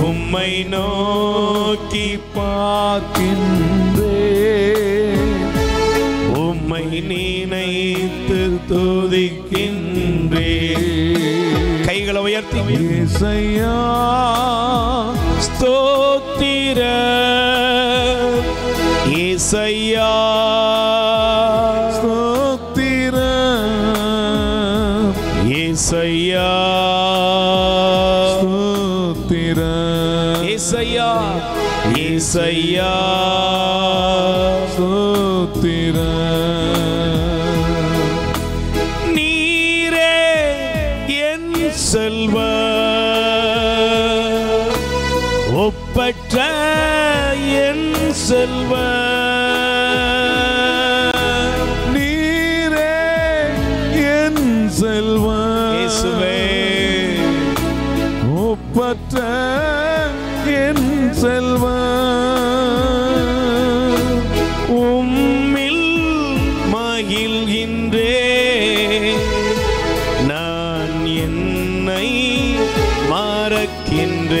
உம்மை நோக்கி பார்க்கின்றேன், உம்மை நினைத்து துதிக்கின்றேன். கைகளை உயர்த்தி இயேசையா ஸ்தோத்திரம், இயேசையா ஸ்தோத்திரம், இயேசையா ஸ்தோத்திரம், இயேசையா இயேசையா ஸ்தோத்திரம். நீரே என் செல்வம், ஒப்பற்ற என் செல்வம், நீரே என் செல்வம், இயேசுவே ஒப்பற்ற என் செல்வம், உம்மில் மகிழ்கின்றேன், நான் என்னை மறக்கின்றேன்,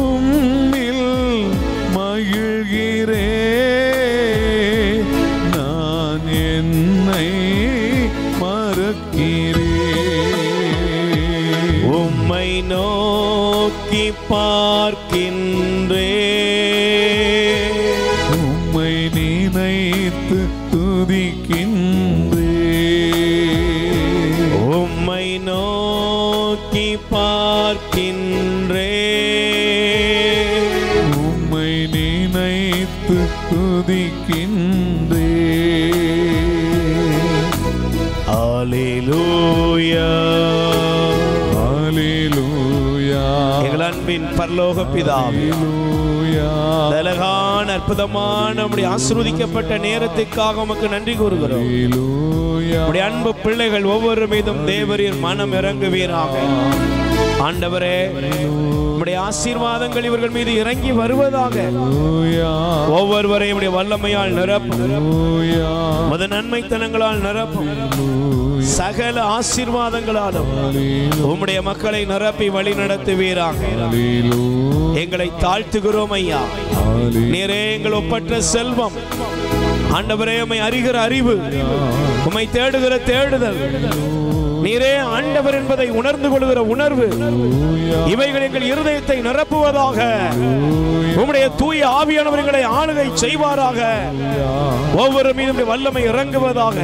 உம்மில் மகிழ்கிறேன், நான் என்னை மறக்கிறேன், உம்மை நோக்கி பார்க்கின்றேன், உம்மை நினைத்து துதிக்கின்றேன், உம்மை நோக்கி பார்க்கின்றேன், உம்மை நினைத்து துதிக்கின்றேன். அல்லேலூயா அல்லேலூயா. எங்கள் அன்பின் பரலோக பிதாவே, அழகான அற்புதமான நம்முடைய ஆசீர்வதிக்கப்பட்ட நேரத்துக்காக உமக்கு நன்றி கூறுகிறோம். நம்முடைய அன்பு பிள்ளைகள் ஒவ்வொரு மீதும் தேவரீர் மனம் இறங்குவீராக. ஆண்டவரே, நம்முடைய ஆசீர்வாதங்கள் இவர்கள் மீது இறங்கி வருவதாக. ஒவ்வொருவரையும் வல்லமையால் நிரப்பும், மத நன்மைத்தனங்களால் நிரப்பும், சகல ஆசீர்வாதங்களாலும் உம்முடைய மக்களை நிரப்பி வழி நடத்துவீராக. எங்களை தாழ்த்துகிறோம் ஐயா. நீரே எங்கள் ஒப்பற்ற செல்வம். ஆண்டவரே, உம்மை அறிகிற அறிவு, உம்மை தேடுகிற தேடுதல், நீரே ஆண்டவர் என்பதை உணர்ந்து கொள்கிற உணர்வு, இவைகள் எங்கள் இருதயத்தை நிரப்புவதாக. உம்முடைய தூய ஆவியானவர் எங்களை ஆளுகை செய்வாராக. ஒவ்வொரு மீதும் வல்லமை இறங்குவதாக.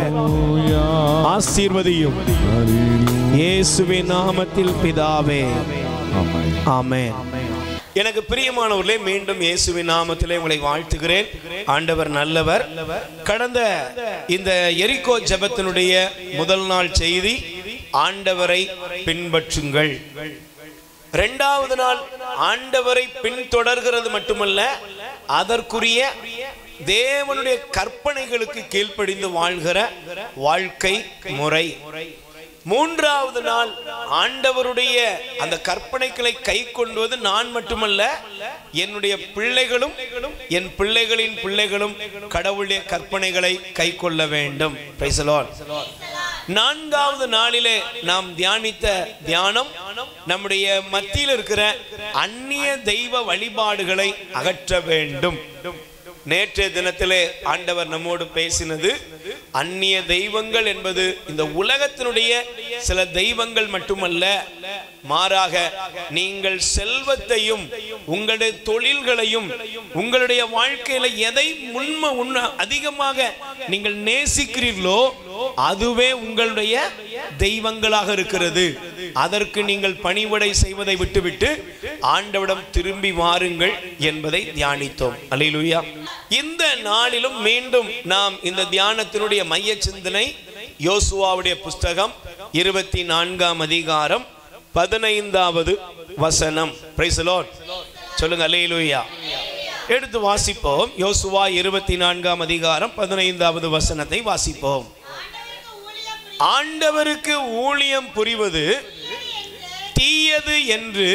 ஆசீர்வதியும் இயேசுவின் நாமத்தில் பிதாவே, ஆமென். எனக்கு பிரியமானவர்களே, மீண்டும் இயேசுவின் நாமத்திலே உங்களை வாழ்த்துகிறேன். ஆண்டவர் நல்லவர். கடந்த இந்த எரிகோ ஜெபத்தினுடைய முதல் நாள் செய்தி, ஆண்டவரை பின்பற்றுங்கள். இரண்டாவது நாள், ஆண்டவரை பின்தொடர்கிறது மட்டுமல்ல, அதற்குரிய தேவனுடைய கற்பனைகளுக்கு கீழ்ப்படிந்து வாழ்கிற வாழ்க்கை முறை. மூன்றாவது நாள், ஆண்டவருடைய அந்த கற்பனைகளை கை கொண்டுவது நான் மட்டுமல்ல, என்னுடைய பிள்ளைகளும் என் பிள்ளைகளின் பிள்ளைகளும் கடவுளுடைய கற்பனைகளை கை கொள்ள வேண்டும். Praise the Lord. நான்காவது நாளிலே நாம் தியானித்த தியானம், நம்முடைய மத்தியில் இருக்கிற அந்நிய தெய்வ வழிபாடுகளை அகற்ற வேண்டும். நேற்றைய தினத்திலே ஆண்டவர் நம்மோடு பேசினது, அந்நிய தெய்வங்கள் என்பது இந்த உலகத்தினுடைய சில தெய்வங்கள் மட்டுமல்ல, மாறாக நீங்கள் செல்வத்தையும் உங்களுடைய தொழில்களையும் உங்களுடைய வாழ்க்கையில எதை அதிகமாக நீங்கள் நேசிக்கிறீர்களோ அதுவே உங்களுடைய தெய்வங்களாக இருக்கிறது. அதற்கு நீங்கள் பணிவிடை செய்வதை விட்டுவிட்டு ஆண்டவரிடம் திரும்பி வாருங்கள் என்பதை தியானித்தோம். அல்லேலூயா. இந்த நாளிலும் மீண்டும் நாம் இந்த தியானத்தினுடைய மைய சிந்தனை யோசுவாவுடைய புஸ்தகம் 24ஆம் அதிகாரம் 15வது வசனம். Price the Lord. சொல்லுங்க அல்லேலூயா. எடுத்து வாசிப்போம். யோசுவா 24ஆம் அதிகாரம் 15வது வசனத்தை வாசிப்போம். ஆண்டவருக்கு ஊழியம் புரிவது தீயது என்று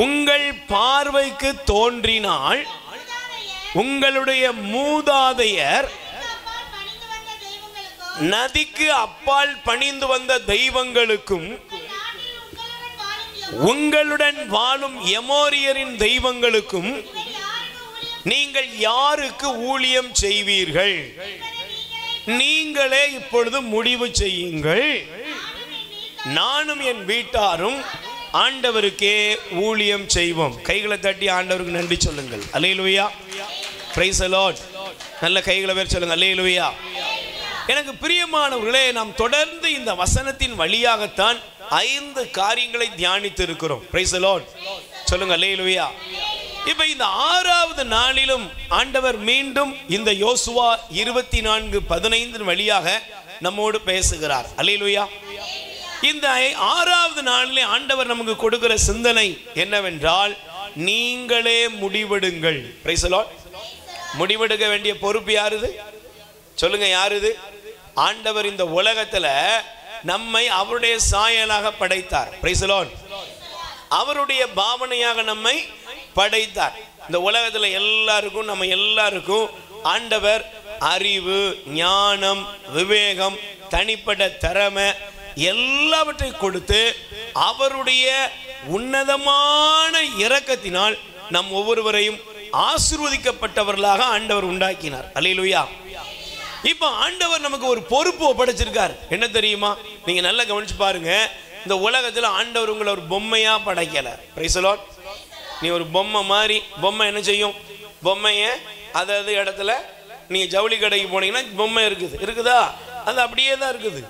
உங்கள் பார்வைக்கு தோன்றினால் உங்களுடைய மூதாதையர் நதிக்கு அப்பால் பணிந்து வந்த தெய்வங்களுக்கும் உங்களுடன் வாழும் எமோரியரின் தெய்வங்களுக்கும் நீங்கள் யாருக்கு ஊழியம் செய்வீர்கள்? நீங்களே இப்பொழுது முடிவு செய்யுங்கள். நானும் என் வீட்டாரும் ஆண்டவருக்கே ஊழியம் செய்வோம். கைகளை தட்டி ஆண்டவருக்கு நன்றி சொல்லுங்கள். அல்லேலூயா, பிரைஸ் தி லார்ட். நல்ல கைகளை வேற சொல்லுங்க. அல்லேலூயா. எனக்கு பிரியமானவர்களே, நாம் தொடர்ந்து இந்த வசனத்தின் வழியாகத்தான் 5 காரியங்களை தியானித்து இருக்கிறோம். பிரைஸ் தி லார்ட் சொல்லுங்க. அல்லேலூயா. இப்ப இந்த 6வது நாளிலும் ஆண்டவர் மீண்டும் இந்த யோசுவா 24:15 வழியாக நம்மோடு பேசுகிறார். அல்லேலூயா. இந்த 6வது நாளிலே ஆண்டவர் நமக்கு கொடுக்கிற சிந்தனை என்னவென்றால், நீங்களே முடிவெடுங்கள். Price the Lord. முடிவெடுக்க வேண்டிய பொறுப்பு யாருது சொல்லுங்க? யாருது? ஆண்டவர் இந்த உலகத்துல நம்மை அவருடைய சாயலாக படைத்தார். Price the Lord. அவருடைய பாவனையாக நம்மை படைத்தார். இந்த உலகத்துல எல்லாருக்கும் நம்ம எல்லாருக்கும் ஆண்டவர் அறிவு, ஞானம், விவேகம், தனிப்பட்ட திறமை எல்லாவற்றையும் கொடுத்து அவருடைய உன்னதமான இரக்கத்தினால் நம் ஒவ்வொருவரையும் ஆசீர்வதிக்கப்பட்டவர்களாக ஆண்டவர் உண்டாக்கினார். அல்லேலூயா. இப்ப ஆண்டவர் நமக்கு ஒரு பொறுப்பு ஒப்படைச்சிருக்கார். என்ன தெரியுமா? நீங்க நல்லா கவனிச்சு பாருங்க. இந்த உலகத்துல ஆண்டவர் உங்களை ஒரு பொம்மையா படைக்கல. Price the Lord. நீ ஒரு பொம்மை மாதிரி. பொம்மை என்ன செய்யும்? பொம்மைய அதாவது இடத்துல நீங்க ஜவுளி கடைக்கு போனீங்கன்னா பொம்மை இருக்குதா? அது அப்படியே தான் இருக்குது.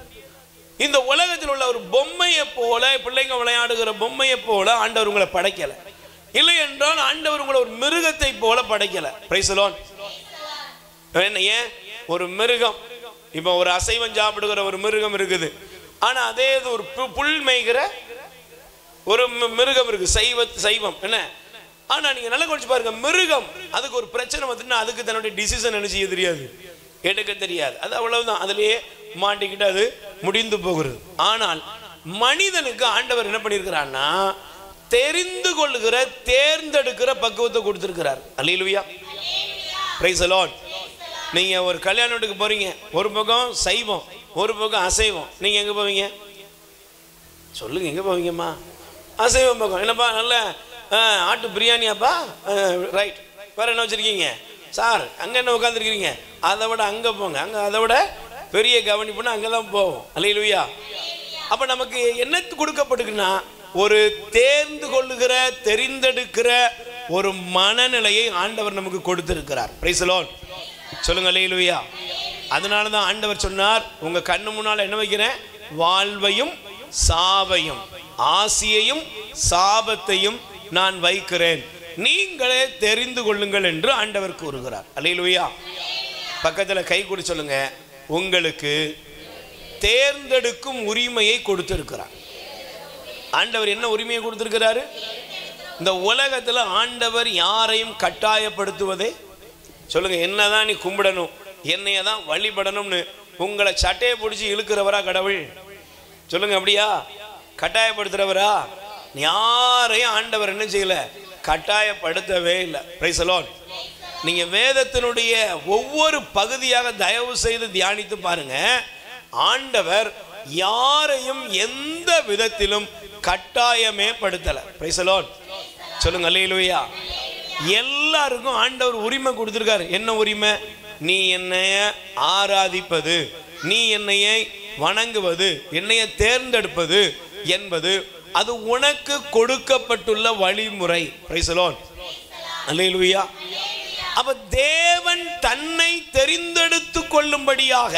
இந்த உலகத்தில் உள்ள ஒரு பொம்மையை போல, பிள்ளைங்க விளையாடுகிற பொம்மையை போல ஆண்டவர் உங்களை படைக்கல. இல்லை என்றால் ஆண்டவர் உங்களை ஒரு மிருகத்தை போல படைக்கல. Price the Lord. ஏன்? ஒரு மிருகம், இப்போ ஒரு அசைவம் சாப்பிடுகிற ஒரு மிருகம் இருக்குது. ஆனா அதே ஒரு புல் மேய்கிற ஒரு மிருகம் இருக்கு. சைவம் என்ன? ஆனா நீங்க நல்லா கவனிச்சு பாருங்க. மிருகம் அதுக்கு ஒரு பிரச்சனை வந்துன்னா அதுக்கு தன்னுடைய டிசிஷன் என்ன செய்ய தெரியாது, எடுக்க தெரியாது. அது அவ்வளவுதான், அதுலயே மாட்டிக்கிட்டு அது முடிந்து போகிறது. ஆனால் மனிதனுக்கு ஆண்டவர் என்ன பண்ணியிருக்கிறான்னா, தெரிந்து கொள்ளுகிற, தேர்ந்தெடுக்கிற பக்குவத்தை கொடுத்திருக்கிறார். அல்லேலூயா, பிரைஸ் தி லார்ட். நீங்க ஒரு கல்யாண வீட்டுக்கு போறீங்க, ஒரு பக்கம் சைவம், ஒரு பக்கம் அசைவம். நீங்க எங்க போவீங்க சொல்லுங்க? எங்க போவீங்கம்மா? அசைவம் பக்கம். என்னப்பா நல்ல ஆட்டு பிரியாணியாப்பா? ரைட். வேற என்ன வச்சிருக்கீங்க சார்? அங்க என்ன உட்காந்துருக்கீங்க? அதை விட அங்க போங்க, அங்க அதை விட பெரிய கவனிப்புனா அங்கதான் போவோம். அல்லேலூயா. அப்ப நமக்கு என்ன கொடுக்கப்பட்டிருக்குன்னா, ஒரு தேர்ந்து கொள்ளுகிற, தெரிந்தெடுக்கிற ஒரு மனநிலையை ஆண்டவர் நமக்கு கொடுத்திருக்கிறார். பிரைஸ் தி லார்ட் சொல்லுங்க. அல்லேலூயா. அதனாலதான் ஆண்டவர் சொன்னார், உங்க கண்ணு முன்னால என்ன வைக்கிறேன்? வாழ்வையும் சாவையும், ஆசியையும் சாபத்தையும் நான் வைக்கிறேன், நீங்களே தெரிந்து கொள்ளுங்கள் என்று ஆண்டவர் கூறுகிறார். அல்லேலூயா. பக்கத்துல கை கொடு சொல்லுங்க. உங்களுக்கு தேர்ந்தெடுக்கும் உரிமையை கொடுத்திருக்கிறார். ஆண்டவர் என்ன உரிமையை கொடுத்திருக்கிறாரு? இந்த உலகத்துல ஆண்டவர் யாரையும் கட்டாயப்படுத்துவதே சொல்லுங்க. என்னதான் நீ கும்பிடணும், என்னைய தான் வழிபடணும்னு உங்களை சட்டையை பிடிச்சி இழுக்கிறவரா கடவுள்? சொல்லுங்க. அப்படியா? கட்டாயப்படுத்துறவரா? யாரையும் ஆண்டவர் என்ன செய்யல, கட்டாயப்படுத்தவே இல்லை. Price the Lord. நீங்க வேதத்தினுடைய ஒவ்வொரு பகுதியாக தயவு செய்து தியானித்து பாருங்க. ஆண்டவர் யாரையும் எந்த விதத்திலும் கட்டாயமே படுத்தல. பிரைஸ் தி லார்ட் சொல்லுங்க. அல்லேலூயா. எல்லாருக்கும் ஆண்டவர் உரிமை கொடுத்திருக்காரு. என்ன உரிமை? நீ என்னைய ஆராதிப்பது, நீ என்னையை வணங்குவது, என்னைய தேர்ந்தெடுப்பது என்பது அது உனக்கு கொடுக்கப்பட்டுள்ள வழிமுறை. Praise the Lord. அல்லேலூயா. அப்ப தேவன் தன்னை தெரிந்தெடுத்து கொள்ளும்படியாக,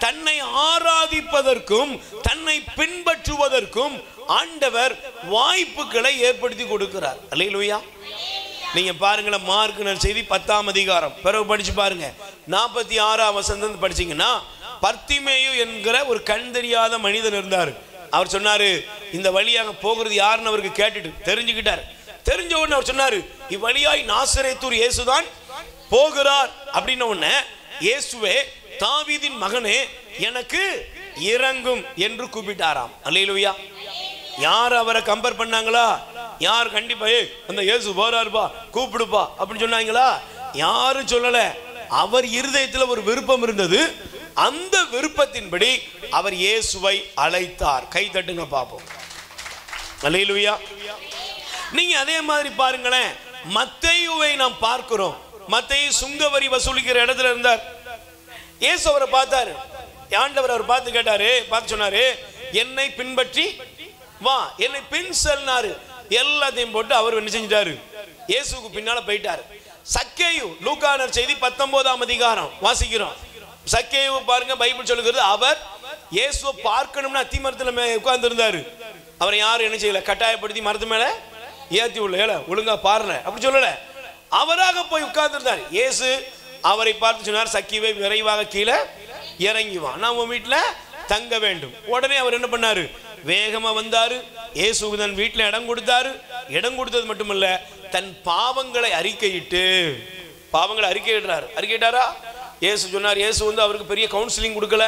தன்னை ஆராதிப்பதற்கும் தன்னை பின்பற்றுவதற்கும் ஆண்டவர் வாய்ப்புகளை ஏற்படுத்தி கொடுக்கிறார். அல்லேலூயா. நீங்க பாருங்களேன், மார்க் செய்தி 10ஆம் அதிகாரம் பிறகு படிச்சு பாருங்க. 46ஆம் வசனம் படிச்சீங்கன்னா, பர்த்திமேயு என்கிற ஒரு கண் தெரியாத மனிதன் இருந்தார். அவர் சொன்னாரு, இந்த வழியாக போகிறது யாருன்னு அவருக்கு கேட்டுட்டு தெரிஞ்சுக்கிட்டார். தெரிஞ்ச உடனே அவர் சொன்னாரு, இவ்வழியாய் நாசரேத்தூர் இயேசுதான் போகிறார் அப்படின்ன உடனே, இயேசுவே தாவீதின் மகனே எனக்கு இறங்கும் என்று கூப்பிட்டாராம். அல்லேலூயா. யார் அவரை கம்பேர் பண்ணாங்களா? யார் கண்டிப்பா அந்த இயேசு போறாருப்பா கூப்பிடுப்பா அப்படின்னு சொன்னாங்களா? யாரும் சொல்லல. அவர் இருதயத்தில் ஒரு விருப்பம் இருந்தது. அந்த விருப்பத்தின்படி அவர் இயேசுவை அழைத்தார். கை தட்டுங்க பாப்போம். அல்லேலூயா. நீங்க அதே மாதிரி பாருங்களேன், மத்தேயுவை நாம் பார்க்கிறோம். மத்தேயு சுங்க வரி வசூலிக்கிற இடத்துல இருந்தார். இயேசு அவரை பார்த்தாரு. ஆண்டவர் அவர் பார்த்து கேட்டாரு, பார்த்து சொன்னாரு, என்னை பின்பற்றி வா, என்னை பின் செல்னாரு. எல்லாத்தையும் போட்டு அவர் என்ன செஞ்சிட்டாரு, இயேசுக்கு பின்னால போயிட்டாரு. சக்கேயு, லூக்கானர் செய்தி 19ஆம் அதிகாரம் வாசிக்கிறோம். சக்கேயு பாருங்க, பைபிள் சொல்லுகிறது, அவர் இயேசுவை பார்க்கணும்னு அத்தி மரத்துல உட்கார்ந்து இருந்தாரு. அவரை யாரும் என்ன செய்யல, கட்டாயப்படுத்தி மரத்து மேல ஏத்தி உள்ள ஒழுங்கா பாருங்க அப்படி சொல்லல, அவராக போய் உட்கார்ந்து இருந்தார். இயேசு அவரை பார்த்து சொன்னார், சக்கேயுவை விரைவாக கீழே இறங்கி வா, நான் உன் வீட்டுல தங்க வேண்டும். உடனே அவர் என்ன பண்ணாரு, வேகமா வந்தாரு. இயேசுக்கு தன் வீட்டுல இடம் கொடுத்தாரு. இடம் கொடுத்தது மட்டுமல்ல, தன் பாவங்களை அறிக்கையிட்டு, பாவங்களை அறிக்கையிடுறாரு. அறிக்கையிட்டாரா? இயேசு சொன்னார். இயேசு அவருக்கு பெரிய கவுன்சிலிங் கொடுக்கல,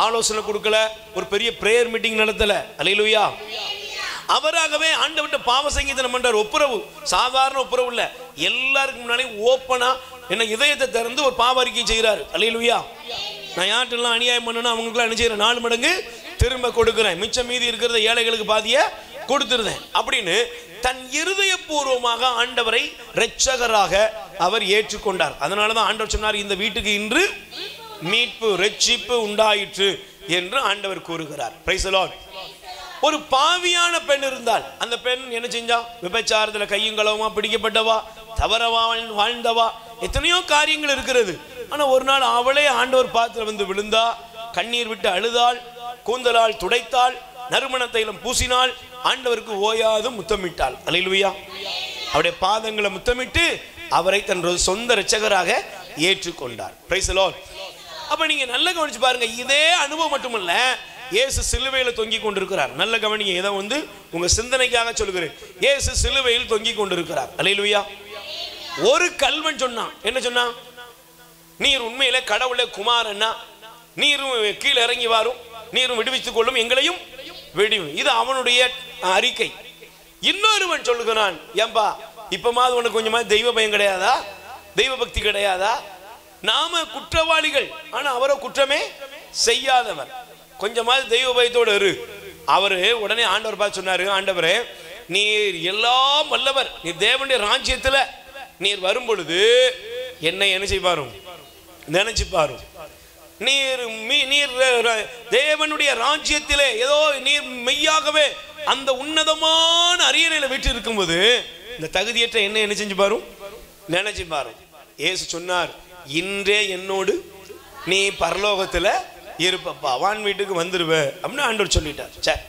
ஆலோசனை கொடுக்கல, ஒரு பெரிய பிரேயர் மீட்டிங் நடத்தல. அல்லேலூயா. அவராகவே ஆண்டவர்ட்ட பாவ சங்கீதனம் பண்றார். ஒப்புரவு, சாதாரண ஒப்புரவு இல்ல, எல்லாருக்கும் முன்னாடி ஓப்பனா என்ன இதயத்தை திறந்து ஒரு பாவ அறிக்கை செய்கிறார். அல்லேலூயா. நான் யார்ட்டெல்லாம் அநியாயம் பண்ணணும் அவங்களுக்குலாம் என்ன செய்யறேன், 4 மடங்கு திரும்ப கொடுக்கிறேன், மிச்சம் மீதி இருக்கிறத ஏழைகளுக்கு பாதிய கொடுத்துருந்தேன் அப்படின்னு தன் இருதயபூர்வமாக ஆண்டவரை இரட்சகராக அவர் ஏற்றுக்கொண்டார். அதனாலதான் ஆண்டவர் சொன்னார், இந்த வீட்டுக்கு இன்று மீட்பு ரட்சிப்பு உண்டாயிற்று என்று ஆண்டவர் கூறுகிறார். Price the Lord. ஒரு பாவியான பெண் இருந்தால், அந்த பெண் என்ன செஞ்சா, விபச்சாரத்துல கையும் களவுமா பிடிக்கப்பட்டவா, தவறவா வாழ்ந்தவா, எத்தனையோ காரியங்கள் இருக்கிறது. ஆனா ஒரு நாள் அவளே ஆண்டவர் பாத்திரம் வந்து விழுந்தா, கண்ணீர் விட்டு அழுதாள், கூந்தலால் துடைத்தாள், நறுமண தைலம் பூசினாள், ஆண்டவருக்கு ஓயாது முத்தமிட்டாள். அல்லேலூயா. அவருடைய பாதங்களை முத்தமிட்டு அவரை தன் சொந்த இரட்சகராக ஏற்றுக்கொண்டார். Price the Lord. அப்ப நீங்க நல்ல கவனிச்சு பாருங்க, இதே அனுபவம் மட்டுமல்ல, இயேசு சிலுவையில தொங்கி கொண்டிருக்கிறார். நல்ல கவனிங்க, இதை உங்க சிந்தனைக்காக சொல்கிறேன். இயேசு சிலுவையில் தொங்கி கொண்டிருக்கிறார். அல்லேலூயா. ஒரு கல்வன் சொன்னான், என்ன சொன்னான், நீர் உண்மையிலே கடவுளே குமாரன்னா, நீரும் கீழே இறங்கி வாரும், நீரும் விடுவித்துக் கொள்ளும், எங்களையும் விடுவும். இது அவனுடைய அறிக்கை. இன்னொருவன் சொல்லுகிறான், ஏம்பா இப்பமாவது உனக்கு கொஞ்சமா தெய்வ பயம் கிடையாதா, தெய்வ பக்தி கிடையாதா, நாம குற்றவாளிகள், ஆனா அவரோ குற்றமே செய்யாதவர், கொஞ்சமாவது தெய்வ பயத்தோடு இரு. அவரு உடனே ஆண்டவர் பார்த்து சொன்னாரு, ஆண்டவரே நீர் எல்லாம் வல்லவர், நீர் தேவனுடைய ராஜ்யத்துல நீர் வரும் பொழுது என்னை என்ன செய்வாரும், நினைச்சு பாரும். நீர் தேவனுடைய ராஜ்யத்திலே ஏதோ நீர் மெய்யாகவே அந்த உன்னதமான அரியணையில வீட்டு இருக்கும்போது இந்த தகுதியற்ற என்ன செஞ்சு பாரும், நினைச்சு பாரும். இயேசு சொன்னார், இன்றே என்னோடு நீ பரலோகத்துல இருப்பப்பா, வான் வீட்டுக்கு வந்துருவ அப்படின்னு ஆண்டவர் சொல்லிட்டார். சரி,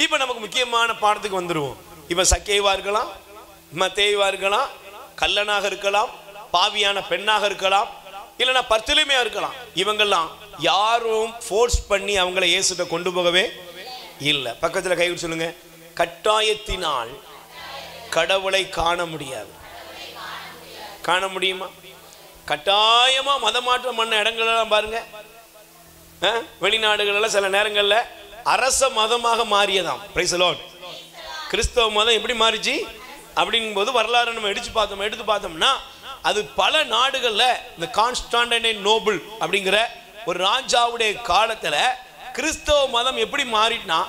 இப்ப நமக்கு முக்கியமான பாடத்துக்கு வந்துருவோம். இப்ப சக்கேயுவா இருக்கலாம், மத்தேயுவா இருக்கலாம், கல்லனாக இருக்கலாம், பாவியான பெண்ணாக இருக்கலாம், இல்லைன்னா பர்த்திலேமியா இருக்கலாம். இவங்கெல்லாம் யாரும் ஃபோர்ஸ் பண்ணி அவங்கள இயேசுட்ட கொண்டு போகவே இல்லை. பக்கத்துல கை சொல்லுங்க, கட்டாயத்தினால் கடவுளை காண முடியாது. காண முடியுமா? கட்டாயமா மதமாற்றம் பண்ண இடங்கள்லாம் பாருங்க, வெளிநாடுகள் சில நேரங்கள்ல அரச மதமாக மாறியதாம். Price the Lord. கிறிஸ்தவ மதம் எப்படி மாறிச்சு அப்படிங்கும் போது வரலாறு நம்ம எடுத்து பார்த்தோம்னா அது பல நாடுகள்ல, இந்த கான்ஸ்டான்டைன் நோபல் அப்படிங்கிற ஒரு ராஜாவுடைய காலத்துல கிறிஸ்தவ மதம் எப்படி மாறிட்டுனா,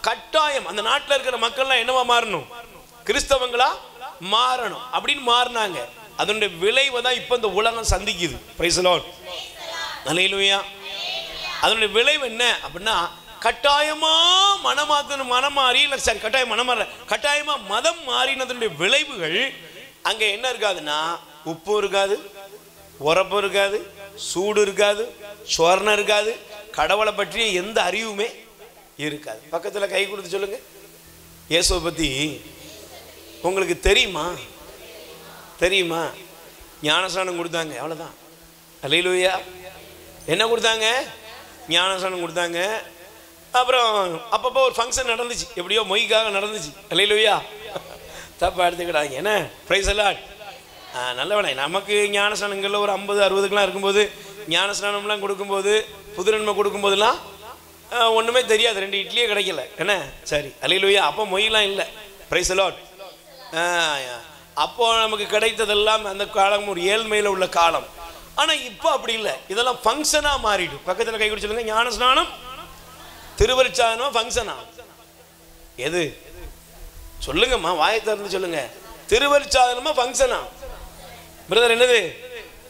கட்டாயம் அந்த நாட்டில் இருக்கிற மக்கள்லாம் என்னவா மாறணும், கிறிஸ்தவங்களா மாறணும் அப்படின்னு மாறினாங்க. அதனுடைய விளைவை தான் இப்ப இந்த உலகம் சந்திக்குது. Price the Lord. அல்லேலூயா. அதனுடைய விளைவு என்ன அப்படின்னா, கட்டாயமா மனம் மாறி, இல்லை சரி கட்டாயம் மனம் மாற, கட்டாயமா மதம் மாறினதனுடைய விளைவுகள் அங்க என்ன இருக்காதுன்னா, உப்பு இருக்காது, உரப்பு இருக்காது, சூடு இருக்காது, சொர்ணம் இருக்காது, கடவுளை பற்றிய எந்த அறிவுமே இருக்காது. பக்கத்துல கை கொடுத்து சொல்லுங்க, இயேசுவை பத்தி உங்களுக்கு தெரியுமா? தெரியுமா? ஞானஸ்நானம் கொடுத்தாங்க, அவ்வளவுதான். அல்லேலூயா. என்ன கொடுத்தாங்க? ஞானஸ்நானம் கொடுத்தாங்க. அப்புறம் அப்பப்போ ஒரு ஃபங்க்ஷன் நடந்துச்சு, எப்படியோ மொய்க்காக நடந்துச்சு. அல்லேலூயா. தப்பா எடுத்துக்கிட்டாங்க. என்ன பிரைஸ் தி லார்ட். நல்லவனே, நமக்கு ஞானஸ்நானங்களில் ஒரு 50-60க்குலாம் இருக்கும்போது, ஞானஸ்நானம்லாம் கொடுக்கும்போது, புதுநன்மை கொடுக்கும்போதெல்லாம் ஒன்றுமே தெரியாது, 2 இட்லியே கிடைக்கல. என்ன சரி, அல்லேலூயா. அப்போ மொய்லாம் இல்லை. Price the Lord. அப்போ நமக்கு கிடைத்ததெல்லாம் அந்த காலம் ஒரு ஏழ்மையில் உள்ள காலம். ஆனால் இப்போ அப்படி இல்லை, இதெல்லாம் ஃபங்க்ஷனாக மாறிடும். பக்கத்தில் கை கொடுத்து சொல்லுங்க, ஞானஸ்நானம் திருவருட்சாதனம் ஃபங்க்ஷனா? எது சொல்லுங்கம்மா, வாயை திறந்து சொல்லுங்க. திருவருட்சாதனமா ஃபங்க்ஷனா? பிரதர் என்னது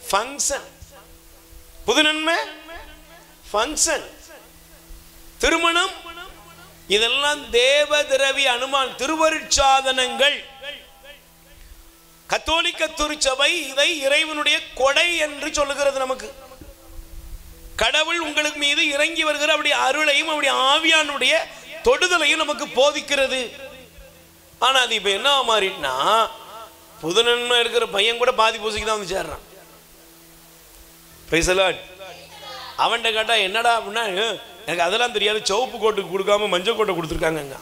ஃபங்க்ஷன்? புது நன்மை ஃபங்க்ஷன், திருமணம், இதெல்லாம் தேவ திரவிய அனுமான் திருவருட்சாதனங்கள். கத்தோலிக்க திருச்சபை இதை இறைவனுடைய கொடை என்று சொல்லுகிறது. நமக்கு கடவுள் உங்களுக்கு மீது இறங்கி வருகிற அப்படி அருளையும் அப்படி ஆவியானுடைய தொடுதலையும் நமக்கு போதிக்கிறது. ஆனா அது இப்ப என்ன மாறிட்டுனா, புது நன்மை இருக்கிற பையன் கூட பாதி பூசைக்கு தான் வந்து சேர்றான். Price the Lord. அவன்கிட்ட கேட்டா என்னடா அப்படின்னா, எனக்கு அதெல்லாம் தெரியாது, சிவப்பு கோட்டு கொடுக்காம மஞ்சள் கோட்டை கொடுத்துருக்காங்க.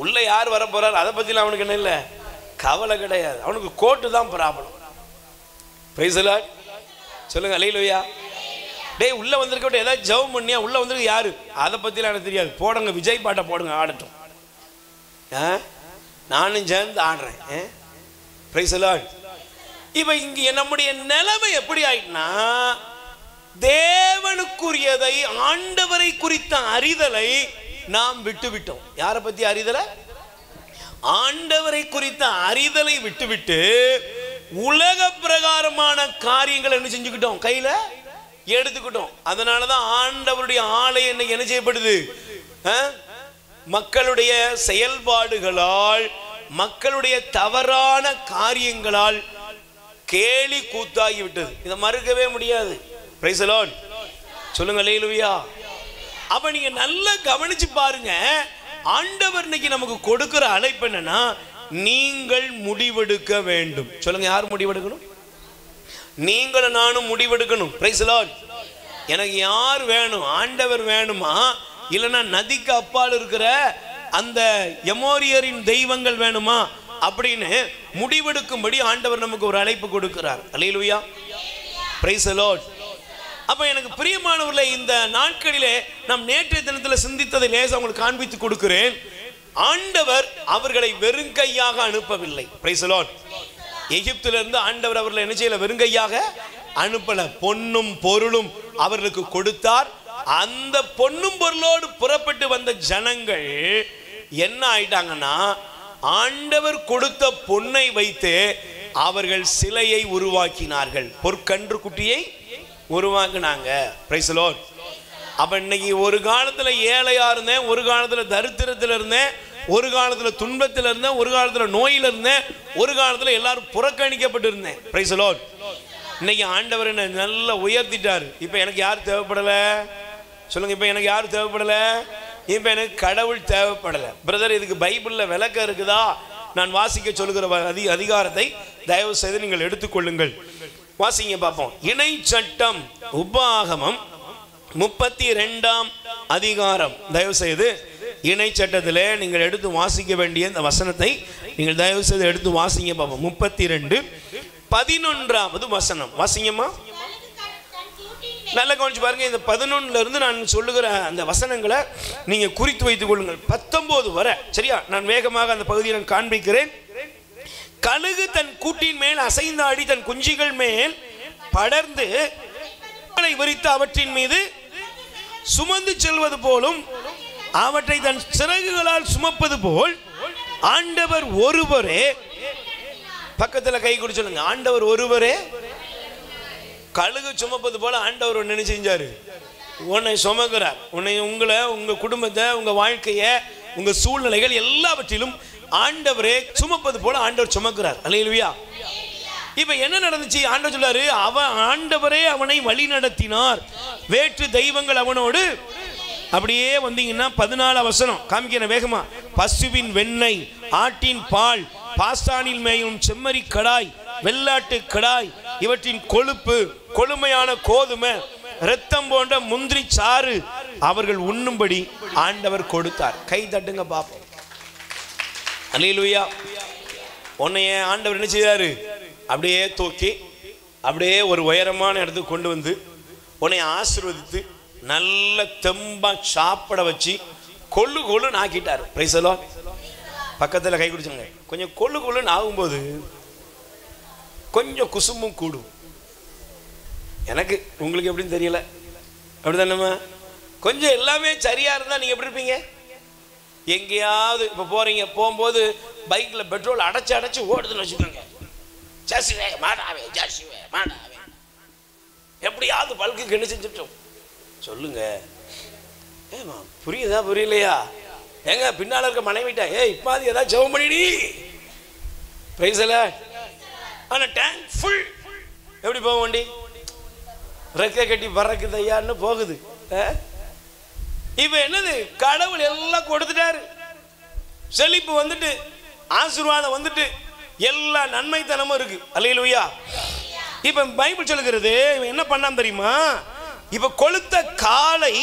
உள்ள யார் வர போறார் அதை பத்திலாம் அவனுக்கு என்ன இல்லை, கவலை கிடையாது. அவனுக்கு கோட்டு தான் ப்ராப்ளம். Price the Lord. சொல்லுங்க அல்லேலூயா. டேய் உள்ள வந்திருக்க ஏதாவது ஜெபம் பண்ணியா, உள்ள வந்திருக்கு யாரு அதை பத்திலாம் எனக்கு தெரியாது, போடுங்க விஜய் பாட்டை போடுங்க ஆடட்டும், நானும் சேர்ந்து ஆடுறேன். Price the Lord. இப்ப இங்க நம்முடைய நிலைமை எப்படி ஆயிட்டுனா, தேவனுக்குரியதை ஆண்டவரை குறித்த அறிதலை நாம் விட்டுவிட்டோம். யாரை பத்தி அறிதலை? ஆண்டவரை குறித்த அறிதலை விட்டுவிட்டு உலக பிரகாரமான காரியங்கள் என்ன செஞ்சுக்கிட்டோம், கையில எடுத்துக்கிட்டோம். அதனாலதான் ஆண்டவருடைய ஆலயம் என்ன செய்யப்படுது, மக்களுடைய செயல்பாடுகளால், மக்களுடைய தவறான காரியங்களால் கேலி கூத்தாகி விட்டது. இதை மறுக்கவே முடியாது. Price the Lord. சொல்லுங்க அல்லேலூயா. அப்ப நீங்க நல்லா கவனிச்சு பாருங்க, ஆண்டவர் இன்னைக்கு நமக்கு கொடுக்கிற அழைப்பு என்னன்னா, நீங்கள் முடிவெடுக்க வேண்டும். சொல்லுங்க, யார் முடிவெடுக்கணும்? நீங்களும் நானும் முடிவெடுக்கணும். Praise the Lord. எனக்கு யார் வேணும், ஆண்டவர் வேணுமா, இல்லைன்னா நதிக்கு அப்பால் இருக்கிற அந்த எமோரியரின் தெய்வங்கள் வேணுமா அப்படின்னு முடிவெடுக்கும்படி ஆண்டவர் நமக்கு ஒரு அழைப்பு கொடுக்கிறார். அல்லேலூயா. Praise the Lord. அப்ப எனக்கு பிரியமானவர்களே, இந்த நாட்களிலே நாம் நேற்றைய தினத்தில் சிந்தித்ததை லேசா உங்களுக்கு காண்பித்து கொடுக்கிறேன். ஆண்டவர் அவர்களை வெறுங்கையாக அனுப்பவில்லை. Price the Lord. எகிப்திலிருந்து ஆண்டவர் அவர்களை என்ன செய்யல, வெறுங்கையாக அனுப்பல. பொன்னும் பொருளும் அவர்களுக்கு கொடுத்தார். அந்த பொன்னும் பொருளோடு புறப்பட்டு வந்த ஜனங்கள் என்ன ஆயிட்டாங்கன்னா, ஆண்டவர் கொடுத்த பொன்னை வைத்து அவர்கள் சிலையை உருவாக்கினார்கள், பொற்கன்று குட்டியை உருவாக்குனாங்க. Praise the Lord. அப்ப இன்னைக்கு ஒரு காலத்துல ஏழையா இருந்தேன், ஒரு காலத்துல தரித்திரத்தில் இருந்தேன், ஒரு காலத்துல துன்பத்தில் இருந்தேன், ஒரு காலத்துல நோயில இருந்தேன், ஒரு காலத்துல எல்லாரும் புறக்கணிக்கப்பட்டு இருந்தேன். Price the Lord. இன்னைக்கு ஆண்டவர் என்ன நல்லா உயர்த்திட்டாரு. இப்ப எனக்கு யார் தேவைப்படல? சொல்லுங்க, இப்ப எனக்கு யார் தேவைப்படல? இப்ப எனக்கு கடவுள் தேவைப்படல. பிரதர், இதுக்கு பைபிள்ல விளக்கம் இருக்குதா? நான் வாசிக்க சொல்லுகிற அதிகாரத்தை தயவு செய்து நீங்கள் எடுத்துக்கொள்ளுங்கள். வாசிங்க பார்ப்போம். இணை சட்டம் உபாகமம் 32ஆம் அதிகாரம். தயவு செய்து இணை சட்டத்திலே நீங்கள் எடுத்து வாசிக்க வேண்டிய இந்த வசனத்தை நீங்கள் தயவு செய்து எடுத்து வாசிங்க பார்ப்போம். 32:11வது வசனம் வாசிங்கம்மா. நல்ல கவனிச்சு பாருங்க. இந்த 11ல இருந்து நான் சொல்லுகிற அந்த வசனங்களை நீங்க குறித்து வைத்துக் கொள்ளுங்கள். 19 வரை. சரியா? நான் வேகமாக அந்த பகுதியை நான் காண்பிக்கிறேன். கழுகு தன் கூட்டின் மேல் அசைந்தாடி தன் குஞ்சுகள் மேல் படர்ந்து விரித்து அவற்றின் மீது சுமந்து செல்வது போலும், அவற்றை தன் சிறகுகளால் சுமப்பது போல் ஆண்டவர் ஒருவரே, பக்கத்தில் கை கொடு சொல்லுங்க, ஆண்டவர் ஒருவரே கழுகு சுமப்பது போல ஆண்டவர் ஒன்று செஞ்சாரு, உன்னை சுமக்கிறார். உன்னை, உங்களை, உங்க குடும்பத்தை, உங்க வாழ்க்கையை, உங்க சூழ்நிலைகள் எல்லாவற்றிலும் ஆண்டவரே சுமப்பது போல ஆண்டவர் சுமக்கிறார். அல்லேலூயா. இப்ப என்ன நடந்துச்சு? ஆண்டவர் சொல்றாரு, ஆண்டவரே அவனை வழி நடத்தினார், வேற்று தெய்வங்கள் அவனோடு. அப்படியே வந்தீங்கன்னா 14 வசனம் காமிக்கிறேன் வேகமா. பசுவின் வெண்ணெய், ஆட்டின் பால், பாஸ்தானில் மேயும் செம்மறி கடாய், வெள்ளாட்டு கடாய், இவற்றின் கொழுப்பு, கொழுமையான கோதுமை, இரத்தம் போன்ற முந்திரி சாறு அவர்கள் உண்ணும்படி ஆண்டவர் கொடுத்தார். கை தட்டுங்க பாப்போம். அல்லேலூயா. உன்னைய ஆண்டவர் என்ன செய்தாரு? அப்படியே தூக்கி அப்படியே ஒரு உயரமான இடத்துக்கு கொண்டு வந்து உன்னை ஆசீர்வதித்து நல்ல தெம்பா சாப்பிட வச்சு கொள்ளு கொள்ளுன்னு ஆக்கிட்டார். Price the Lord. பக்கத்தில் கை குடிச்சுங்க. கொஞ்சம் கொள்ளு கொள்ளுன்னு ஆகும்போது கொஞ்சம் குசும்பும் கூடும். எனக்கு உங்களுக்கு எப்படின்னு தெரியல, அப்படிதானே? கொஞ்சம் எல்லாமே சரியா இருந்தா நீங்க எப்படி இருப்பீங்க? எங்கேயாவது இப்போ போறீங்க, போகும்போது பைக்கில் பெட்ரோல் அடைச்சி ஓடுதுன்னு வச்சுக்கோங்க, ஜாஸ்திவே மாடாவே ஜாஸ்திவே மாடாவே, எப்படியாவது பல்குக்கு என்ன செஞ்சுட்டோம் சொல்லுங்க. ஏமா புரியுதா புரியலையா? ஏங்க பின்னால் இருக்க மனைவிட்டா இப்பாது ஏதாவது ஜெபம் பண்ணிடி பிரைஸ்ல. ஆனால் டேங்க் ஃபுல். எப்படி போக வண்டி? ரெக்க கட்டி பறக்குது ஐயான்னு போகுது. இப்போ என்னது, கடவுள் எல்லாம் கொடுத்துட்டாரு, செழிப்பு வந்துட்டு, ஆசீர்வாதம் வந்துட்டு, எல்லா நன்மைத்தனமும் இருக்கு. அல்லேலூயா. இப்போ பைபிள் சொல்லுகிறது என்ன பண்ணான் தெரியுமா? இப்போ கொளுத்த காலை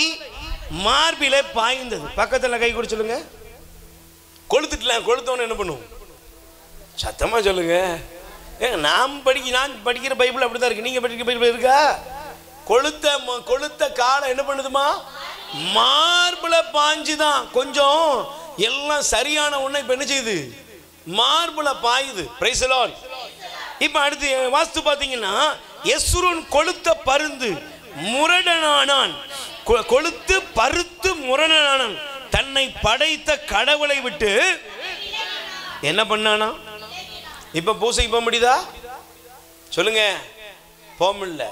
மார்பிலே பாய்ந்தது. பக்கத்தில் கை கூட சொல்லுங்க. கொளுத்துட்டலாம். கொளுத்தவன என்ன பண்ணும்? சத்தமா சொல்லுங்க. ஏங்க நான் படிக்கிற பைபிள் அப்படிதான் இருக்கு. நீங்க படிக்கிற பைபிள் இருக்கா? கொளுத்த காலை என்ன பண்ணுதுமா? மார்பில பாஞ்சுதான். கொஞ்சம் எல்லாம் சரியான ஒண்ணு இப்ப என்ன செய்யுது? மார்பில பாயுது. Price the Lord. இப்ப அடுத்து வாஸ்து பாத்தீங்கன்னா, எஸ்ருன் கொளுத்த பருந்து முரடனானான். கொளுத்து பருத்து முரணனானான். தன்னை படைத்த கடவுளை விட்டு என்ன பண்ணானா? இப்ப பூசைக்கு போக முடியுதா? சொல்லுங்க. போக முடியல.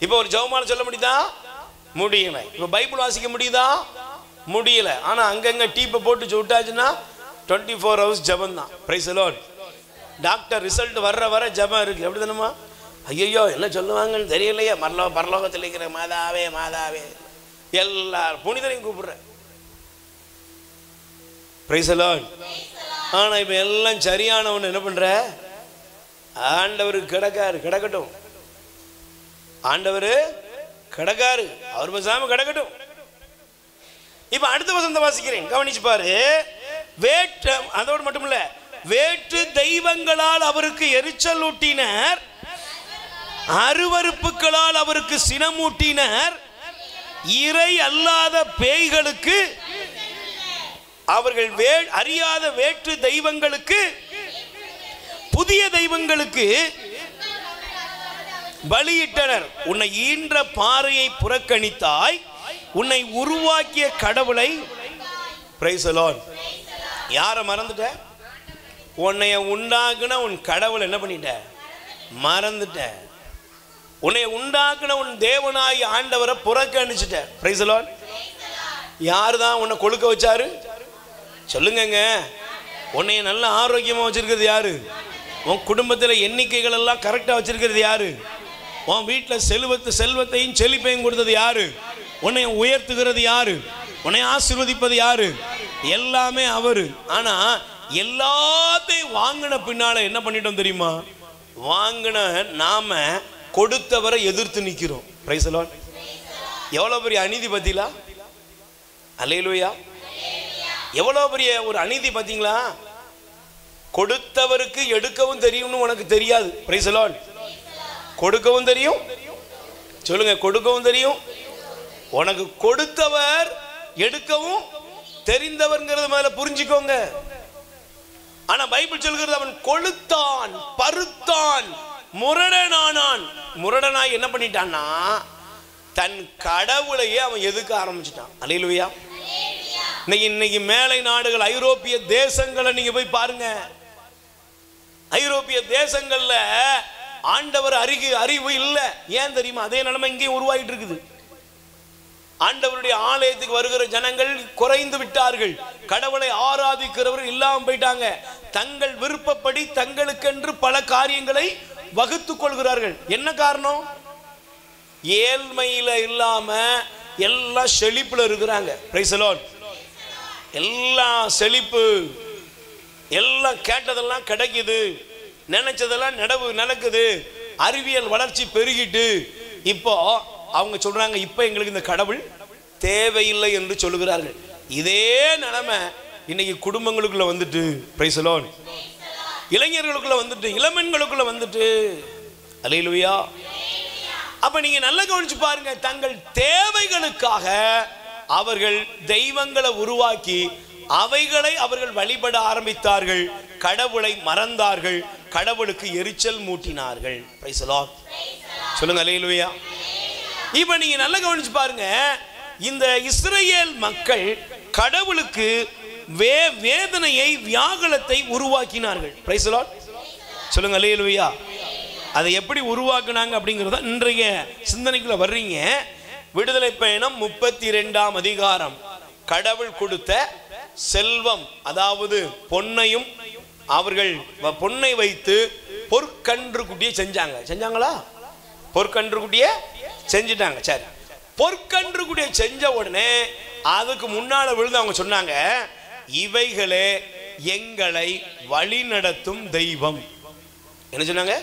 இப்ப ஒரு ஜெபமாலை சொல்ல முடியுதா? முடியல. இப்ப பைபிள் வாசிக்க முடியுதா? முடியல. ஆனா அங்கங்க டீப்பை போட்டு விட்டாச்சுன்னா 24 hours ஜெபம் தான். Price the Lord. Doctor result வர ஜெபம் இருக்கு. எப்படி தானமா? ஐயோ என்ன சொல்லுவாங்கன்னு தெரியலையே, பரலோகத்தில் இருக்கிற மாதாவே மாதாவே எல்லா புனிதரையும் கூப்பிடுறேன். Price the Lord. ஆனா இப்ப எல்லாம் சரியானவன் என்ன பண்ற? ஆண்டவருக்கு கிடக்கட்டும். ஆண்டவர் கிடக்காரு, அவர் பேசாம கிடக்கட்டும். இப்ப அடுத்த வசனத்தை வாசிக்கிறேன், கவனிச்சு பாரு. அதோடு மட்டும் இல்ல, வேற்று தெய்வங்களால் அவருக்கு எரிச்சல் ஊட்டினர், அருவருப்புகளால் அவருக்கு சினமூட்டினர், இறை அல்லாத பேய்களுக்கு, அவர்கள் அறியாத வேற்று தெய்வங்களுக்கு, புதிய தெய்வங்களுக்கு பலியிட்டனர். உன்னை ஈன்ற பாறையை புறக்கணித்தாய், உன்னை உருவாக்கிய கடவுளை. Price the Lord. யாரை மறந்துட்ட? உன்னைய உண்டாக்குன உன் கடவுளை என்ன பண்ணிட்ட? மறந்துட்ட. உன்னை உண்டாக்குன உன் தேவனாய் ஆண்டவரை புறக்கணிச்சுட்ட. Price the Lord. யாரு தான் உன்னை கொழுக்க வச்சாரு? சொல்லுங்க. உன்னைய நல்ல ஆரோக்கியமா வச்சிருக்கிறது யாரு? உன் குடும்பத்தில் எண்ணிக்கைகள் எல்லாம் கரெக்டா வச்சிருக்கிறது யாரு? உன் வீட்டில் செல்வத்தையும் செழிப்பையும் கொடுத்தது யாரு? உன்னை உயர்த்துகிறது யாரு? உன்னை ஆசீர்வதிப்பது யாரு? எல்லாமே அவரு. ஆனா எல்லாத்தையும் வாங்கின பின்னால என்ன பண்ணிட்டோம் தெரியுமா? வாங்கின நாம கொடுத்தவரை எதிர்த்து நிக்கிறோம். Price the Lord. எவ்வளவு பெரிய அநீதி பத்திலா? அல்லேலூயா. எவ்வளவு பெரிய ஒரு அநீதி பாத்தீங்களா? கொடுத்தவருக்கு எடுக்கவும் தெரியும்னு உனக்கு தெரியாது. Price the Lord. கொடுக்கவும் தெரியும். சொல்லுங்க. கொடுக்கவும் தெரியும். உனக்கு கொடுத்தவர் எடுக்கவும் தெரிந்தவர்ங்கிறது மேல புரிஞ்சுக்கோங்க. ஆனா பைபிள் சொல்கிறது அவன் கொளுத்தான், பருத்தான், முரடனானான். முரடனாய் என்ன பண்ணிட்டான்னா, தன் கடவுளையே அவன் எதுக்க ஆரம்பிச்சிட்டான். அல்லேலூயா. இன்னைக்கு மேலை நாடுகள், ஐரோப்பிய தேசங்களை நீங்க போய் பாருங்க. ஐரோப்பிய தேசங்கள்ல ஆண்டவர் அறிவு இல்லை. ஏன் தெரியுமா? அதே நிலைமை இங்கேயும் உருவாகிட்டு இருக்குது. ஆண்டவருடைய ஆலயத்துக்கு வருகிற ஜனங்கள் குறைந்து விட்டார்கள். கடவுளை ஆராதிக்கிறவர்கள் இல்லாம போயிட்டாங்க. தங்கள் விருப்பப்படி தங்களுக்கென்று பல காரியங்களை வகுத்துக் கொள்கிறார்கள். என்ன காரணம்? ஏழ்மையில இல்லாம எல்லாம் செழிப்புல இருக்கிறாங்க. Price the Lord. எல்லாம் செழிப்பு, எல்லாம் கேட்டதெல்லாம் கிடைக்குது, நினைச்சதெல்லாம் நடக்குது, அறிவியல் வளர்ச்சி பெருகிட்டு. இப்போ அவங்க சொல்றாங்க, இப்ப எங்களுக்கு இந்த கடவுள் தேவையில்லை என்று சொல்லுகிறார்கள். இதே நிலைமை இன்னைக்கு குடும்பங்களுக்குள்ள வந்துட்டு, பிரைஸ் தி லார்ட், இளைஞர்களுக்குள்ள வந்துட்டு, இளமெண்களுக்குள்ள வந்துட்டு. அல்லேலூயா. அப்ப நீங்க நல்லா கவனிச்சு பாருங்க. தங்கள் தேவைகளுக்காக அவர்கள் தெய்வங்களை உருவாக்கி அவைகளை அவர்கள் வழிபட ஆரம்பித்தார்கள். கடவுளை மறந்தார்கள். கடவுளுக்கு எரிச்சல் மூட்டினார்கள். Price the Lord. சொல்லுங்க அல்லேலூயா. இப்ப நீங்க நல்லா கவனிச்சு பாருங்க. இந்த இஸ்ரவேல் மக்கள் கடவுளுக்கு வேதனையை, வியாகுலத்தை உருவாக்கினார்கள். Price the Lord. சொல்லுங்க அல்லேலூயா. அதை எப்படி உருவாக்குனாங்க அப்படிங்கிறத இன்றைய சிந்தனைக்குள்ள வர்றீங்க. விடுதலை பயணம் 32ஆம் அதிகாரம். கடவுள் கொடுத்த செல்வம், அதாவது பொன்னையும், அவர்கள் பொன்னை வைத்து பொற்கன்று குட்டியை செஞ்சாங்களா? பொற்கன்று குட்டியை செஞ்சுட்டாங்க. சரி, பொற்கன்று குட்டியை செஞ்ச உடனே அதுக்கு முன்னால விழுந்து அவங்க சொன்னாங்க, இவைகளே எங்களை வழி நடத்தும் தெய்வம். என்ன சொன்னாங்க?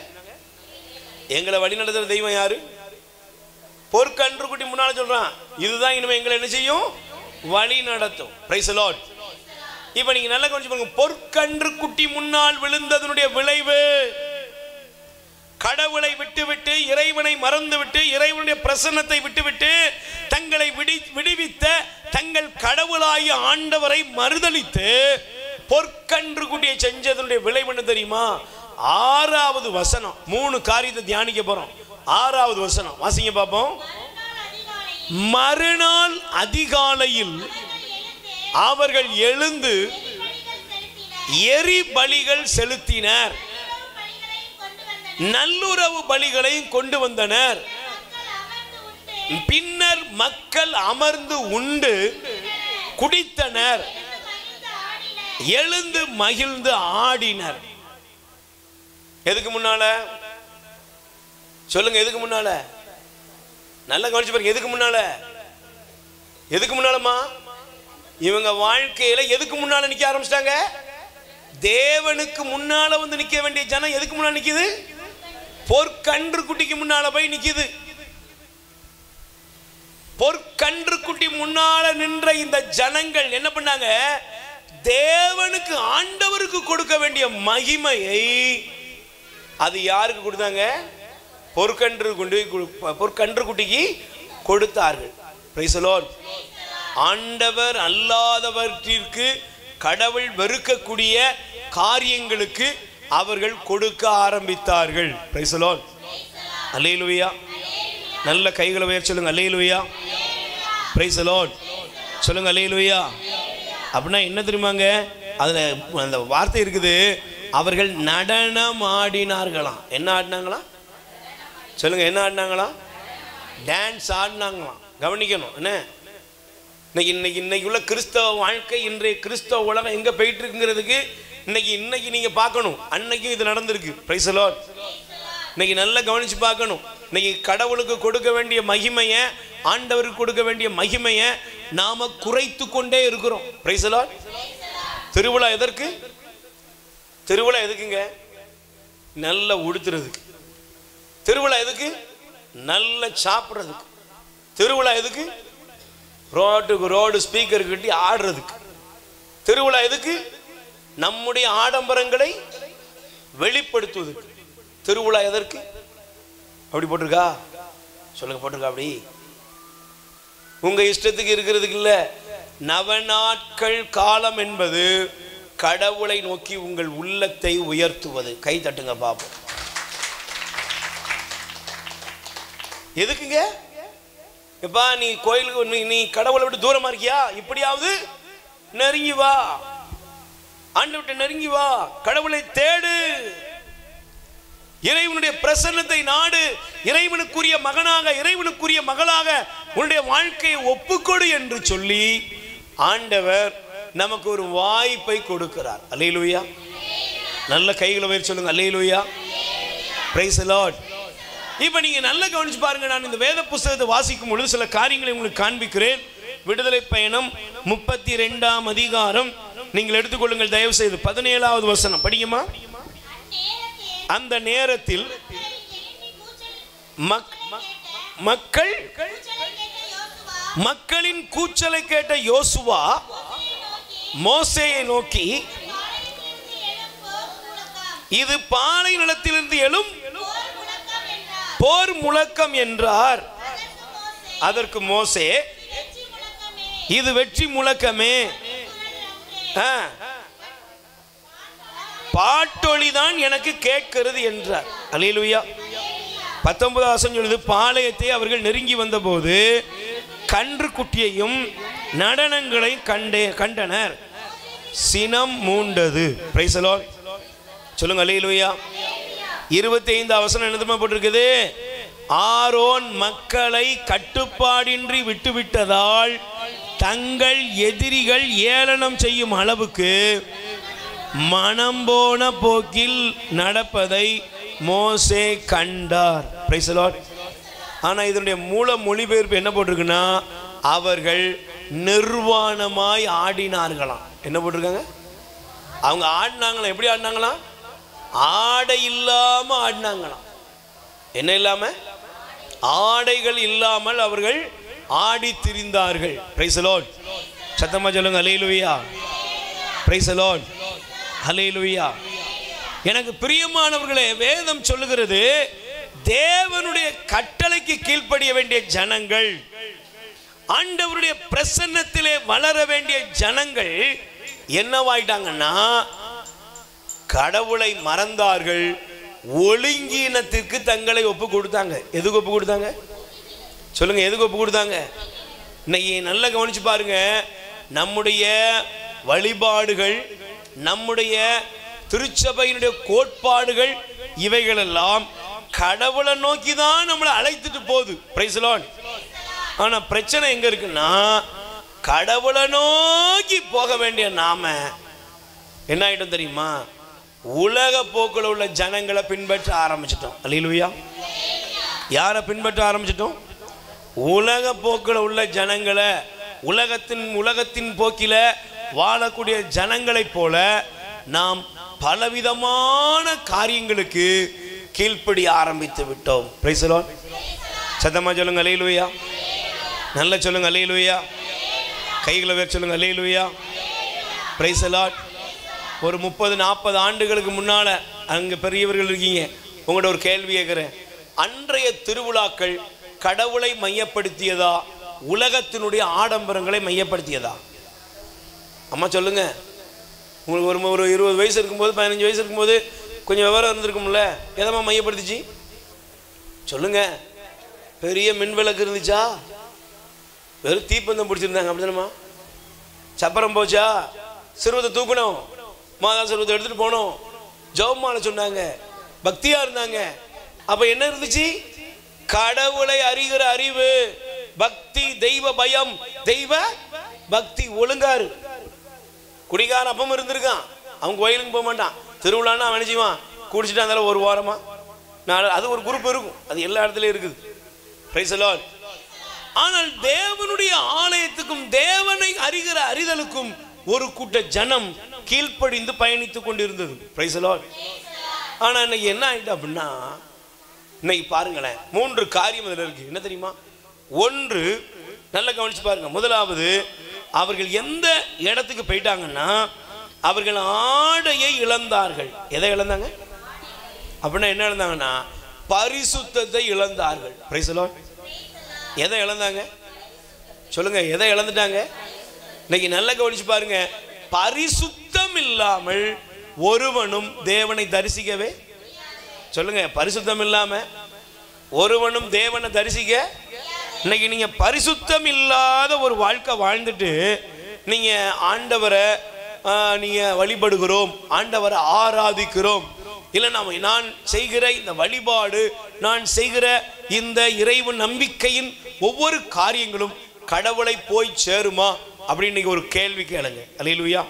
எங்களை வழி நடத்துற தெய்வம் யாரு? பொற்கன்று குட்டி முன்னால சொல்றான், இதுதான் இனிமே எங்களை என்ன செய்யும்? வழி நடத்தும். Price the Lord. இப்ப நீங்க நல்லா கவனிச்சு பாருங்க. பொற்கன்று குட்டி முன்னால் விழுந்ததனுடைய விளைவு, கடவுளை விட்டுவிட்டு, இறைவனை மறந்துவிட்டு, இறைவனுடைய பிரசன்னத்தை விட்டுவிட்டு, தங்களை விடுவித்த தங்கள் கடவுளாகிய ஆண்டவரை மறுதலித்து பொற்கன்று குட்டியை செஞ்சதனுடைய விளைவு என்ன தெரியுமா? 6வது வசனம். 3 காரியத்தை தியானிக்க போறோம். 6வது வசனம் வாசிங்க பாப்போம். மறுநாள் அதிகாலையில் அவர்கள் எழுந்து எரி பலிகள் செலுத்தினர், நல்லுறவு பலிகளையும் கொண்டு வந்தனர். பின்னர் மக்கள் அமர்ந்து உண்டு குடித்தனர், எழுந்து மகிழ்ந்து ஆடினர். எதுக்கு முன்னால சொல்லுங்க? எதுக்கு முன்னால? நல்லா கவனிச்சு பாருங்க. எதுக்கு முன்னாலமா? இவங்க வாழ்க்கையில எதுக்கு முன்னால நிக்க ஆரம்பிச்சிட்டாங்க? தேவனுக்கு முன்னால வந்து நிக்க வேண்டிய ஜனம் எதுக்கு முன்னால நிக்குது? பொற்கன்று குட்டிக்கு முன்னால போய் நிக்குது. பொற்கன்று குட்டி முன்னால நின்ற இந்த ஜனங்கள் என்ன பண்ணாங்க? தேவனுக்கு, ஆண்டவருக்கு கொடுக்க வேண்டிய மகிமையை அது யாருக்கு கொடுத்தாங்க? பொற்கன்று குட்டிக்கு கொடுத்தார்கள். Praise the Lord. ஆண்டவர் அல்லாதவற்றிற்கு, கடவுள் வெறுக்கக்கூடிய காரியங்களுக்கு அவர்கள் கொடுக்க ஆரம்பித்தார்கள். Praise the Lord. அல்லேலூயா. நல்ல கைகளை உயர்த்தி சொல்லுங்க அல்லேலூயா. Praise the Lord. சொல்லுங்க அல்லேலூயா. அப்படின்னா என்ன தெரியுமாங்க? அதுல அந்த வார்த்தை இருக்குது, அவர்கள் நடனம் ஆடினார்களாம். என்ன ஆடினாங்களாம்? சொல்லுங்க, என்ன ஆடினாங்களாம்? டான்ஸ் ஆடினாங்களாம். கவனிக்கணும். என்ன இன்னைக்கு உள்ள கிறிஸ்தவ வாழ்க்கை, இன்றைய கிறிஸ்தவ உலகம் எங்க போயிட்டு இருக்குங்கிறதுக்கு இன்னைக்கு நீங்க பார்க்கணும். அன்னைக்கும் இது நடந்திருக்கு. Price the Lord. இன்னைக்கு நல்லா கவனிச்சு பார்க்கணும். இன்னைக்கு கடவுளுக்கு கொடுக்க வேண்டிய மகிமையை, ஆண்டவருக்கு கொடுக்க வேண்டிய மகிமையை நாம குறைத்து கொண்டே இருக்கிறோம். Price the Lord. திருவிழா எதற்கு? திருவிழா எதுக்குங்க? நல்ல உடுத்துறதுக்கு. திருவிழா எதுக்கு? நல்ல சாப்பிட்றதுக்கு. திருவிழா எதுக்கு? ரோடு ஸ்பீக்கர் கட்டி ஆடுறதுக்கு. திருவிழா எதுக்கு? நம்முடைய ஆடம்பரங்களை வெளிப்படுத்துவதற்கு. திருவிழா எதற்கு? அப்படி போட்டிருக்கா? சொல்லுங்க, போட்டிருக்கா? அப்படி உங்க இஷ்டத்துக்கு இருக்கிறதுக்கு இல்ல. நவநாட்கள் காலம் என்பது கடவுளை நோக்கி உங்கள் உள்ளத்தை உயர்த்துவது. கை தட்டுங்க பாப்போம். எதுக்குங்க? எப்பா நீ கோயிலுக்கு, நீ கடவுளை விட்டு தூரமா இருக்கியா? இப்படியாவது நெருங்கி வா, ஆண்டவர்கிட்ட நெருங்கி வா, கடவுளை தேடு, இறைவனுடைய பிரசன்னத்தை நாடு, இறைவனுக்குரிய மகனாக, இறைவனுக்குரிய மகளாக உன்னுடைய வாழ்க்கையை ஒப்புக்கொடு என்று சொல்லி ஆண்டவர் நமக்கு ஒரு வாய்ப்பை கொடுக்கிறார். அல்லேலூயா. நல்ல கைகளை உயர்த்தி சொல்லுங்க அல்லேலூயா. Praise the Lord. இப்போ நீங்க நல்லா கவனிச்சு பாருங்க. நான் இந்த வேத புத்தகத்தை வாசிக்கும் பொழுது சில காரியங்களை உங்களுக்கு காண்பிக்கிறேன். விடுதலை பயணம் 32ஆம் அதிகாரம் நீங்கள் எடுத்துக்கொள்ளுங்கள் தயவு செய்து. 17வது வசனம் படிக்குமா? அந்த நேரத்தில் மக்களின் கூச்சலை கேட்ட யோசுவா மோசேயை நோக்கி, இது பாலை நிலத்திலிருந்து எழும் போர் முழக்கம் என்றார். அதற்கு மோசே, இது வெற்றி முழக்கமே, பாட்டொலிதான் எனக்கு கேட்கிறது என்றார். அல்லேலூயா. 19வது வசனம் சொல்லுது, பாளையத்தை அவர்கள் நெருங்கி வந்தபோது கன்று குட்டியையும் நடனங்களை கண்டனர். சினம் மூண்டது. Praise the Lord. சொல்லுங்க அல்லேலூயா. 25 வசனம் என்னதுமா போட்டிருக்குது? ஆரோன் மக்களை கட்டுப்பாடின்றி விட்டுவிட்டதால் தங்கள் எதிரிகள் ஏளனம் செய்யும் அளவுக்கு மனம் போன போக்கில் நடப்பதை மோசே கண்டார். Price the Lord. ஆனால் இதனுடைய மூல மொழிபெயர்ப்பு என்ன போட்டிருக்குன்னா, அவர்கள் நிர்வாணமாய் ஆடினார்களாம். என்ன போட்டிருக்காங்க? அவங்க ஆடினாங்களாம். எப்படி ஆடினாங்களாம்? ஆடை இல்லாம ஆடினாங்களாம். என்ன இல்லாம? ஆடைகள் இல்லாமல் அவர்கள் ஆடி திரிந்தார்கள். Price the Lord. சத்தமா சொல்லுங்க அல்லேலூயா. Praise the Lord. அல்லேலூயா. எனக்கு பிரியமானவர்களே, வேதம் சொல்லுகிறது, தேவனுடைய கட்டளைக்கு கீழ்ப்படிய வேண்டிய ஜனங்கள், ஆண்டவருடைய பிரசன்னத்திலே வளர வேண்டிய ஜனங்கள் என்னவாயிட்டாங்கன்னா, கடவுளை மறந்தார்கள், ஒழுங்கீனத்திற்கு தங்களை ஒப்பு கொடுத்தாங்க. எதுக்கு ஒப்பு கொடுத்தாங்க? சொல்லுங்க, எதுக்கு ஒப்பு கொடுத்தாங்க? இன்னைக்கு நல்லா கவனிச்சு பாருங்க. நம்முடைய வழிபாடுகள், நம்முடைய திருச்சபையினுடைய கோட்பாடுகள், இவைகள் எல்லாம் கடவுளை நோக்கி தான் நம்மளை அழைத்துட்டு போகுது. Price the Lord. ஆனா பிரச்சனை எங்க இருக்குன்னா, கடவுளை நோக்கி போக வேண்டிய நாம என்ன ஆயிட்டோம் தெரியுமா? உலக போக்குல உள்ள ஜனங்களை பின்பற்ற ஆரம்பிச்சிட்டோம். அல்லேலூயா. யாரை பின்பற்ற ஆரம்பிச்சிட்டோம்? உலக போக்குல உள்ள ஜனங்களை, உலகத்தின் போக்கில வாழக்கூடிய ஜனங்களைப் போல நாம் பலவிதமான காரியங்களுக்கு கீழ்ப்படி ஆரம்பித்து விட்டோம். Price the Lord. சத்தமா சொல்லுங்க அல்லேலூயா. நல்லா சொல்லுங்க அல்லேலூயா. கைகளை உயர்த்தி சொல்லுங்க அல்லேலூயா. Praise the Lord. ஒரு 30-40 ஆண்டுகளுக்கு முன்னால அங்கே பெரியவர்கள் இருக்கீங்க, உங்கள்கிட்ட ஒரு கேள்வி கேட்குறேன். அன்றைய திருவிழாக்கள் கடவுளை மையப்படுத்தியதா, உலகத்தினுடைய ஆடம்பரங்களை மையப்படுத்தியதா? அம்மா சொல்லுங்க. உங்களுக்கு ஒரு 20 வயசு இருக்கும்போது, 15 வயசு இருக்கும்போது கொஞ்சம் விவரம் இருந்திருக்கும்ல, எதமா மையப்படுத்திச்சு? சொல்லுங்க. பெரிய மின்விளக்கு இருந்துச்சா? வெறும் தீப்பந்தம் பிடிச்சிருந்தாங்க, அப்படிதானம்மா? சப்பரம் போச்சா? சிறுவத்தை தூக்கணும், மாதா சிறுவத்தை எடுத்துட்டு போனோம், ஜெபமாலை சொன்னாங்க, பக்தியா இருந்தாங்க. அப்ப என்ன இருந்துச்சு? கடவுளை அறிகிற அறிவு, பக்தி, தெய்வ பயம், தெய்வ பக்தி. ஒழுங்காரு குடிகார அப்பம் இருந்திருக்கான், அவன் கோயிலுக்கு போக மாட்டான். திருவிழான்னா அவன் நினைச்சுவான், குடிச்சிட்டு இருந்தாலும் ஒரு வாரமா அது ஒரு குரூப் இருக்கும், அது எல்லா இடத்துலயும் இருக்குது. Price the Lord. ஆனால் தேவனுடைய ஆலயத்துக்கும் தேவனை அறிகிற அறிதலுக்கும் ஒரு கூட்ட ஜனம் கீழ்ப்படிந்து பயணித்துக் கொண்டிருந்தது. Price the Lord. ஆனா இன்னைக்கு என்ன ஆயிட்டு அப்படின்னா, இன்னைக்கு பாருங்களேன், 3 காரியம் இதுல இருக்கு. என்ன தெரியுமா? ஒன்று, நல்லா கவனிச்சு பாருங்க. முதலாவது, அவர்கள் எந்த இடத்துக்கு போயிட்டாங்கன்னா, அவர்கள் ஆடையை இழந்தார்கள். எதை இழந்தாங்க அப்படின்னா? என்ன இழந்தாங்கன்னா, பரிசுத்தத்தை இழந்தார்கள். Praise the Lord. எதை இழந்தாங்க? சொல்லுங்க, எதை இழந்துட்டாங்க? இன்னைக்கு நல்லா கவனிச்சு பாருங்க. பரிசுத்தம் இல்லாமல் ஒருவனும் தேவனை தரிசிக்கவே, சொல்லுங்க, பரிசுத்தம் இல்லாம ஒருவனும் தேவனை தரிசிக்க. இன்னைக்கு நீங்க பரிசுத்தம் இல்லாத ஒரு வாழ்க்கை வாழ்ந்துட்டு நீங்க ஆண்டவரை நீங்க வழிபடுகிறோம், ஆண்டவரை ஆராதிக்கிறோம், இல்லை நான் செய்கிற இந்த வழிபாடு, நான் செய்கிற இந்த இறைவு நம்பிக்கையின் ஒவ்வொரு காரியங்களும் கடவுளை போய் சேருமா அப்படின்னு ஒரு கேள்வி கேளுங்க. அல்லேலூயா.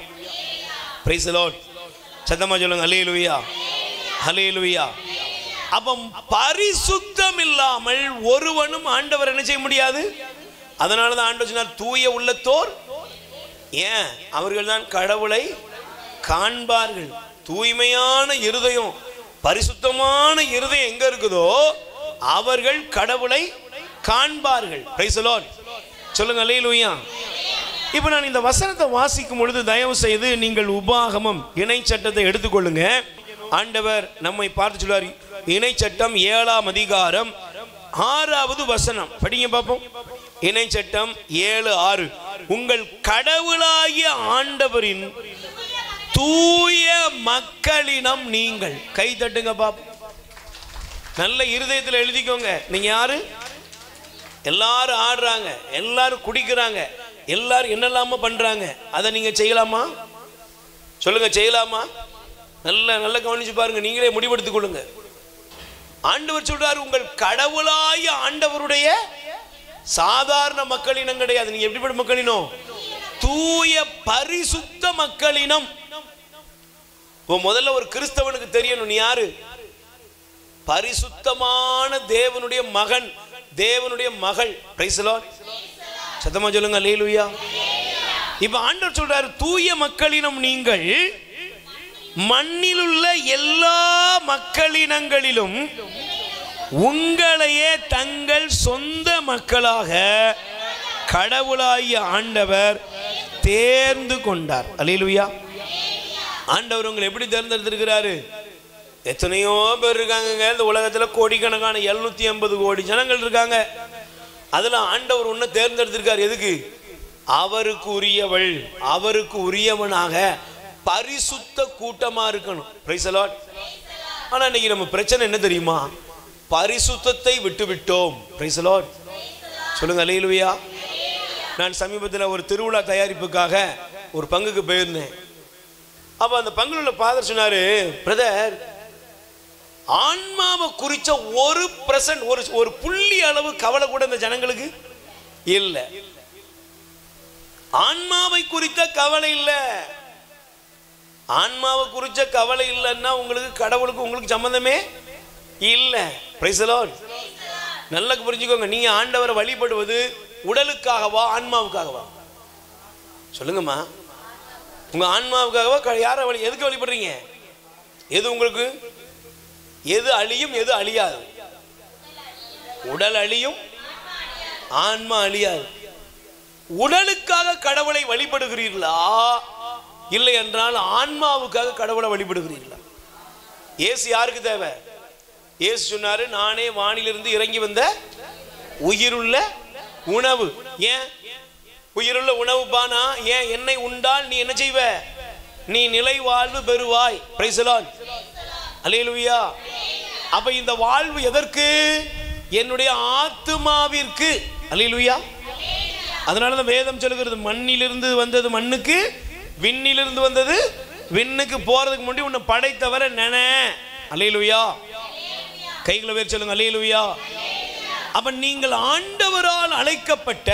Praise the Lord. சத்தமா சொல்லுங்க அல்லேலூயா. அல்லேலூயா. அப்ப பரிசுத்தம் இல்லாமல் ஒருவனும் ஆண்டவர் என்ன செய்ய முடியாது. அதனாலதான் ஆண்டவர் சொன்னார், தூய உள்ளத்தோர், ஏன் அவர்கள் தான் கடவுளை காண்பார்கள். தூய்மையான இருதயம், பரிசுத்தமான இருதயம் எங்க இருக்குதோ அவர்கள் கடவுளை காண்பார்கள். Price the Lord. சொல்லுங்க அல்லேலூயா. இப்போ நான் இந்த வசனத்தை வாசிக்கும் பொழுது தயவு செய்து நீங்கள் உபாகமம் இணை சட்டத்தை எடுத்துக்கொள்ளுங்க. ஆண்டவர் நம்மை பார்த்து சொல்வார். இணை சட்டம் 7ஆம் அதிகாரம் 6வது வசனம் படிங்க பார்ப்போம். இணை சட்டம் 7:6. உங்கள் கடவுளாகிய ஆண்டவரின் தூய மக்களினம் நீங்கள். கை தட்டுங்க பாப்போம். நல்ல இருதயத்தில் எழுதிக்கோங்க. நீங்க யாரு? எல்லாரும் ஆடுறாங்க, எல்லாரும் குடிக்கிறாங்க, எல்லாரும் என்னெல்லாம பண்றாங்க, அதை நீங்க செய்யலாமா? சொல்லுங்க, செய்யலாமா? நல்ல கவனிச்சு பாருங்க, நீங்களே முடிவெடுத்துக் கொள்ளுங்க. ஆண்டவர் சொல்றாரு, உங்கள் கடவுளாய ஆண்டவருடைய சாதாரண மக்களினம் கிடையாது. நீங்க எப்படிப்பட்ட மக்களினம்? தூய பரிசுத்த மக்களினம். முதல்ல ஒரு கிறிஸ்தவனுக்கு தெரியணும், நீ யாரு? பரிசுத்தமான தேவனுடைய மகன், தேவனுடைய மகள். Price the Lord. சத்தமா சொல்லுங்க அல்லேலூயா. இப்ப ஆண்டவர் சொல்றாரு, தூய மக்களினம் நீங்கள் மண்ணிலுள்ள எல்லா மக்களினங்களிலும் உங்களையே தங்கள் சொந்த மக்களாக கடவுளாகிய ஆண்டவர் தேர்ந்து கொண்டார். அல்லேலூயா. ஆண்டவர் உங்களை எப்படி தேர்ந்தெடுத்திருக்கிறாரு? எத்தனையோ பேர் இருக்காங்க இந்த உலகத்துல, கோடிக்கணக்கான 750 கோடி ஜனங்கள் இருக்காங்க. அதுல ஆண்டவர் ஒன்ன தேர்ந்தெடுத்திருக்காரு. எதுக்கு? அவருக்கு உரியவள், அவருக்கு உரியவனாக பரிசுத்த கூட்டமா இருக்கணும். Price the Lord. ஆனா இன்னைக்கு நம்ம பிரச்சனை என்ன தெரியுமா? பரிசுத்தத்தை விட்டு விட்டோம். Price the Lord. சொல்லுங்க அல்லேலூயா. நான் சமீபத்தில் ஒரு திருவிழா தயாரிப்புக்காக ஒரு பங்குக்கு போயிருந்தேன். அப்ப அந்த பங்குல உள்ள ஃபாதர் சொன்னாரு, பிரதர், ஆன்மாவை குறிச்ச 1% ஒரு புள்ளி அளவு கவலை கூட இந்த ஜனங்களுக்கு இல்ல. ஆன்மாவை குறித்த கவலை இல்ல. ஆன்மாவை குறிச்ச கவலை இல்லைன்னா உங்களுக்கு கடவுளுக்கு உங்களுக்கு சம்பந்தமே இல்ல. Price the Lord. நல்லா புரிஞ்சுக்கோங்க, நீங்க ஆண்டவரை வழிபடுவது உடலுக்காகவா ஆன்மாவுக்காகவா? சொல்லுங்கம்மா. உங்க ஆன்மாவுக்காகவா? யாரை எதுக்கு வழிபடுறீங்க? எது உங்களுக்கு? எது அழியும், எது அழியாது? உடல் அழியும், ஆன்மா அழியாது. உடலுக்காக கடவுளை வழிபடுகிறீர்களா, இல்லை என்றால் ஆன்மாவுக்காக கடவுளை வழிபடுகிறீர்களா? இயேசு யாருக்கு தேவை? இயேசு சொன்னாரு, நானே வானிலிருந்து இறங்கி வந்த உயிருள்ள உணவு. ஏன் உயிருள்ள உணவு பானா? ஏன் என்னை உண்டால் நீ என்ன செய்வ? நீ நிலை வாழ்வு பெறுவாய். Praise the Lord. அல்லேலூயா. அப்ப இந்த வாழ்வு எதற்கு? என்னுடைய ஆத்துமாவிற்கு. அல்லேலூயா. அதனால தான் வேதம் சொல்லுகிறது, மண்ணிலிருந்து வந்தது மண்ணுக்கு, விண்ணிலிருந்து வந்தது விண்ணுக்கு. போறதுக்கு முன்னாடி உன்னை படைத்தவரை நினை. அல்லேலூயா. கைகளை வேறு சொல்லுங்க அல்லேலூயா. அப்ப நீங்கள் ஆண்டவரால் அழைக்கப்பட்ட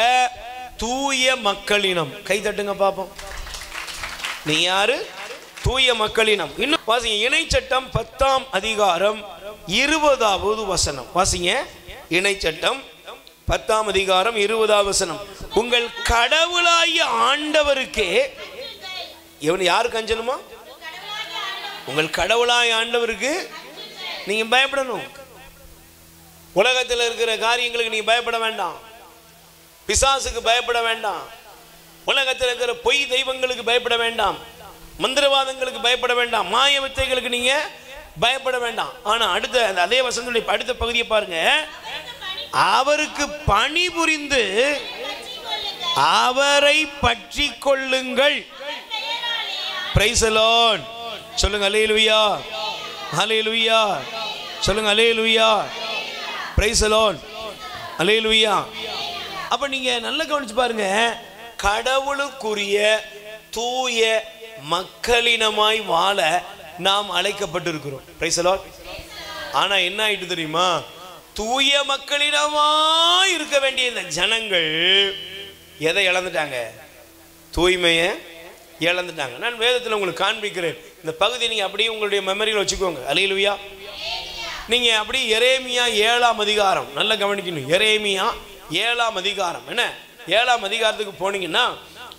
தூய மக்களினம். கை தட்டுங்க பாப்போம். நீ யாரு? தூய மக்களினம். இன்னும் வாசிங்க, இணைச்சட்டம் 10ஆம் அதிகாரம் 20வது வசனம். வாசிங்க, இணைச்சட்டம் 10ஆம் அதிகாரம் 20வது வசனம். உங்கள் கடவுளாகிய ஆண்டவருக்கே. இவன் யாருக்கு அஞ்சலுமா? உங்கள் கடவுளாகிய ஆண்டவருக்கு நீங்க பயப்படணும். உலகத்தில் இருக்கிற காரியங்களுக்கு நீங்க பயப்பட வேண்டாம். பிசாசுக்கு பயப்பட வேண்டாம். உலகத்தில் இருக்கிற பொய் தெய்வங்களுக்கு பயப்பட வேண்டாம். மந்திரவாதங்களுக்கு பயப்பட வேண்டாம். மாய வித்தைகளுக்கு நீங்க பயப்பட வேண்டாம். ஆனா அடுத்த அதே வசனத்துடைய அடுத்த பகுதியை பாருங்க. அவருக்கு பணிபுரிந்து அவரை பற்றி கொள்ளுங்கள். Price the Lord. சொல்லுங்க அல்லேலூயா. அல்லேலூயா. சொல்லுங்க அல்லேலூயா. Praise the Lord. அல்லேலூயா. அப்ப நீங்க நல்லா கவனிச்சு பாருங்க, கடவுளுக்குரிய தூய மக்களினமாய் வாழ நாம் அழைக்கப்பட்டிருக்கிறோம். Price the Lord. ஆனா என்ன ஆயிட்டு தெரியுமா? தூய மக்களினமாய் இருக்க வேண்டிய இந்த ஜனங்கள் எதை இழந்துட்டாங்க? தூய்மையை இழந்துட்டாங்க. நான் வேதத்தில் உங்களுக்கு காண்பிக்கிறேன். இந்த பகுதியை நீங்க அப்படியே உங்களுடைய மெமரியில் வச்சுக்கோங்க. அல்லேலூயா. நீங்க அப்படி எரேமியா 7ஆம் அதிகாரம் நல்லா கவனிக்கணும். எரேமியா 7ஆம் அதிகாரம், என்ன 7ஆம் அதிகாரத்துக்கு போனீங்கன்னா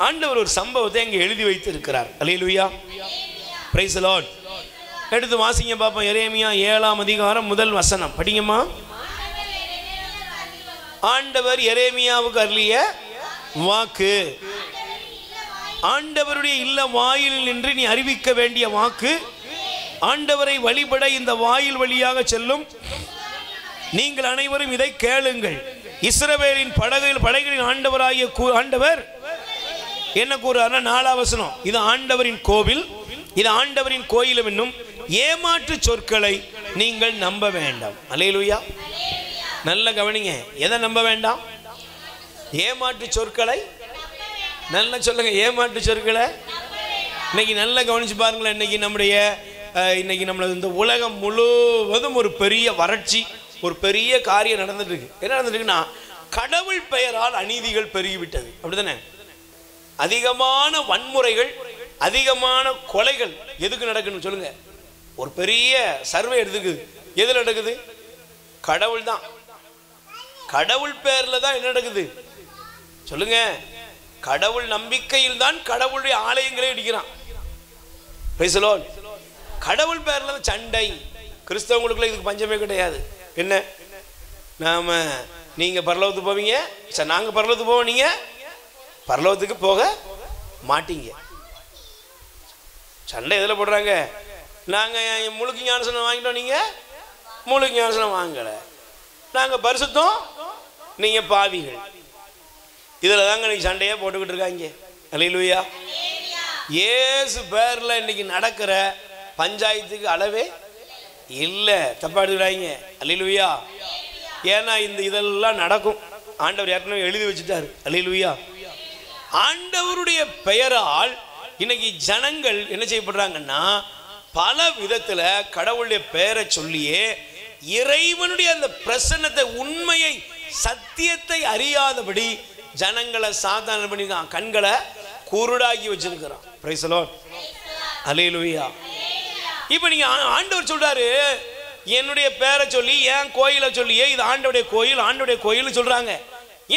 ஆண்டவர் ஒரு சம்பவத்தை அங்கே எழுதி வைத்து இருக்கிறார். அல்லேலூயா. Praise the Lord. எடுத்து வாசிங்க பாப்போம். எரேமியா 7ஆம் அதிகாரம் முதல் வசனம் படிங்கம்மா. ஆண்டவர் எரேமியாவுக்கு அருளிய வாக்கு, ஆண்டவருடைய இல்ல வாயிலில் நின்று நீ அறிவிக்க வேண்டிய வாக்கு, ஆண்டவரை வழிபட இந்த வாயில் வழியாக செல்லும் நீங்கள் அனைவரும் இதை கேளுங்கள். இஸ்ரவேலின் படைகளின் ஆண்டவராகிய ஆண்டவர் என்ன கூறுறாருன்னா 4ஆம் வசனம், இது ஆண்டவரின் கோவில், இது ஆண்டவரின் கோயிலும் என்னும் ஏமாற்று சொற்களை நீங்கள் நம்ப வேண்டாம். அல்லேலூயா. நல்ல கவனிங்க, எதை நம்ப வேண்டாம்? ஏமாற்று சொற்களை. நல்ல சொல்லுங்க, ஏமாற்று சொற்களை. இன்னைக்கு நல்லா கவனிச்சு பாருங்களேன். இன்னைக்கு நம்மள இந்த உலகம் முழுவதும் ஒரு பெரிய வறட்சி, ஒரு பெரிய காரியம் நடந்துட்டு இருக்கு. என்ன நடந்துட்டு இருக்குன்னா, கடவுள் பெயரால் அநீதிகள் பெருகிவிட்டது. அப்படிதானே? அதிகமான வன்முறைகள், அதிகமான கொலைகள் எதுக்கு நடக்குன்னு சொல்லுங்க. ஒரு பெரிய சர்வே எடுத்துக்குது. எதுல நடக்குது? கடவுள் தான். கடவுள் பேர்ல தான் என்ன நடக்குது சொல்லுங்க. கடவுள் நம்பிக்கையில் தான் கடவுளுடைய ஆலயங்களே இடிக்கிறான். கடவுள் பேர்ல சண்டை. கிறிஸ்தவங்களுக்குள்ள இதுக்கு பஞ்சமே கிடையாது. என்ன, நீங்க பரலோகத்துக்கு போவீங்க, நாங்க பரலோகத்துக்கு போவோம், நீங்க பரலோகத்துக்கு போக மாட்டீங்க. சண்டை எதில் போடுறாங்க? நாங்கள் முழுக்கு ஞானசனம் வாங்கிட்டோம், நீங்கள் முழுக்கு ஞானசனம் வாங்கலை. நாங்கள் பரிசுத்தம், நீங்கள் பாவிகள். இதில் தாங்க இன்னைக்கு சண்டையே போட்டுக்கிட்டு இருக்காங்க. அல்லேலூயா. இயேசு பேரில் இன்னைக்கு நடக்கிற பஞ்சாயத்துக்கு அளவே இல்லை. தப்பா எடுத்துக்கிறாங்க. அல்லேலூயா. ஏன்னா இதெல்லாம் நடக்கும். ஆண்டவர் ஏற்கனவே எழுதி வச்சுட்டாரு. அல்லேலூயா. ஆண்டவருடைய பெயரால் இன்னைக்கு ஜனங்கள் என்ன செய்யப்படுறாங்கன்னா, பல விதத்துல கடவுளுடைய பெயரை சொல்லியே இறைவனுடைய அந்த பிரசன்னத்தை, உண்மையை, சத்தியத்தை அறியாதபடி ஜனங்களை சாதாரண பண்ணி கண்களை குருடாக்கி வச்சிருக்கிறான். Praise the Lord. அல்லேலூயா. இப்ப நீங்க ஆண்டவர் சொல்றாரு, என்னுடைய பேரை சொல்லி, என் கோயிலை சொல்லியே இது ஆண்டவருடைய கோயில், ஆண்டவருடைய கோயில் சொல்றாங்க.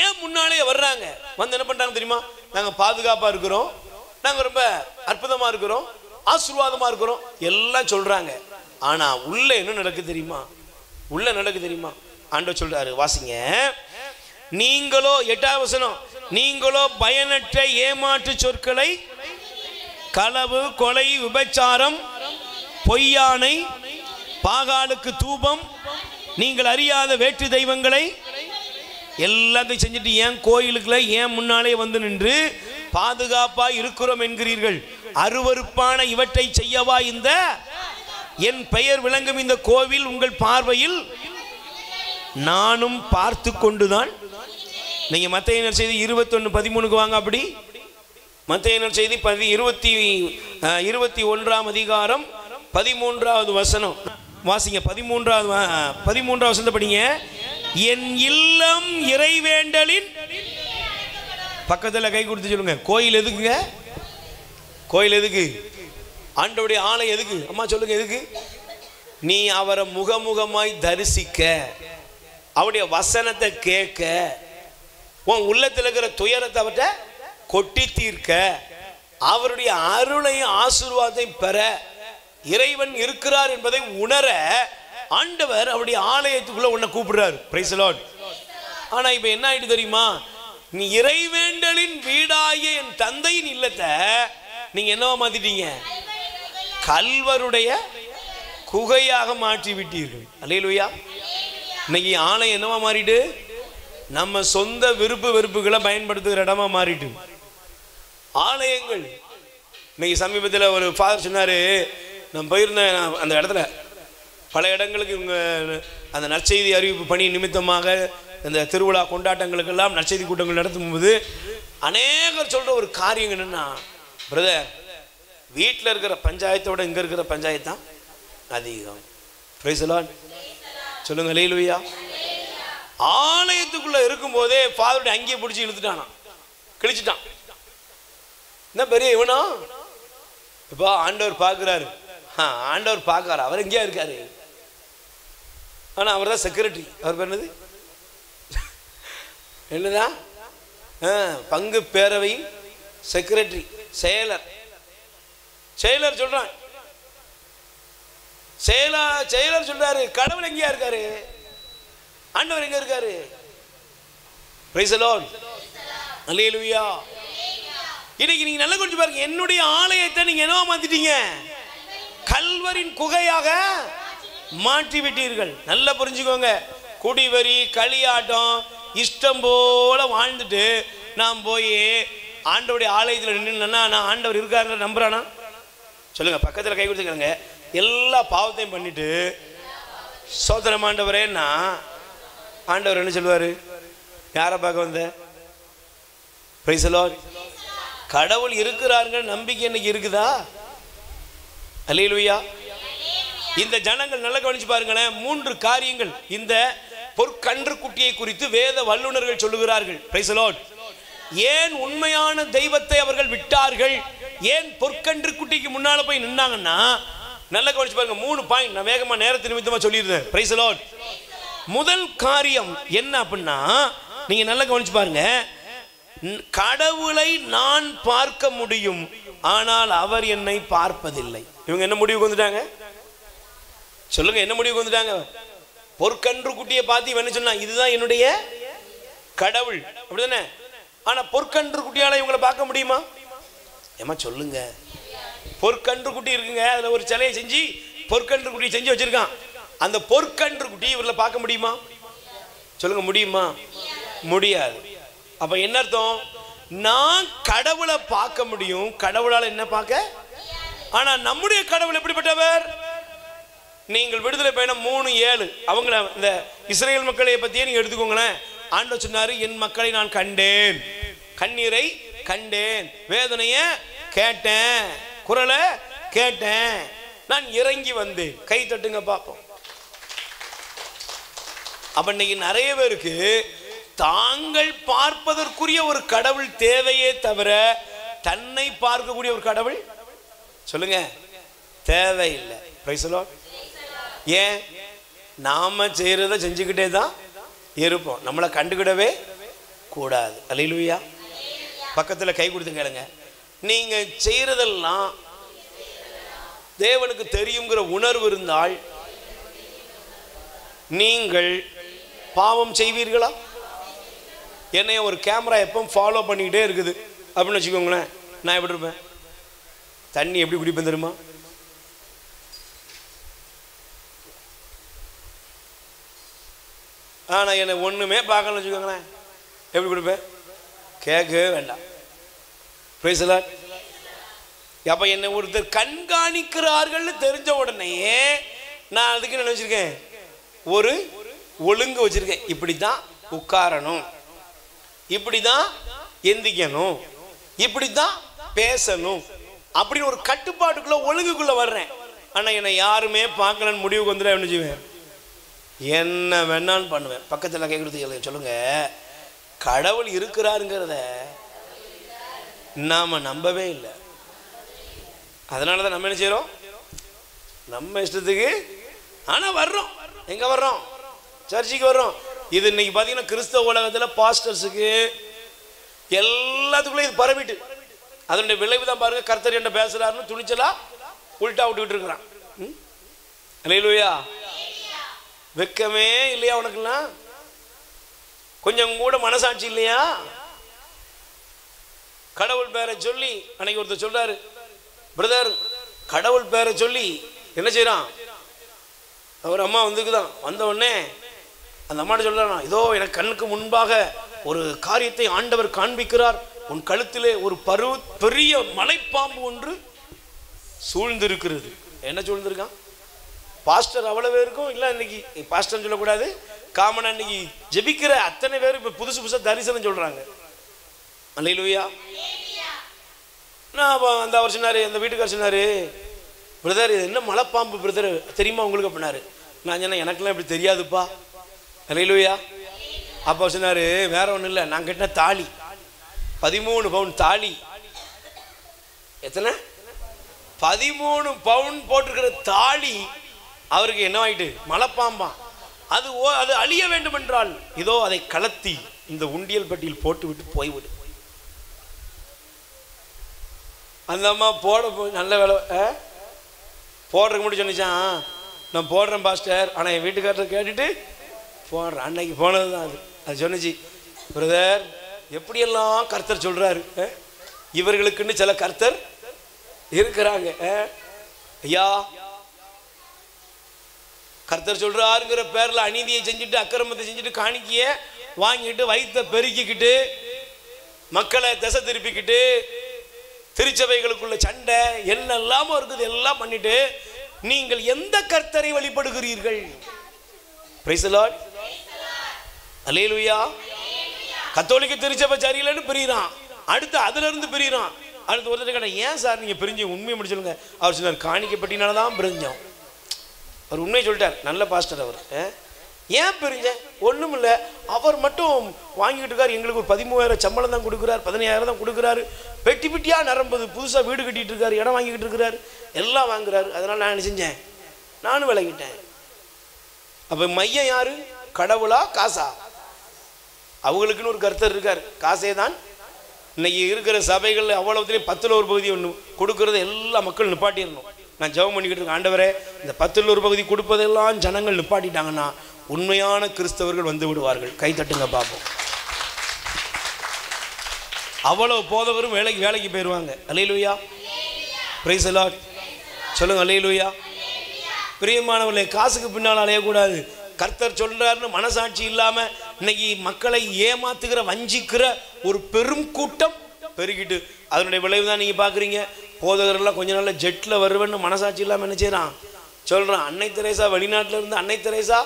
ஏன் முன்னாலே வர்றாங்க? வந்து என்ன பண்றாங்க தெரியுமா? நாங்க பாதுகாப்பா இருக்கிறோம், நாங்க ரொம்ப அற்புதமா இருக்கிறோம், ஆசீர்வாதமா இருக்கிறோம் எல்லாம் சொல்றாங்க. ஆனா உள்ள என்ன நடக்குது தெரியுமா? உள்ள நடக்குது தெரியுமா? ஆண்டவர் சொல்றாரு, வாசிங்க. நீங்களோ, 8வது வசனம், நீங்களோ பயனற்ற ஏமாற்று சொற்களை, களவு, கொலை, விபச்சாரம், பொய்யானை, பாகாலுக்கு தூபம், நீங்கள் அறியாத வேற்று தெய்வங்களை எல்லாத்தையும் செஞ்சுட்டு ஏன் கோயிலுக்குள்ள ஏன் முன்னாலே வந்து நின்று பாதுகாப்பா இருக்கிறோம் என்கிறீர்கள். அருவருப்பான இவற்றை செய்யவா இந்த என் பெயர் விளங்கும் இந்த கோவில் உங்கள் பார்வையில் நானும் பார்த்து கொண்டுதான். நீங்க மத்தேயு செய்தி 21:13 வாங்க. அப்படி மத்தேயு செய்தி 21ஆம் அதிகாரம் 13வது வசனம் வாசிங்க. 13வது வசனத்தை படிங்க. என் இல்லம் இறைவேண்டலின், பக்கத்தில் கை கொடுத்து சொல்லுங்க, கோயில் எதுக்குங்க? கோயில் எதுக்கு? ஆண்டவருடைய ஆலயம் எதுக்கு? அம்மா சொல்லுங்க, எதுக்கு? நீ அவரை முகமுகமாய் தரிசிக்க, அவருடைய வசனத்தை கேட்க, உன் உள்ளத்தில் இருக்கிற துயரத்தை அவர்கிட்ட கொட்டி தீர்க்க, அவருடைய அருளையும் ஆசீர்வாதத்தையும் பெற, இறைவன் இருக்கிறார் என்பதை உணர ஆண்டவர் அவருடைய ஆலயத்துக்குள்ள உன்னை கூப்பிடுறாரு. Price the Lord. ஆனா இப்ப என்ன ஆயிட்டு தெரியுமா? நீ இறைவேண்டலின் வீடாகிய என் தந்தையின் இல்லத்தை நீங்க என்னவா மாத்திட்டீங்க? கல்வருடைய குகையாக மாற்றி விட்டீர்கள். அல்லேலூயா. இன்னைக்கு ஆலயம் என்னவா மாறிட்டு, நம்ம சொந்த விருப்பு வெறுப்புகளை பயன்படுத்துகிற இடமா மாறிட்டு ஆலயங்கள். இன்னைக்கு சமீபத்தில் ஒரு ஃபாதர் சொன்னாரு, நான் போயிருந்தேன் அந்த இடத்துல, பல இடங்களுக்கு இவங்க அந்த நற்செய்தி அறிவிப்பு பணி நிமித்தமாக இந்த திருவிழா கொண்டாட்டங்களுக்கெல்லாம் நற்செய்தி கூட்டங்கள் நடத்தும் போது அநேகர் சொல்ற ஒரு காரியம் என்னன்னா, பிரதர், வீட்டில் இருக்கிற பஞ்சாயத்தோட இங்க இருக்கிற பஞ்சாயத்து தான் அதிகம். Price the Lord. சொல்லுங்க அல்லேலூயா. ஆலயத்துக்குள்ள இருக்கும் போதே ஃபாதருடைய அங்கேயே பிடிச்சி இழுத்துட்டானா, கிழிச்சிட்டான். என்ன பெரிய இவனா? இப்போ ஆண்டவர் பார்க்கிறாரு. ஆண்டவர் பார்க்கிறாரு, அவர் எங்கேயா இருக்காரு? ஆனா அவர் தான் செக்ரட்டரி. அவர் பேர் என்னது? என்னதான்? பங்கு பேரவை செக்ரட்டரி, செயலர். செயலர் சொல்றான், செயலர் சொல்றாரு, கடவுள் எங்கேயா இருக்காரு? ஆண்டவர் எங்க இருக்காரு? Praise the Lord. அல்லேலூயா. இன்னைக்கு நீங்க நல்லா கொஞ்சம் பாருங்க, என்னுடைய ஆலயத்தை நீங்க என்னவா மாத்திட்டீங்க? கல்வரின் குகையாக மாற்றி விட்டீர்கள். நல்லா புரிஞ்சுக்கோங்க. குடிவரி, களியாட்டம், இஷ்டம் போல வாழ்ந்துட்டு நான் போய் ஆண்டவருடைய ஆலயத்தில் நின்று நான் ஆண்டவர் இருக்காருன்னு நம்புறானா? சொல்லுங்க, பக்கத்தில் கை கொடுத்துக்கங்க. எல்லா பாவத்தையும் பண்ணிட்டு சோதனம் ஆண்டவரேன்னா ஆண்டவர் என்ன சொல்லுவாரு? யாரை பார்க்க வந்த? Price the Lord. கடவுள் இருக்கிறார்கள் நம்பிக்கை இன்னைக்கு இருக்குதா? அல்லேலூயா. இந்த ஜனங்கள் நல்லா கவனிச்சு பாருங்களேன். 3 காரியங்கள் இந்த பொற்கன்று குட்டியை குறித்து வேத வல்லுநர்கள் சொல்லுகிறார்கள். Price the Lord. ஏன் உண்மையான தெய்வத்தை அவர்கள் விட்டார்கள்? ஏன் பொற்கன்று குட்டிக்கு முன்னால போய் நின்னாங்கன்னா நல்லா கவனிச்சு பாருங்க. 3 பாயிண்ட் நான் வேகமா நேரத்து நிமித்தமா சொல்லிடுறேன். Price the Lord. முதல் காரியம் என்ன அப்படின்னா, நீங்க நல்லா கவனிச்சு பாருங்க. கடவுளை நான் பார்க்க முடியும், ஆனால் அவர் என்னை பார்ப்பதில்லை. இவங்க என்ன முடிவுக்கு வந்துட்டாங்க சொல்லுங்க? என்ன முடிவுக்கு வந்துட்டாங்க? பொற்கன்று குட்டியை பார்த்து என்ன சொன்னா, இதுதான் என்னுடைய கடவுள், அப்படிதானே? ஆனா பொற்கன்று குட்டியால இவங்களை பார்க்க முடியுமா? ஏமா சொல்லுங்க. பொற்கன்று குட்டி இருக்குங்க, அதுல ஒரு சிலையை செஞ்சு பொற்கன்று குட்டி செஞ்சு வச்சிருக்கான். அந்த பொற்கன்று குட்டி இவர்களை பார்க்க முடியுமா? சொல்லுங்க, முடியுமா? முடியாது. அப்ப என்ன அர்த்தம்? நான் கடவுளை பார்க்க முடியும், கடவுளால் என்ன பார்க்க? ஆனா நம்முடைய கடவுள் எப்படிப்பட்டவர்? நீங்கள் விடுதலை பயணம் 3:7 அவங்கள இந்த இஸ்ரேல் மக்களை பத்தியே நீங்க எடுத்துக்கோங்களேன். ஆண்டவர் சொன்னாரு, என் மக்களை நான் கண்டேன், கண்ணீரை கண்டேன், வேதனைய கேட்டேன், குரலை கேட்டேன், நான் இறங்கி வந்தேன். கை தட்டுங்க பார்ப்போம். அப்ப இன்னைக்கு நிறைய பேருக்கு தாங்கள் பார்ப்பதற்குரிய ஒரு கடவுள் தேவையே தவிர தன்னை பார்க்கக்கூடிய ஒரு கடவுள் சொல்லுங்க தேவையில்லை. Price the Lord. ஏன்? நாம செய்யறத செஞ்சுக்கிட்டே தான் இருப்போம், நம்மளை கண்டுக்கிடவே கூடாது. அல்லேலூயா. பக்கத்துல கை கொடுத்து கேளுங்க, நீங்க செய்யறதெல்லாம் தேவனுக்கு தெரியுங்கிற உணர்வு இருந்தால் நீங்கள் பாவம் செய்வீர்களா? என்னைய ஒரு கேமரா எப்பவும் ஃபாலோ பண்ணிக்கிட்டே இருக்குது அப்படின்னு வச்சுக்கோங்களேன், நான் எப்படி இருப்பேன்? தண்ணி எப்படி குடிப்பேன் தெரியுமா? ஆனால் என்னை ஒன்றுமே பார்க்கணும்னு வச்சுக்கோங்களேன், எப்படி குடிப்பேன்? கேட்கவே வேண்டாம். Price the Lord. அப்போ என்னை ஒருத்தர் கண்காணிக்கிறார்கள்னு தெரிஞ்ச உடனேயே நான் அதுக்கு என்ன வச்சுருக்கேன்? ஒரு ஒழுங்கு வச்சுருக்கேன். இப்படி தான் உட்காரணும், இப்படி தான் எந்திக்கணும், இப்படி தான் பேசணும், அப்படின்னு ஒரு கட்டுப்பாட்டுக்குள்ள ஒழுங்குக்குள்ள வர்றேன். ஆனால் என்னை யாருமே பார்க்கலன்னு முடிவுக்கு வந்துட என்ன செய்வேன்? என்ன வேணாலும் பண்ணுவேன். பக்கத்தில் கேட்குறது சொல்லுங்க, கடவுள் இருக்கிறாருங்கிறத நாம நம்பவே இல்லை. அதனால தான் நம்ம என்ன செய்கிறோம்? நம்ம இஷ்டத்துக்கு ஆனால் வர்றோம். எங்கே வர்றோம்? சர்ச்சுக்கு வர்றோம். இது இன்னைக்கு பார்த்தீங்கன்னா கிறிஸ்தவ உலகத்தில் பாஸ்டர்ஸுக்கு எல்லாத்துக்குள்ளே இது பரவிட்டு, அதனுடைய விளைவு தான் பாருங்க. கர்த்தர் என்ன பேசுறாருன்னு துணிச்சலா உள்டா விட்டுக்கிட்டு இருக்கிறான். அல்லேலூயா. வெக்கமே இல்லையா உனக்குலாம்? கொஞ்சம் கூட மனசாட்சி இல்லையா? கடவுள் பேரை சொல்லி அன்னைக்கு ஒருத்தர் சொல்றாரு, பிரதர் கடவுள் பேரை சொல்லி என்ன செய்யறான்? அவர் அம்மா வந்துக்குதான். வந்த உடனே அந்த அம்மாட்ட சொல்றான், இதோ எனக்கு கண்ணுக்கு முன்பாக ஒரு காரியத்தை ஆண்டவர் காண்பிக்கிறார், உன் கழுத்திலே ஒரு பெரிய மலைப்பாம்பு ஒன்று சூழ்ந்திருக்கிறது. என்ன சூழ்ந்திருக்கான்? பாஸ்டர் அவ்வளவு இருக்கும் இல்லை, இன்னைக்கு பாஸ்டர்னு சொல்லக்கூடாது, காமனா இன்னைக்கு ஜெபிக்கிற அத்தனை பேர் இப்போ புதுசு புதுசாக தரிசனம் சொல்றாங்க. அல்லேலூயா. நான் அந்த அவர் சொன்னாரு, அந்த வீட்டுக்காரர் சொன்னாரு, பிரதர் இது என்ன மலைப்பாம்பு பிரதர் தெரியுமா உங்களுக்கு அப்படின்னாரு. நான் சொன்னேன், எனக்குலாம் இப்படி தெரியாதுப்பா. அல்லேலூயா. அப்போ சொன்னாரு, வேற ஒன்றும் இல்லை, நான் கட்டின தாலி 13 பவுன் தாலி. எத்தனை? 13 பவுன் போட்டிருக்கிற தாலி அவருக்கு என்ன ஆயிட்டு? மலைப்பாம்பா. அது அது அழிய வேண்டும் என்றால் இதோ அதை கலத்தி இந்த உண்டியல் பட்டியில் போட்டு விட்டு போய்விடு. அந்த அம்மா போட நல்ல வேலை போடுறதுக்கு முன்னாடி சொன்னிச்சான், நான் போடுறேன் பாஸ்டர், ஆனால் என் வீட்டுக்காரர் கேட்டுட்டு போடுறேன். அன்னைக்கு போனது தான் அது. அது சொன்னிச்சு, பிரதர் எப்படியெல்லாம் கர்த்தர் சொல்றாரு, இவர்களுக்குன்னு சில கர்த்தர் இருக்கிறாங்க. ஐயா கர்த்தர் சொல்றாருங்கிற பேர்ல அநீதியை செஞ்சுட்டு அக்கிரமத்தை செஞ்சுட்டு காணிக்கைய வாங்கிட்டு வயிற்ற பெருக்கிக்கிட்டு மக்களை திசை திருப்பிக்கிட்டு திருச்சபைகளுக்குள்ள சண்டை என்னெல்லாமோ இருக்குது எல்லாம் பண்ணிட்டு நீங்கள் எந்த கர்த்தரை வழிபடுகிறீர்கள்? Price the Lord. அல்லேலூயா. கத்தோலிக்க திருச்சபை சரியில்லைன்னு பிரிகிறான், அடுத்து அதுல இருந்து பிரிகிறான். அடுத்து ஒருத்தர் கேட்டா, ஏன் சார் நீங்க பிரிஞ்சு உண்மையை முடிச்சுடுங்க. அவர் சொன்னார், காணிக்கப்பட்டினால்தான் பிரிஞ்சோம். அவர் உண்மையை சொல்லிட்டார். நல்ல பாஸ்டர் அவர். ஏன் பிரிஞ்ச? ஒன்றும் இல்லை, அவர் மட்டும் வாங்கிட்டு இருக்காரு, எங்களுக்கு ஒரு 13,000 சம்பளம் தான் கொடுக்குறாரு, 15,000 தான் கொடுக்குறாரு, பெட்டி பெட்டியாக நிரம்புது, புதுசாக வீடு கட்டிகிட்டு இருக்காரு, இடம் வாங்கிக்கிட்டு இருக்கிறாரு, எல்லாம் வாங்குறாரு. அதனால் நான் என்ன செஞ்சேன், நானும் விலகிட்டேன். அப்போ மையம் யாரு? கடவுளா காசா? அவங்களுக்குன்னு ஒரு கருத்தர் இருக்கார். காசே தான் இன்னைக்கு இருக்கிற சபைகள் அவ்வளவுலேயும் 10ல் ஒரு பகுதி ஒன்று கொடுக்கறத எல்லா மக்கள் நிப்பாட்டிடணும். நான் ஜெபம் பண்ணிக்கிட்டு இருக்கேன், ஆண்டவரே இந்த 10ல் ஒரு பகுதி கொடுப்பதெல்லாம் ஜனங்கள் நிப்பாட்டிட்டாங்கன்னா உண்மையான கிறிஸ்தவர்கள் வந்து விடுவார்கள். கை தட்டுங்க பார்ப்போம். அவ்வளவு போதவரும் வேலைக்கு போயிடுவாங்க. அல்லேலூயா, பிரைஸ் தி லார்ட். சொல்லுங்க அல்லேலூயா. பிரியமானவர்களே, காசுக்கு பின்னால் அலையக்கூடாது. கர்த்தர் சொல்றாருன்னு மனசாட்சி இல்லாம இன்னைக்கு மக்களை ஏமாத்துகிற வஞ்சிக்கிற ஒரு பெரும் கூட்டம் பெருகிட்டு, அதனுடைய விளைவு தான் நீங்க பாக்குறீங்க. போதகரெல்லாம் கொஞ்ச நாள்ல ஜெட்ல வருவேன்னு மனசாட்சி இல்லாம என்ன செய்யறான், சொல்றான். அன்னை தெரேசா வெளிநாட்டில இருந்து அன்னை தெரேசா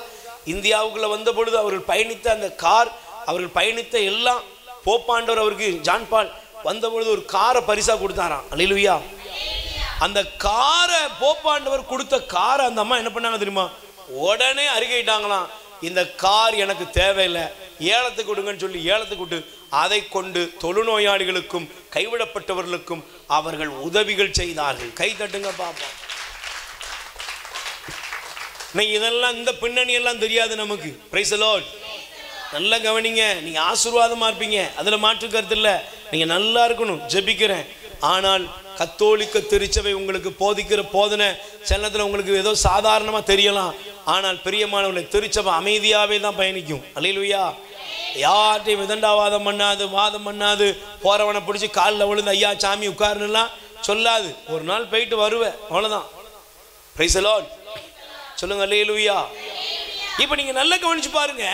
இந்தியாவுக்குள்ள வந்த பொழுது அவர்கள் பயணித்த அந்த கார், அவர்கள் பயணித்த எல்லாம், போப்பாண்டவர் அவருக்கு ஜான் பால் வந்த பொழுது ஒரு காரை பரிசா கொடுத்தாராம். அல்லேலூயா. அந்த காரை போப்பாண்டவர் கொடுத்த காரை அந்த அம்மா என்ன பண்ணாங்க தெரியுமா, உடனே அறிக்கையிட்டாங்களாம், இந்த கார் எனக்கு தேவையில்லை, ஏலத்துக்கு கொடுங்கன்னு சொல்லி ஏலத்துக்கு விட்டு அதை கொண்டு தொழுநோயாளிகளுக்கும் கைவிடப்பட்டவர்களுக்கும் அவர்கள் உதவிகள் செய்தார்கள். கை தட்டுங்க பாப்போம். இதெல்லாம் இந்த பின்னணி எல்லாம் தெரியாது நமக்கு. Price the Lord. நல்லா கவனிங்க, நீங்க ஆசீர்வாதமா இருப்பீங்க, அதுல மாற்று கருத்து இல்லை. நீங்க நல்லா இருக்கணும், ஜெபிக்கிறேன். ஆனால் கத்தோலிக்க திருச்சபை உங்களுக்கு போதிக்கிற போதனை சில நேரத்தில் உங்களுக்கு ஏதோ சாதாரணமா தெரியலாம். ஆனால் பிரியமானவர்களே, திருச்சபை அமைதியாவே தான் பயணிக்கும். அல்லேலூயா. யார்ட்டையும் விதண்டாவாதம் பண்ணாது, வாதம் பண்ணாது, போறவனை பிடிச்சி காலில் விழுந்து ஐயா சாமி உட்காருன்னுலாம் சொல்லாது. ஒரு நாள் போயிட்டு வருவேன், அவ்வளவுதான். Price the Lord. சொல்லுங்க அல்லேலூயா. இப்ப நீங்க நல்லா கவனிச்சு பாருங்க,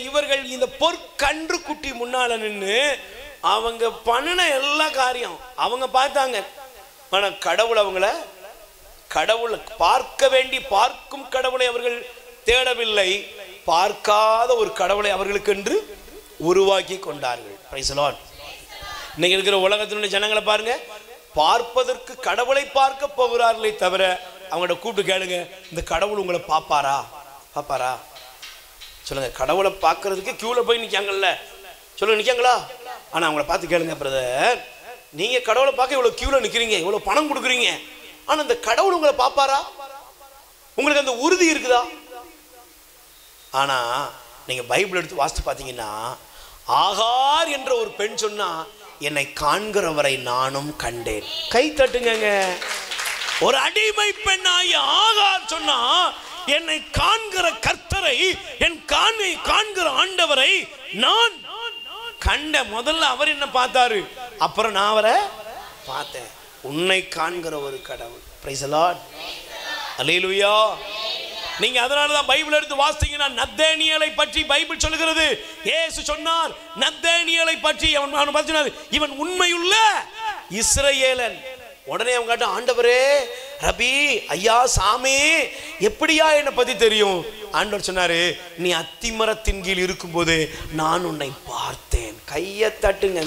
இவர்கள் இந்த பொற்கன்று குட்டி முன்னால நின்று அவங்க பண்ணின எல்லா காரியம் அவங்க பார்த்தாங்க. ஆனா கடவுள் கடவுளை பார்க்க வேண்டி பார்க்கும் கடவுளை அவர்கள் தேடவில்லை, பார்க்காத ஒரு கடவுளை அவர்களுக்கு என்று உருவாக்கி கொண்டார்கள். Price the Lord. இன்னைக்கு இருக்கிற உலகத்தினுடைய ஜனங்களை பாருங்க, பார்ப்பதற்கு கடவுளை பார்க்க போகிறார்களே தவிர அவங்களோட கூப்பிட்டு கேளுங்க, இந்த கடவுள் உங்களை பார்ப்பாரா? சொல்லுங்க. கடவுளை பார்க்கறதுக்கு கியூல போய் நிற்காங்கல்ல, சொல்லுங்க, நிற்காங்களா? ஆனா அவங்கள பார்த்து கேளுங்க, பிரதர் நீங்க கடவுளை பார்க்க இவ்வளவு கியூல நிக்கிறீங்க, இவ்வளவு பணம் கொடுக்குறீங்க, ஆனா இந்த கடவுள் உங்களை பார்ப்பாரா? உங்களுக்கு அந்த உறுதி இருக்குதா? ஆனா நீங்க பைபிள் எடுத்து வாசித்து பார்த்தீங்கன்னா, ஆகார் என்ற ஒரு பெண் சொன்னா, என்னை காண்கிறவரை நானும் கண்டேன். கை தட்டுங்க. ஒரு அடிமை பெண்ணாய் ஆகார் சொன்னா, என்னை காண்கிற கர்த்தரை, என் காண்கிற ஆண்டவரை நான் கண்ட. முதல்ல அவர் என்ன பார்த்தாரு, அப்புறம் நான் அவரை பார்த்தேன். உன்னை காண்கிற ஒரு கடவுள். Praise the Lord. அல்லேலூயா. நீங்க அதனால தான் பைபிள் எடுத்து வாசித்தீங்கன்னா நத்தேனியேலை பற்றி பைபிள் சொல்லுகிறது. இயேசு சொன்னார் நத்தேனியேலை பற்றி, அவன் சொன்னார், இவன் உண்மையுள்ள இஸ்ரவேலன். உடனே அவங்க கேட்ட, ஆண்டவரே, ரபி, ஐயா, சாமி, எப்படியா என்னை பத்தி தெரியும்? ஆண்டவர் சொன்னாரு, நீ அத்திமரத்தின் கீழ் இருக்கும்போது நான் உன்னை பார்த்தேன். கையை தட்டுங்க.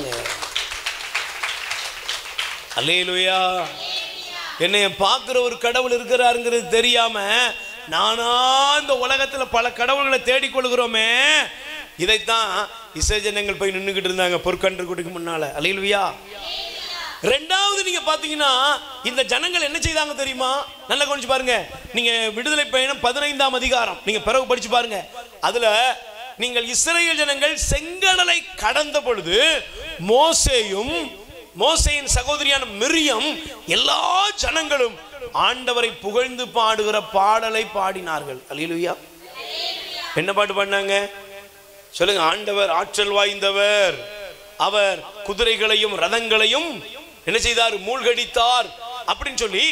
அல்லேலூயா. என்னை பார்க்கிற ஒரு கடவுள் இருக்கிறாருங்கிறது தெரியாம நானா இந்த உலகத்துல பல கடவுள்களை தேடிக்கொள்கிறோமே. இதைத்தான் இஸ்ரவேல் ஜனங்கள் போய் நின்றுகிட்டு இருந்தாங்க பொற்கன்று குட்டிக்கு முன்னால. அல்லேலூயா. ரெண்டாவது நீங்க பாத்தீங்கன்னா, இந்த ஜனங்கள் என்ன செய்தாங்க தெரியுமா? நல்லா கவனிச்சு பாருங்க. நீங்க விடுதலை பயணம் 15ஆம் அதிகாரம் நீங்க பிறகு படிச்சு பாருங்க. அதுல நீங்கள் இஸ்ரவேல் ஜனங்கள் செங்கடலை கடந்த பொழுது மோசேயின் சகோதரியான மிரியம் எல்லா ஜனங்களும் ஆண்டவரை புகழ்ந்து பாடுகிற பாடலை பாடினார்கள். அல்லேலூயா. என்ன பாட்டு பாடினாங்க சொல்லுங்க? ஆண்டவர் ஆற்றல் வாய்ந்தவர், அவர் குதிரைகளையும் ரதங்களையும் என்ன செய்தார்? மூழ்கடித்தார் அப்படின்னு சொல்லி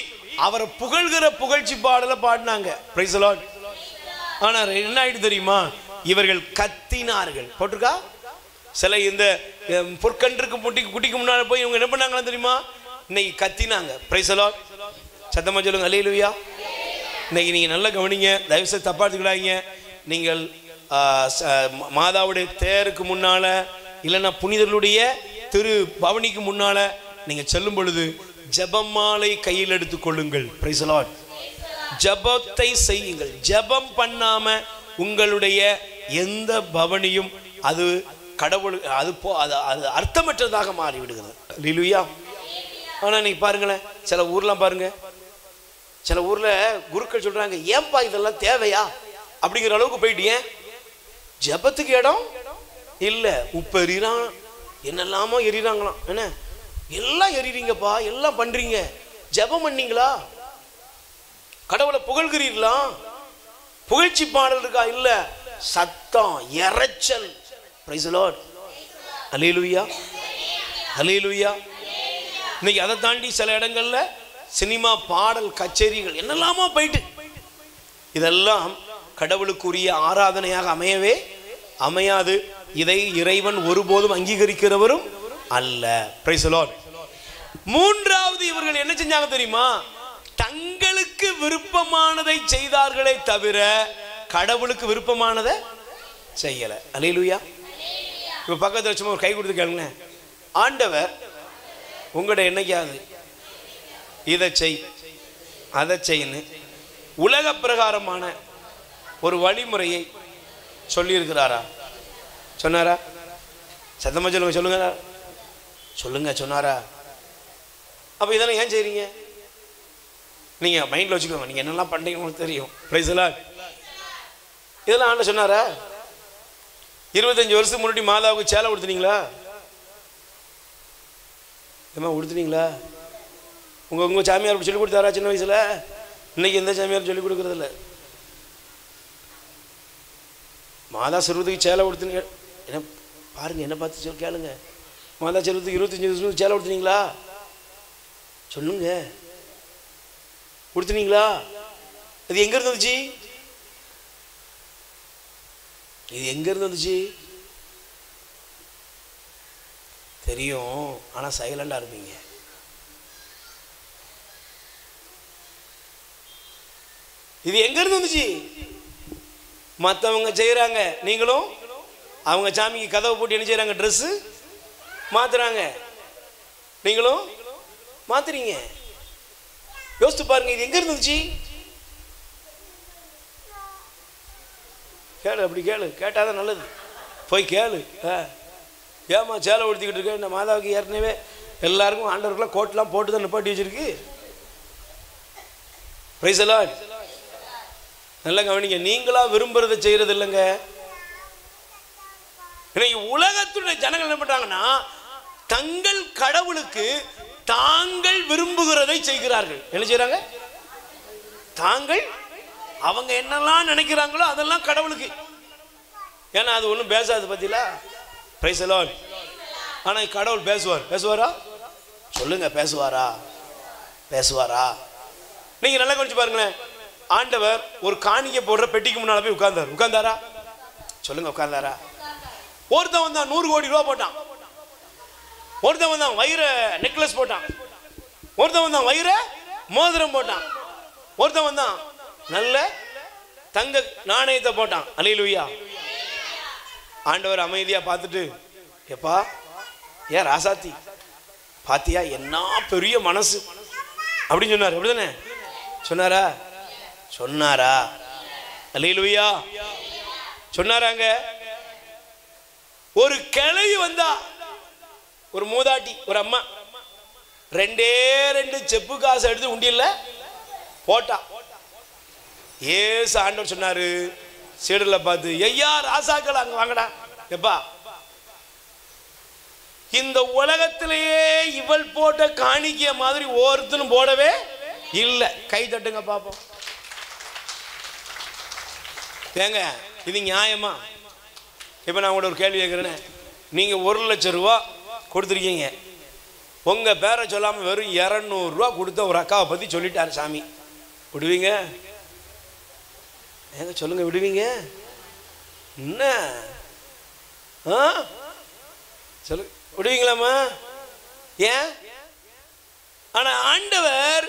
அவரை புகழ்கிற புகழ்ச்சி பாடலை பாடினாங்க. Price the Lord. ஆனா என்ன ஆயிட்டு தெரியுமா? இவர்கள் கத்தினார்கள். போட்டிருக்கா சில இந்த பொற்கன்றுக்கு குட்டிக்கு முன்னால போய் இவங்க என்ன பண்ணாங்களா தெரியுமா? இன்னைக்கு கத்தினாங்க. Price the Lord. சத்தமா சொல்லுங்க அல்லேலூயா. இன்னைக்கு நீங்க நல்லா கவனிங்க, தயவு செய்து தப்பா எடுத்துக்கிடாதீங்க. நீங்கள் மாதாவுடைய தேருக்கு முன்னால இல்லைன்னா புனிதர்களுடைய திரு பவனிக்கு முன்னால நீங்க செல்லும் பொழுது ஜெபம் மாலை கையில் எடுத்துக் கொள்ளுங்கள். Price the Lord. ஜெபத்தை செய்யுங்கள். ஜெபம் பண்ணாம உங்களுடைய எந்த பவனியும் அது கடவுள் அது அர்த்தமற்றதாக மாறி விடுகிறது. ஹல்லேலூயா. ஆனா நீங்க பாருங்களேன், சில ஊர்லாம் பாருங்க, சில ஊர்ல குருக்கள் சொல்றாங்க, ஏன்பா இதெல்லாம் தேவையா அப்படிங்கிற அளவுக்கு போயிட்டீங்க. ஜெபத்துக்கு இடம் இல்ல. உப்பு எறிறான், என்னெல்லாமோ எறிறாங்களாம். என்ன எல்லாம் எறிறீங்கப்பா, எல்லாம் பண்றீங்க, ஜெபம் பண்ணீங்களா? கடவுளை புகழ்கிறீர்களா? புகழ்ச்சி பாடல் இருக்கா? இல்ல. சத்தம், இரைச்சல். Praise the Lord. ஹல்லேலூயா, ஹல்லேலூயா. இன்னைக்கு அதை தாண்டி சில இடங்கள்ல சினிமா, பாடல், கச்சேரிகள் என்னெல்லாமோ போயிட்டு, இதெல்லாம் கடவுளுக்குரிய ஆராதனையாக அமையவே அமையாது. இதை இறைவன் ஒருபோதும் அங்கீகரிக்கிறவரும் அல்ல. Price the Lord. மூன்றாவது இவர்கள் என்ன செஞ்சாங்க தெரியுமா? தங்களுக்கு விருப்பமானதை செய்தார்களே தவிர கடவுளுக்கு விருப்பமானதை செய்யல. அல்லேலூயா. இப்ப பக்கத்துல சும்மா ஒரு கை கொடுத்து கேளுங்களேன், ஆண்டவர் உங்கள்கிட்ட என்னைக்காவது இதை செய் அதை செய்யு உலக பிரகாரமான ஒரு வழிமுறையை சொல்லி இருக்கிறாரா? சொன்னாரா? சத்தமா சொல்லுங்க, சொல்லுங்க, சொல்லுங்க. சொன்னாரா? அப்ப இதெல்லாம் ஏன் செய்றீங்க? நீங்க மைண்ட்ல வச்சுக்கோங்க, நீங்க என்னெல்லாம் பண்றீங்கன்னு தெரியும். Price the Lord. இதெல்லாம் ஆண்டவர் சொன்னாரா? 25 வருஷத்துக்கு முன்னாடி மாதாவுக்கு சேலை உடுத்துனீங்களா? உடுத்துனீங்களா? உங்க சாமியார் சொல்லிக் கொடுத்தாரா சின்ன வயசுல? இன்னைக்கு எந்த சாமியார் சொல்லிக் கொடுக்கறது இல்லை. மாதா சிறுவத்துக்கு சேலை உடுத்துனீங்க என்ன பாருங்க, என்ன பார்த்து சொல்லி கேளுங்க. மாதா சிறுவத்துக்கு 25 வருஷத்துக்கு சேலை உடுத்துனீங்களா? சொல்லுங்க. உடுத்துனீங்களா? அது எங்க இருந்து வந்துச்சு? இது எங்க இருந்து வந்துச்சு தெரியும், ஆனா சைலண்டா இருப்பீங்க. இது எங்க இருந்து வந்துச்சு? மற்றவங்க செய்யறாங்க, நீங்களும் அவங்க சாமிக்கு கதவை போட்டு என்ன செய்யறாங்க? ட்ரெஸ் மாத்துறாங்க, நீங்களும் மாத்துறீங்க. யோசித்து பாருங்க, இது எங்க இருந்துச்சு? கேளு, அப்படி கேளு, கேட்டாதான் நல்லது. போய் கேளு. ஏமா சேலை உடுத்திக்கிட்டு இருக்க? இந்த மாதாவுக்கு ஏற்கனவே எல்லாருக்கும் ஆண்டவருக்குலாம் கோட்லாம் போட்டு தான் நிப்பாட்டி வச்சிருக்கு. Price the Lord. நல்லா கவனிங்க, நீங்களா விரும்புறதை செய்யறது இல்லைங்க. இன்னைக்கு உலகத்துடைய ஜனங்கள் என்ன பண்றாங்கன்னா, தங்கள் கடவுளுக்கு தாங்கள் விரும்புகிறதை செய்கிறார்கள். என்ன செய்யறாங்க? தாங்கள் அவங்க என்னெல்லாம் நினைக்கிறாங்களோ அதெல்லாம் கடவுளுக்கு. ஏன்னா அது ஒன்றும் பேசாது பத்தில. Price the Lord. ஆனா கடவுள் பேசுவார். பேசுவாரா? சொல்லுங்க, பேசுவாரா? பேசுவாரா? நீங்க நல்லா கவனிச்சு பாருங்களேன். ஆண்டவர் ஒரு காணிக்கை போடுற பெட்டிக்கு முன்னால போய் உட்கார்ந்தார். உட்கார்ந்தாரா? சொல்லுங்க, உட்கார்ந்தாரா? ஒருத்தன் வந்தான் 100 கோடி ரூபாய் போட்டான். ஒருத்தன் வந்தான் வைர நெக்லஸ் போட்டான். ஒருத்தன் வந்தான் வைர மோதிரம் போட்டான். ஒருத்தன் வந்தான் நல்ல தங்க நாணயத்தை போட்டான். அல்லேலூயா. ஆண்டவர் அமைதியா பார்த்துட்டு, எப்பா ஏன் ராசாத்தி பாத்தியா என்ன பெரிய மனசு அப்படின்னு சொன்னார். அப்படிதானே சொன்னாரா? சொன்னாரா? அல்லேலூயா. சொன்னாராங்க. ஒரு கிழவி வந்தா, ஒரு மூதாட்டி, ஒரு அம்மா 2 செப்பு காசு எடுத்து உண்டியல்ல போட்டா. ஏசு ஆண்டவர் சொன்னாரு சீடர்ல பார்த்து, ஐயா ராசாக்கள் அங்க வாங்கடா. எப்பா இந்த உலகத்திலேயே இவள் போட்ட காணிக்கை மாதிரி ஒருத்தனும் போடவே இல்லை. கை தட்டுங்க பாப்போம். ஏங்க இது நியாயமா? இப்ப நான் கூட ஒரு கேள்வி கேட்கிறேன். நீங்க 1 லட்சம் ரூபா கொடுத்துருக்கீங்க. உங்க பேரை சொல்லாம வெறும் 200 ரூபா கொடுத்த ஒரு அக்காவை பத்தி சொல்லிட்டாரு சாமி. விடுவீங்க? ஏங்க சொல்லுங்க, விடுவீங்க? என்ன சொல்லு, விடுவீங்களாமா? ஏன்? ஆனா ஆண்டவர்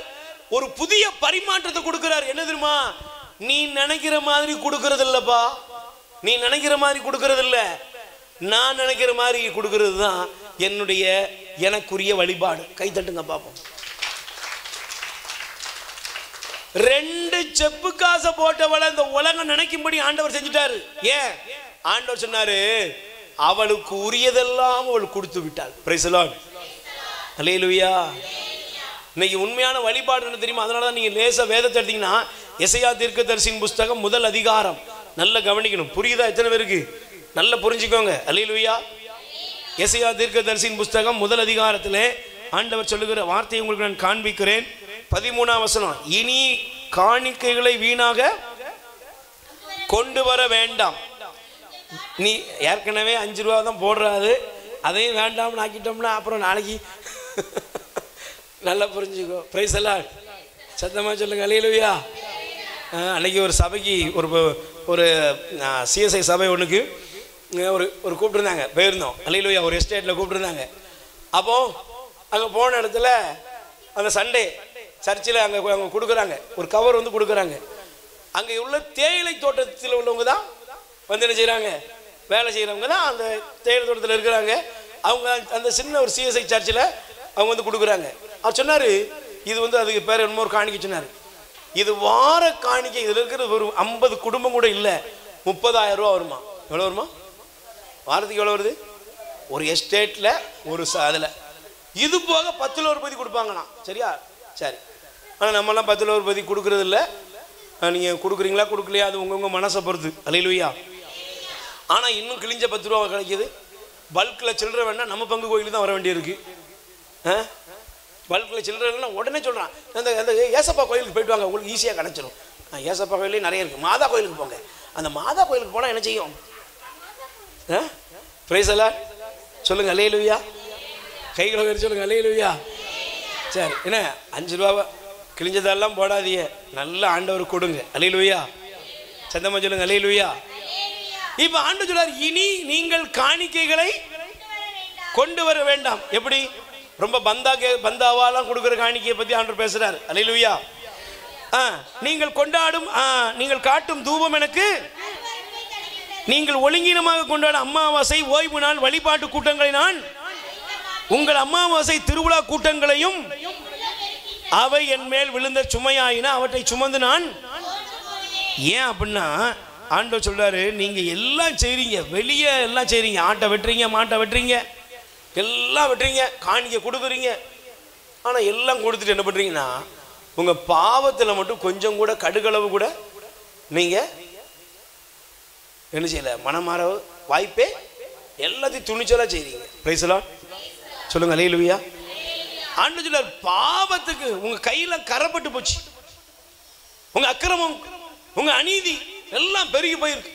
ஒரு புதிய பரிமாற்றத்தை கொடுக்கிறார். என்ன தெரியுமா? நீ நினைக்கிற மாதிரி கொடுக்கறது இல்லப்பா. நீ நினைக்கிற மாதிரி கொடுக்கறது இல்ல, நான் நினைக்கிற மாதிரி கொடுக்கறது தான் என்னுடைய எனக்குரிய வழிபாடு. கை தட்டுங்க பார்ப்போம். 2 செப்பு காசை போட்டவளை இந்த உலகம் நினைக்கும்படி ஆண்டவர் செஞ்சுட்டாரு. ஏன்? ஆண்டவர் சொன்னாரு, அவளுக்கு உரியதெல்லாம் அவள் கொடுத்து விட்டாள். Praise the Lord. அல்லேலூயா. இன்னைக்கு உண்மையான வழிபாடு என்ன தெரியுமா? அதனால தான் நீங்கள் லேசா வேதத்தை எடுத்தீங்கன்னா எசையா தீர்க்கதரிசியின் புஸ்தகம் 1 அதிகாரம் நல்லா கவனிக்கணும். புரியுதா? எத்தனை பேருக்கு? நல்லா புரிஞ்சுக்கோங்க. அல்லேலூயா. எசையா தீர்க்கதரிசியின் புஸ்தகம் 1 அதிகாரத்திலே ஆண்டவர் சொல்லுகிற வார்த்தையை உங்களுக்கு நான் காண்பிக்கிறேன். 13ஆம் வசனம். இனி காணிக்கைகளை வீணாக கொண்டு வர வேண்டாம். நீ ஏற்கனவே 5 ரூபா தான் போடுறாது, அதையும் வேண்டாம்னு ஆக்கிட்டோம்னா அப்புறம் நாளைக்கு நல்லா புரிஞ்சுக்கோ. பிரைஸ் எல்லாம் சத்தமாக சொல்லுங்க. அல்லேலூயா. அன்னைக்கு ஒரு சபைக்கு ஒரு சிஎஸ்ஐ சபை ஒன்றுக்கு ஒரு கூப்பிட்டுருந்தாங்க, போயிருந்தோம். அல்லேலூயா. ஒரு எஸ்டேட்டில் கூப்பிட்டுருந்தாங்க. அப்போது அங்கே போன இடத்துல அந்த சண்டே சர்ச்சில் அங்கே கொடுக்குறாங்க, ஒரு கவர் வந்து கொடுக்குறாங்க. அங்கே உள்ள தேயிலை தோட்டத்தில் உள்ளவங்க தான் வந்து என்ன செய்கிறாங்க, வேலை செய்கிறவங்க தான் அந்த தேயிலை தோட்டத்தில் இருக்கிறாங்க. அவங்க அந்த சின்ன ஒரு சிஎஸ்ஐ சர்ச்சில் அவங்க வந்து கொடுக்குறாங்க. அவர் சொன்னார், இது வந்து அதுக்கு பேர் என்னமோ ஒரு காணிக்கை சொன்னார். இது வார காணிக்கை. இதில் இருக்கிற ஒரு 50 குடும்பம் கூட இல்லை, 30,000 ரூபா வருமா? எவ்வளோ வருமா வாரத்துக்கு? எவ்வளோ வருது? ஒரு எஸ்டேட்டில் ஒரு அதில் இது போக 10ல் ஒரு பதி கொடுப்பாங்கண்ணா. சரியா? சரி. ஆனால் நம்மலாம் 10ல் ஒரு பதி கொடுக்குறது இல்லை. நீங்கள் கொடுக்குறீங்களா கொடுக்கலையா அது உங்கள் மனசை பொறுத்து. அல்லேலூயா. ஆனால் இன்னும் கிழிஞ்ச 10 ரூபா கிடைக்கிது. பல்கில் சில்லற வேணால் நம்ம பங்கு கோயிலுக்கு தான் வர வேண்டியிருக்கு. பல்கில் சில்லறன்னா உடனே சொல்கிறான், அந்த அந்த ஏசப்பா கோயிலுக்கு போயிட்டு வாங்க, உங்களுக்கு ஈஸியாக கிடச்சிடும். ஏசப்பா கோயிலே நிறைய இருக்குது. மாதா கோயிலுக்கு போங்க. அந்த மாதா கோயிலுக்கு போனால் என்ன செய்யும்? பிரைஸ் எல்லாம் சொல்லுங்கள். அல்லேலூயா. கைகளை வரி சொல்லுங்கள். அல்லேலூயா. சரி. என்ன 5 ரூபா கிழிஞ்சதெல்லாம் போடாதீங்க, நல்ல ஆண்டவர் கொடுங்க. அல்லேலூயா. சந்தமா சொல்லுங்க. அல்லேலூயா. இப்போ ஆண்டவர் சொல்றார், இனி நீங்கள் காணிக்கைகளை கொண்டு வர வேண்டாம். எப்படி? ரொம்ப பந்தாவாலாம் கொடுக்குற காணிக்கையை பற்றி ஆண்டவர் பேசுறார். அல்லேலூயா. நீங்கள் நீங்கள் காட்டும் தூபம் எனக்கு, நீங்கள் ஒழுங்கீனமாக கொண்டாடும் அமாவாசை, ஓய்வு நாள், வழிபாட்டு கூட்டங்களை நான் உங்கள் அமாவாசை திருவிழா கூட்டங்களையும் அவை என் மேல் விழுந்த சுமையாயின அவற்றை சுமந்து நான். ஏன் அப்படின்னா ஆண்டவர் சொல்றாரு, நீங்க எல்லாம் செய்றீங்க, வெளியே எல்லாம் செய்றீங்க, ஆட்டை வெட்டுறீங்க, மாட்டை வெட்டுறீங்க, எல்லாம் வெட்டுறீங்க, காணிக்கை கொடுக்குறீங்க. ஆனால் எல்லாம் கொடுத்துட்டு என்ன பண்ணுறீங்கன்னா உங்க பாவத்தில் மட்டும் கொஞ்சம் கூட கடுகளவு கூட நீங்க என்ன செய்யல, மனமாற வாய்ப்பே எல்லாத்தையும் துணிச்சலா செய்றீங்க. Price the Lord. சொல்லுங்க. அல்லேலூயா. ஆண்டவர் சொல்றார், பாவத்துக்கு உங்க கையில கரப்பட்டு போச்சு, உங்க அக்கிரமம் உங்க அநீதி எல்லாம் பெருகி போயிருக்கு.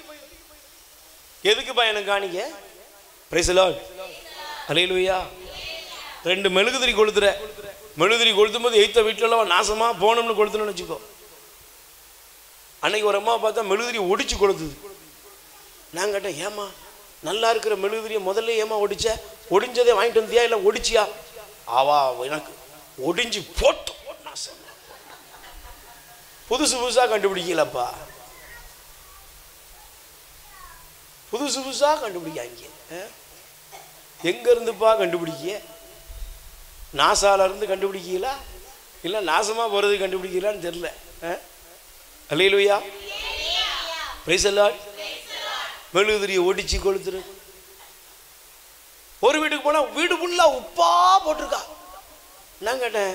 எதுக்குப்பா எனக்கு காணிக்க? Price the Lord. அல்லேலூயா. 2 மெழுகுதிரி கொளுத்துற, மெழுகுதிரி கொளுத்தும் போது எய்த்த வீட்டிலலாம் நாசமா போனோம்னு கொளுத்துன்னு வச்சுக்கோ. அன்னைக்கு ஒரு அம்மா பார்த்தா மெழுகுதிரி ஒடிச்சு கொளுத்துது. நான் கேட்டேன், ஏமா நல்லா இருக்கிற மெழுகுதிரியை முதல்ல ஏமா ஒடிச்ச? ஒடிஞ்சதே வாங்கிட்டு வந்தியா இல்லை ஒடிச்சியா? ஆவா எனக்கு ஒடிஞ்சு போட்டு நாசம். புதுசு புதுசாக கண்டுபிடிக்கலப்பா, புதுசு புதுசாக கண்டுபிடிக்காங்க. எங்க இருந்துப்பா கண்டுபிடிக்க? நாசால இருந்து கண்டுபிடிக்கலா இல்லை நாசமா போறது கண்டுபிடிக்கலான்னு தெரியல. அல்லேலூயா. Praise the Lord. மெழுகுதிரியை ஒடிச்சு கொளுத்துரு. ஒரு வீட்டுக்கு போனா வீடு ஃபுல்லா உப்பா போட்டிருக்கா. நான் கேட்டேன்,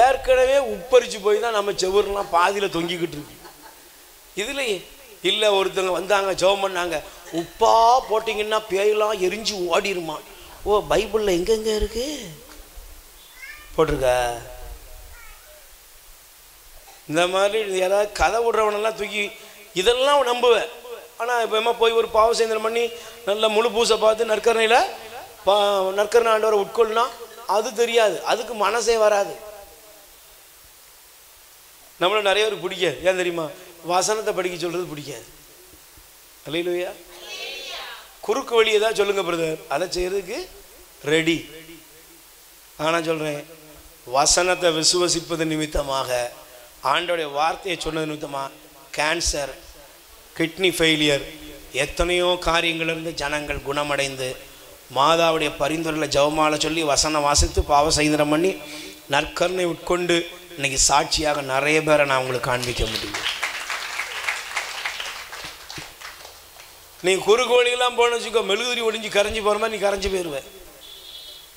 ஏற்கனவே உப்பரிச்சு போய் தான் நம்ம செவரெலாம் பாதியில தொங்கிக்கிட்டு இருக்கு. இதுலயே இல்லை ஒருத்தவங்க வந்தாங்க, ஜெபம் பண்ணாங்க, உப்பா போட்டிங்கன்னா பேயெல்லாம் எரிஞ்சு ஓடிருமா. ஓ, பைபிளில் எங்கெங்க இருக்கு போட்டிருக்கா? இந்த மாதிரி யாராவது கதை விடுறவனெல்லாம் தூக்கி இதெல்லாம் நம்புவேன். ஆனால் இப்போ போய் ஒரு பாவசேந்திரம் பண்ணி நல்ல முழு பூசை பார்த்து நற்கரணையில் நற்கரணை ஆண்டவரை உட்கொள்னா அது தெரியாது, அதுக்கு மனசே வராது. நம்மள நிறைய பேருக்கு பிடிக்காது. ஏன் தெரியுமா? வசனத்தை படிக்க சொல்றது பிடிக்காது. அல்லேலூயா. குறுக்கு வழி ஏதாவது சொல்லுங்க பிரதர், அதை செய்யறதுக்கு ரெடி. ஆனால் சொல்றேன், வசனத்தை விசுவசிப்பது நிமித்தமாக, ஆண்டோடைய வார்த்தையை சொன்னது நிமித்தமாக கேன்சர், கிட்னி ஃபெயிலியர், எத்தனையோ காரியங்கள் இருந்து ஜனங்கள் குணமடைந்து மாதாவுடைய பரிந்துரையில் ஜெபமாலை சொல்லி வசனம் வாசித்து பாவ சைந்தனம் பண்ணி நற்கருணை உட்கொண்டு இன்னைக்கு சாட்சியாக நிறைய பேரை நான் உங்களுக்கு காண்பிக்க முடியும். நீ குறுகோழியெல்லாம் போன வச்சுக்கோ, மெழுகுதிரி ஒடிஞ்சு கரைஞ்சி போகிற மாதிரி நீ கரைஞ்சி போயிடுவேன்.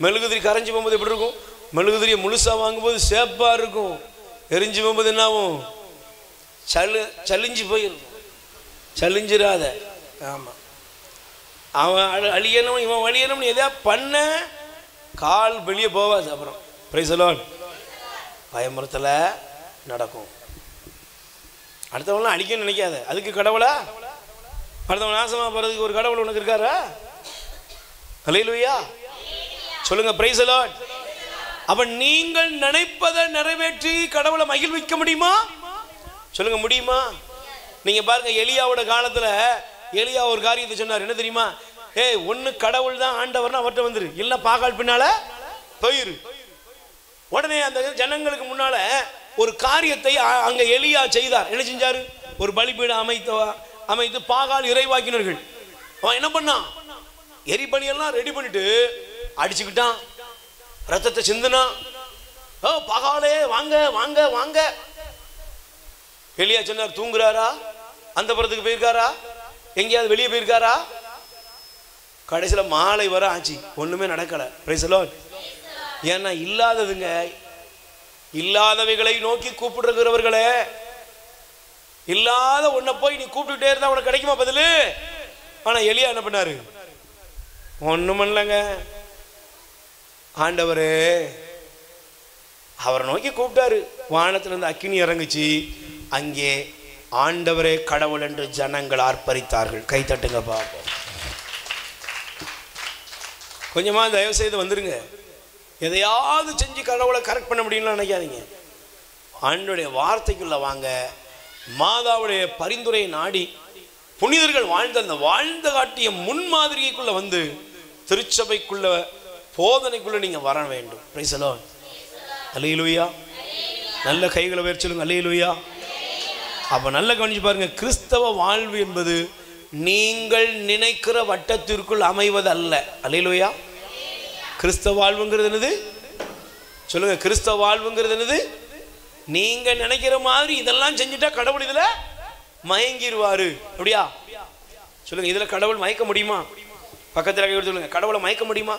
மெழுகுதிரி கரைஞ்சி போகும்போது எப்படி இருக்கும்? மெழுகுதிரியை முழுசாக வாங்கும்போது சேப்பாக இருக்கும், எரிஞ்சு போகும்போது என்ன ஆகும்? சலிஞ்சு போயிருக்கும். சலிஞ்சிடாத. ஆமாம், அவன் அழியணும் இவன் வழியணும்னு எதையா பண்ண கால் வெளியே போவாது. அப்புறம் பிரைஸ் தி லார்ட். பயமுறுத்தல நடக்கும். அடுத்தவங்களாம் அழிக்கணும்னு நினைக்காத. அதுக்கு கடவுளா? அடுத்தவன் நாசமாக போகிறதுக்கு ஒரு கடவுள் உனக்கு இருக்காரா? ஹல்லேலூயா சொல்லுங்க. Price the Lord. அப்ப நீங்கள் நினைப்பதை நிறைவேற்றி கடவுளை மகிழ்விக்க முடியுமா? சொல்லுங்க, முடியுமா? நீங்க பாருங்க, எலியாவோட காலத்துல எலியா ஒரு காரியத்தை சொன்னார். என்ன தெரியுமா? ஒன்னு கடவுள் தான் ஆண்டவர்னா அவர்கிட்ட வந்துரு, இல்ல பாகால் பின்னால போயிரு. உடனே அந்த ஜனங்களுக்கு முன்னால ஒரு காரியத்தை அங்க எலியா செய்தார். என்ன செஞ்சாரு? ஒரு பலிபீடம் அமைத்து பாகால் இறைவாக்கினர்கள். அவன் என்ன பண்ணான்? எரிபலி எல்லாம் ரெடி பண்ணிட்டு அடிச்சுக்கிட்டான், ரத்தத்தை சிந்துனா. பாகாலே வாங்க வாங்க வாங்க. எலியா சொன்னார், தூங்குறாரா? அந்த புறத்துக்கு போயிருக்காரா? எங்கேயாவது வெளியே போயிருக்காரா? கடைசியில் மாலை வர ஆச்சு, ஒண்ணுமே நடக்கல. Price the Lord. ஏன்னா இல்லாததுங்க, இல்லாதவைகளை நோக்கி கூப்பிடுறவர்களே, இல்லாத ஒன்ன போய் நீ கூப்பிட்டுட்டே இருந்தா உனக்கு கிடைக்குமா பதிலு? ஆனா எலியா என்ன பண்ணாரு? ஒண்ணும் பண்ணலங்க. ஆண்டவரே அவரை நோக்கி கூப்பிட்டாரு. வானத்திலிருந்து அக்கினி இறங்குச்சு. அங்கே ஆண்டவரே கடவுள் என்று ஜனங்கள் ஆர்ப்பரித்தார்கள். கை தட்டுங்க பாப்போம். கொஞ்சமா தயவு செய்து வந்துருங்க. எதையாவது செஞ்சு கடவுளை கரெக்ட் பண்ண முடியும்னு நினைக்காதீங்க. ஆண்டவருடைய வார்த்தைக்குள்ள வாங்க. மாதாவுடைய பரிந்துரையை நாடி புனிதர்கள் வாழ்ந்த அந்த வாழ்ந்த காட்டிய முன்மாதிரிக்குள்ள வந்து திருச்சபைக்குள்ள போதனைக்குள்ள நீங்க வர வேண்டும். Praise the Lord. அல்லேலூயா. நல்ல கைகளை உயர்த்தி சொல்லுங்க, அல்லேலூயா. அப்ப நல்ல கவனிச்சு பாருங்க, கிறிஸ்தவ வாழ்வு என்பது நீங்கள் நினைக்கிற வட்டத்திற்குள் அமைவது அல்ல. அல்லேலூயா. கிறிஸ்தவ வாழ்வுங்கிறது என்னது? சொல்லுங்க, கிறிஸ்தவ வாழ்வுங்கிறது என்னது? நீங்க நினைக்கிற மாதிரி இதெல்லாம் செஞ்சுட்டா கடவுள் இதுல மயங்கிடுவாரு. அப்படியா? சொல்லுங்க, இதுல கடவுள் மயக்க முடியுமா? பக்கத்துல கை சொல்லுங்க, கடவுளை மயக்க முடியுமா?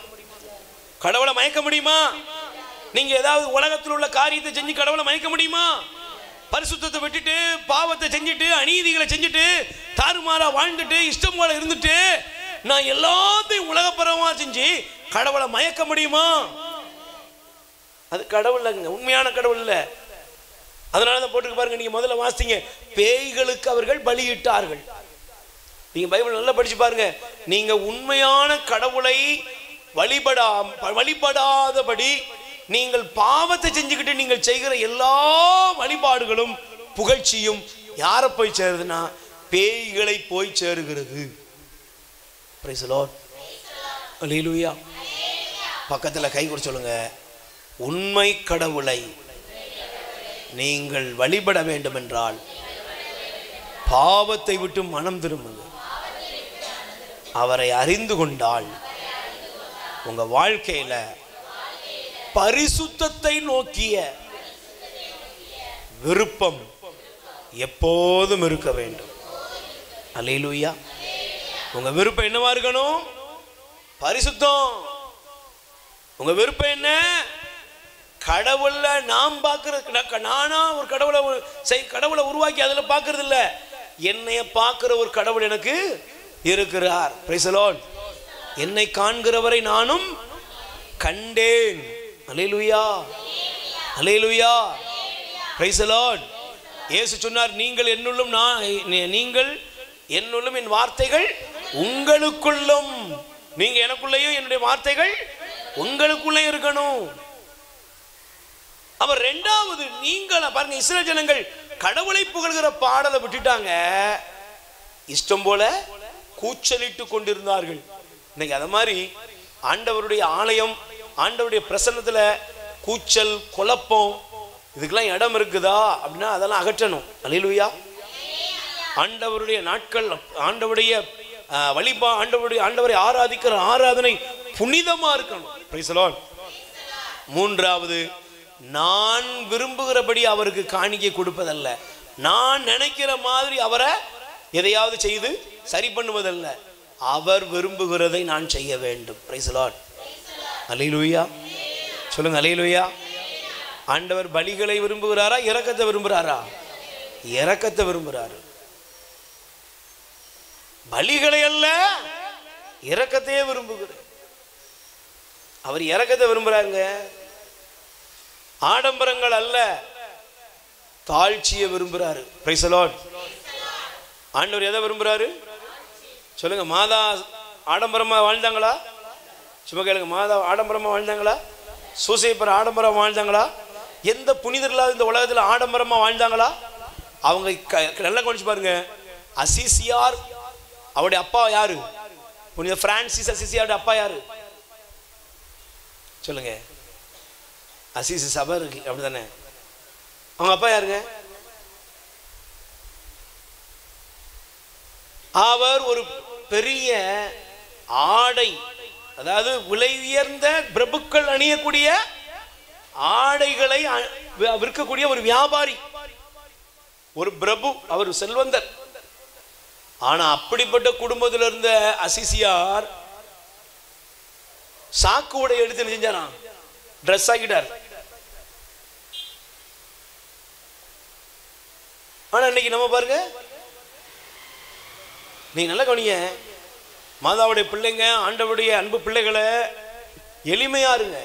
கடவுளை மயக்க முடியுமா? நீங்க ஏதாவது உலகத்தில் உள்ள காரியத்தை செஞ்சு கடவுளை மயக்க முடியுமா? பரிசுத்தத்தை விட்டுட்டு பாவத்தை செஞ்சுட்டு அநீதிகளை செஞ்சுட்டு தாறுமாறா வாழ்ந்துட்டு இஷ்டம் போல இருந்துட்டு நான் எல்லாத்தையும் உலகப்பரமா செஞ்சு கடவுளை மயக்க முடியுமா? அது கடவுள் இல்லைங்க, உண்மையான கடவுள் இல்லை. அதனாலதான் போட்டுக்கு பாருங்க, நீங்க முதல்ல வாசிங்க, பேய்களுக்கு அவர்கள் பலியிட்டார்கள். நீங்க பைபிள் நல்லா படிச்சு பாருங்க. நீங்க உண்மையான கடவுளை வழிபடாதபடி நீங்கள் பாவத்தை செஞ்சுக்கிட்டு நீங்கள் செய்கிற எல்லா வழிபாடுகளும் புகழ்ச்சியும் யாரை போய் சேருதுன்னா பேய்களை போய் சேருகிறது. Price the Lord. அல்லேலூயா. பக்கத்துல கை கொடுத்து சொல்லுங்க, உண்மை கடவுளை நீங்கள் வழிபட வேண்டும் என்றால் பாவத்தை விட்டு மனம் திரும்புங்க. அவரை அறிந்து கொண்டால் உங்க வாழ்க்கையில பரிசுத்தத்தை நோக்கிய விருப்பம் எப்போதும் இருக்க வேண்டும். அல்லேலூயா. உங்க விருப்பம் என்னவா இருக்கணும்? பரிசுத்தம். உங்க விருப்பம் என்ன? கடவுள்ல நாம் பார்க்கிற, நானா ஒரு கடவுளை உருவாக்கி அதில் பார்க்கறது இல்ல, என்னைய பார்க்கிற ஒரு கடவுள் எனக்கு இருக்கிறார். Praise the Lord. என்னை காண்கிறவரை நானும் கண்டேன். அல்லேலூயா. அல்லேலூயா. Praise the Lord. இயேசு சொன்னார், நீங்கள் என்னுள்ளும் நீங்கள் என்னுள்ளும் என் வார்த்தைகள் உங்களுக்குள்ளும். நீங்க எனக்குள்ளேயும் என்னுடைய வார்த்தைகள் உங்களுக்குள்ளே இருக்கணும். அவர் ரெண்டாவது, நீங்கள் பாருங்க, இஸ்ரவேல் ஜனங்கள் கடவுளை புகழ்கிற பாடலை விட்டுட்டாங்க, இஷ்டம் போல கூச்சலிட்டு கொண்டிருந்தார்கள். இன்னைக்கு அத மாதிரி ஆண்டவருடைய ஆலயம், ஆண்டவருடைய பிரசன்னத்துல கூச்சல் குழப்பம் இதுக்கெல்லாம் இடம் இருக்குதா அப்படின்னா அதெல்லாம் அகற்றணும். அல்லேலூயா. ஆண்டவருடைய நாட்கள், ஆண்டவருடைய வழிபா, ஆண்டவரை ஆராதிக்கிற ஆராதனை புனிதமா இருக்கணும். Price the Lord. மூன்றாவது, நான் விரும்புகிறபடி அவருக்கு காணிக்கை கொடுப்பதல்ல, நான் நினைக்கிற மாதிரி அவரை எதையாவது செய்து சரி பண்ணுவதல்ல, அவர் விரும்புகிறதை நான் செய்ய வேண்டும். Praise the Lord. அல்லேலூயா சொல்லுங்க. அல்லேலூயா. ஆண்டவர் பலிகளை விரும்புகிறாரா, இரக்கத்தை விரும்புகிறாரா? இரக்கத்தை விரும்புகிறாரு. பலிகளை அல்ல, இரக்கத்தையே விரும்புகிறார். அவர் இரக்கத்தை விரும்புறாங்க. ஆடம்பரங்கள் அல்ல, தாழ்ச்சியை விரும்புறாரு. Price the Lord. ஆண்டவர் எதை விரும்புறாரு சொல்லுங்க. மாதா ஆடம்பரமா வாழ்ந்தாங்களா? சும்மா கேளுங்க. மாதா ஆடம்பரமா வாழ்ந்தாங்களா? சூசையப்பர் ஆடம்பரம் வாழ்ந்தாங்களா? எந்த புனிதர்களாக இந்த உலகத்தில் ஆடம்பரமா வாழ்ந்தாங்களா? அவங்க நல்லா கவனிச்சு பாருங்க. அசிசியார் அவருடைய அப்பா யாரு? புனித பிரான்சிஸ் அசிசியாருடைய அப்பா யாரு சொல்லுங்க. அசிசி சபை இருக்கு அப்படித்தானே? அவங்க அப்பா யாருங்க? அவர் ஒரு பெரிய ஆடை, அதாவது விலை உயர்ந்த பிரபுக்கள் அணியக்கூடிய ஆடைகளை விற்கக்கூடிய ஒரு வியாபாரி, ஒரு பிரபு. அவர் செல்வந்தர். ஆனா அப்படிப்பட்ட குடும்பத்தில் இருந்த அசிசியார் சாக்கு உடை எடுத்து செஞ்சாராம், ட்ரெஸ் ஆகிட்டார். ஆனா இன்னைக்கு நம்ம பாருங்க, நீங்க நல்லா கவனிங்க. மாதாவுடைய பிள்ளைங்க, ஆண்டவருடைய அன்பு பிள்ளைகளை எளிமையா இருங்க,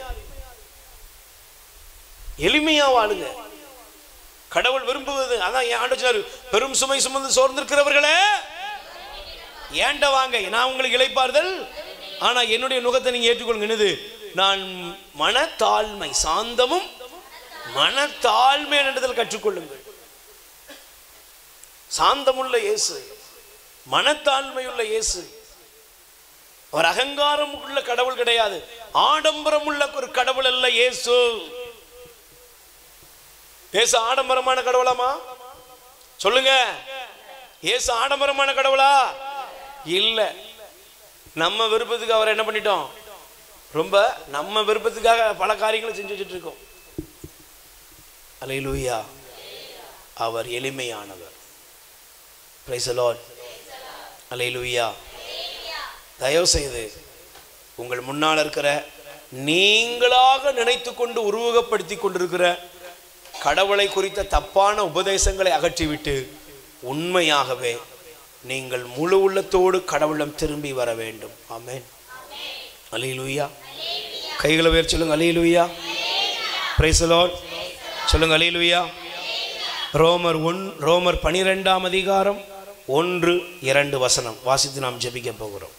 எளிமையா வாழுங்க. கடவுள் விரும்புவது அதான். என் ஆண்டவர் சொன்னாரு, பெரும் சுமை சுமந்து சோர்ந்திருக்கிறவர்களே ஏண்ட வாங்க, நான் உங்களுக்கு இளைப்பாறுதல். ஆனா என்னுடைய நுகத்தை நீங்க ஏற்றுக்கொள்ளுங்க. என்னது? நான் மனத்தாழ்மை, சாந்தமும் மனத்தாழ்மை என்றதில் கற்றுக்கொள்ளுங்கள். சாந்தமுள்ள இயேசு, மனத்தாழ்மையுள்ள இயேசு. அவர் அகங்காரம் உள்ள கடவுள் கிடையாது, ஆடம்பரம் உள்ள ஒரு கடவுள் அல்ல இயேசு. இயேசு ஆடம்பரமான கடவுளாமா? சொல்லுங்க. இயேசு ஆடம்பரமான கடவுளா? இல்ல. நம்ம விருப்பத்துக்கு அவரை என்ன பண்ணிட்டோம்? ரொம்ப நம்ம விருப்பத்துக்காக பல காரியங்களை செஞ்சு வச்சுட்டு இருக்கோம். அல்லேலூயா. அவர் எளிமையானவர். Praise the Lord. அல்லேலூயா. தயவு செய்து உங்கள் முன்னால் இருக்கிற, நீங்களாக நினைத்து கொண்டு உருவகப்படுத்தி கொண்டிருக்கிற கடவுளை குறித்த தப்பான உபதேசங்களை அகற்றிவிட்டு உண்மையாகவே நீங்கள் முழு உள்ளத்தோடு கடவுளிடம் திரும்பி வர வேண்டும். ஆமென். அல்லேலூயா. கைகளை உயர்த்தி சொல்லுங்க. அல்லேலூயா. Praise the Lord. சொல்லுங்க. அல்லேலூயா. ரோமர் 12ஆம் அதிகாரம் 1-2 வசனம் வாசித்து நாம் ஜெபிக்க போகிறோம்.